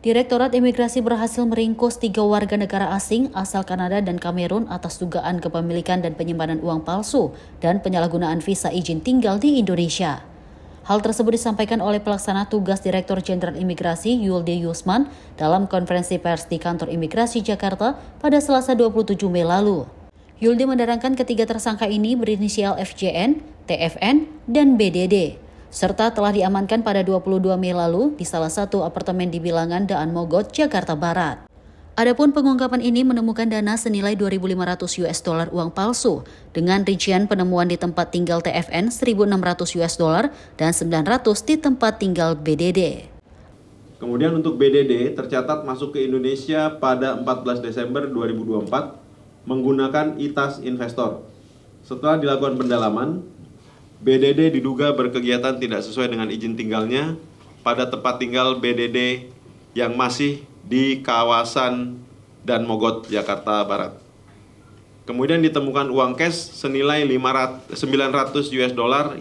Direktorat Imigrasi berhasil meringkus 3 warga negara asing asal Kanada dan Kamerun atas dugaan kepemilikan dan penyimpanan uang palsu dan penyalahgunaan visa izin tinggal di Indonesia. Hal tersebut disampaikan oleh pelaksana tugas Direktur Jenderal Imigrasi Yuldi Yusman dalam konferensi pers di Kantor Imigrasi Jakarta pada Selasa 27 Mei lalu. Yuldi menerangkan ketiga tersangka ini berinisial FJN, TFN, dan BDD. Serta telah diamankan pada 22 Mei lalu di salah satu apartemen di Bilangan, Daan Mogot, Jakarta Barat. Adapun pengungkapan ini menemukan dana senilai $2.500 uang palsu dengan rincian penemuan di tempat tinggal TFN $1.600 dan $900 di tempat tinggal BDD. Kemudian untuk BDD tercatat masuk ke Indonesia pada 14 Desember 2024 menggunakan ITAS Investor. Setelah dilakukan pendalaman, BDD diduga berkegiatan tidak sesuai dengan izin tinggalnya pada tempat tinggal BDD yang masih di kawasan Daan Mogot, Jakarta Barat. Kemudian ditemukan uang cash senilai $900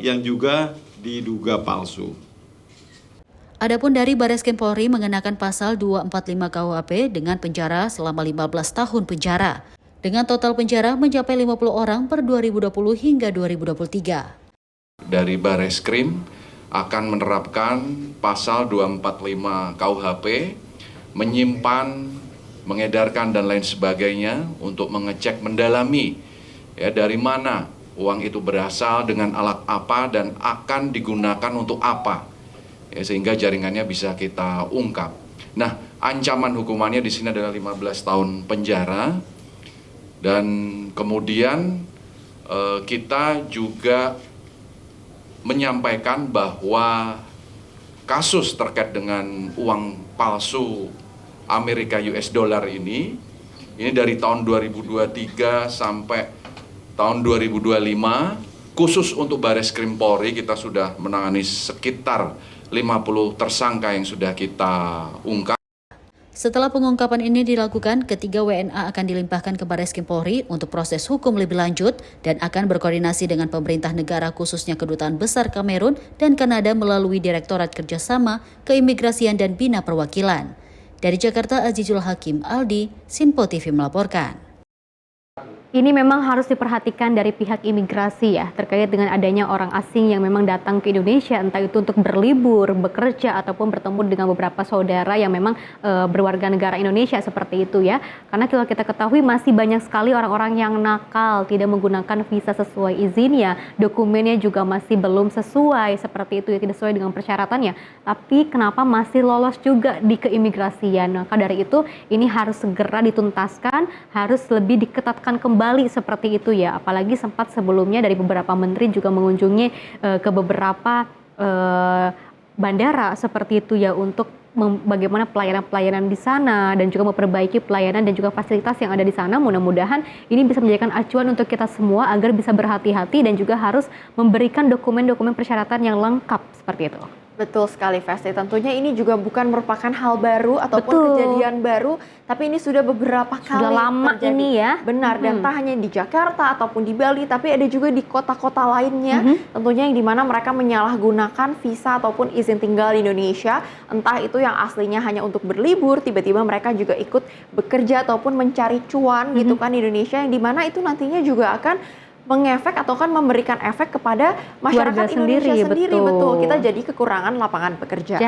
yang juga diduga palsu. Adapun dari Bareskrim Polri mengenakan pasal 245 KUHP dengan penjara selama 15 tahun penjara. Dengan total penjara mencapai 50 orang per 2020 hingga 2023. Dari Bareskrim akan menerapkan pasal 245 KUHP, menyimpan, mengedarkan dan lain sebagainya untuk mengecek mendalami ya dari mana uang itu berasal, dengan alat apa dan akan digunakan untuk apa. Ya, sehingga jaringannya bisa kita ungkap. Nah, ancaman hukumannya di sini adalah 15 tahun penjara dan kemudian kita juga menyampaikan bahwa kasus terkait dengan uang palsu Amerika US dollar ini dari tahun 2023 sampai tahun 2025, khusus untuk Bareskrim Polri kita sudah menangani sekitar 50 tersangka yang sudah kita ungkap. Setelah pengungkapan ini dilakukan, ketiga WNA akan dilimpahkan ke Bareskrim Polri untuk proses hukum lebih lanjut dan akan berkoordinasi dengan pemerintah negara khususnya Kedutaan Besar Kamerun dan Kanada melalui Direktorat Kerjasama, Keimigrasian dan Bina Perwakilan. Dari Jakarta, Azizul Hakim Aldi, Sinpo TV melaporkan. Ini memang harus diperhatikan dari pihak imigrasi ya, terkait dengan adanya orang asing yang memang datang ke Indonesia, entah itu untuk berlibur, bekerja, ataupun bertemu dengan beberapa saudara yang memang berwarga negara Indonesia seperti itu ya. Karena kalau kita ketahui masih banyak sekali orang-orang yang nakal, tidak menggunakan visa sesuai izinnya, dokumennya juga masih belum sesuai, seperti itu ya, tidak sesuai dengan persyaratannya. Tapi kenapa masih lolos juga di keimigrasian? Maka dari itu ini harus segera dituntaskan, harus lebih diketatkan kembali seperti itu ya, apalagi sempat sebelumnya dari beberapa menteri juga mengunjungi ke beberapa bandara seperti itu ya untuk bagaimana pelayanan-pelayanan di sana dan juga memperbaiki pelayanan dan juga fasilitas yang ada di sana. Mudah-mudahan ini bisa menjadikan acuan untuk kita semua agar bisa berhati-hati dan juga harus memberikan dokumen-dokumen persyaratan yang lengkap seperti itu. Betul sekali, Festi. Tentunya ini juga bukan merupakan hal baru ataupun kejadian baru, tapi ini sudah beberapa kali sudah lama terjadi. Ini ya. Benar, dan tak hanya di Jakarta ataupun di Bali, tapi ada juga di kota-kota lainnya, tentunya yang dimana mereka menyalahgunakan visa ataupun izin tinggal di Indonesia, entah itu yang aslinya hanya untuk berlibur, tiba-tiba mereka juga ikut bekerja ataupun mencari cuan gitu kan di Indonesia, yang dimana itu nantinya juga akan mengefek atau kan memberikan efek kepada masyarakat Indonesia sendiri. Betul. Kita jadi kekurangan lapangan pekerjaan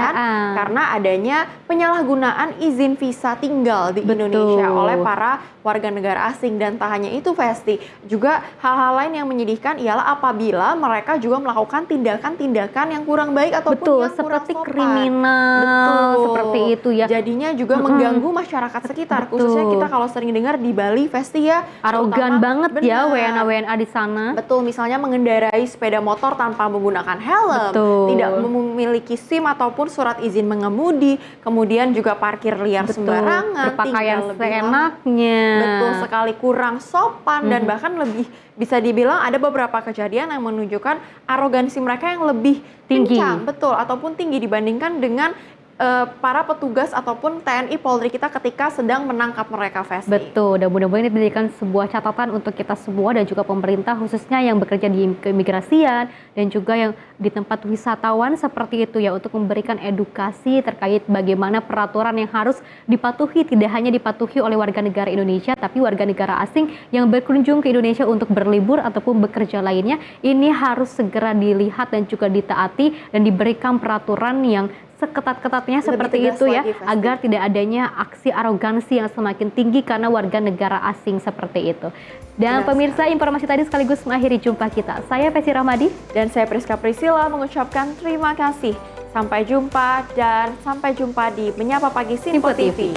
karena adanya penyalahgunaan izin visa tinggal di Indonesia oleh para warga negara asing. Dan tak hanya itu, Festi, juga hal-hal lain yang menyedihkan ialah apabila mereka juga melakukan tindakan-tindakan yang kurang baik ataupun yang kurang seperti sopan. kriminal seperti itu ya. Jadinya juga mengganggu masyarakat sekitar. Khususnya kita kalau sering dengar di Bali, Festi ya, arogan banget ya WNA di sana. Betul, misalnya mengendarai sepeda motor tanpa menggunakan helm, tidak memiliki SIM ataupun surat izin mengemudi, kemudian juga parkir liar sembarangan, berpakaian seenaknya. Betul sekali, kurang sopan dan bahkan lebih bisa dibilang ada beberapa kejadian yang menunjukkan arogansi mereka yang lebih tinggi. Kencang, betul, ataupun tinggi dibandingkan dengan para petugas ataupun TNI Polri kita ketika sedang menangkap mereka, Festi. Betul, dan mudah-mudahan ini menjadikan sebuah catatan untuk kita semua dan juga pemerintah khususnya yang bekerja di keimigrasian dan juga yang di tempat wisatawan seperti itu ya, untuk memberikan edukasi terkait bagaimana peraturan yang harus dipatuhi, tidak hanya dipatuhi oleh warga negara Indonesia tapi warga negara asing yang berkunjung ke Indonesia untuk berlibur ataupun bekerja lainnya. Ini harus segera dilihat dan juga ditaati dan diberikan peraturan yang seketat-ketatnya seperti itu ya, agar tidak adanya aksi arogansi yang semakin tinggi karena warga negara asing seperti itu. Dan pemirsa, informasi tadi sekaligus mengakhiri jumpa kita. Saya Festi Rahmadi dan saya Priska Priscilla mengucapkan terima kasih. Sampai jumpa dan sampai jumpa di Menyapa Pagi Sinpo TV.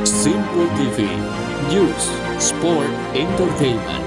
Sinpo TV, News, Sport, Entertainment.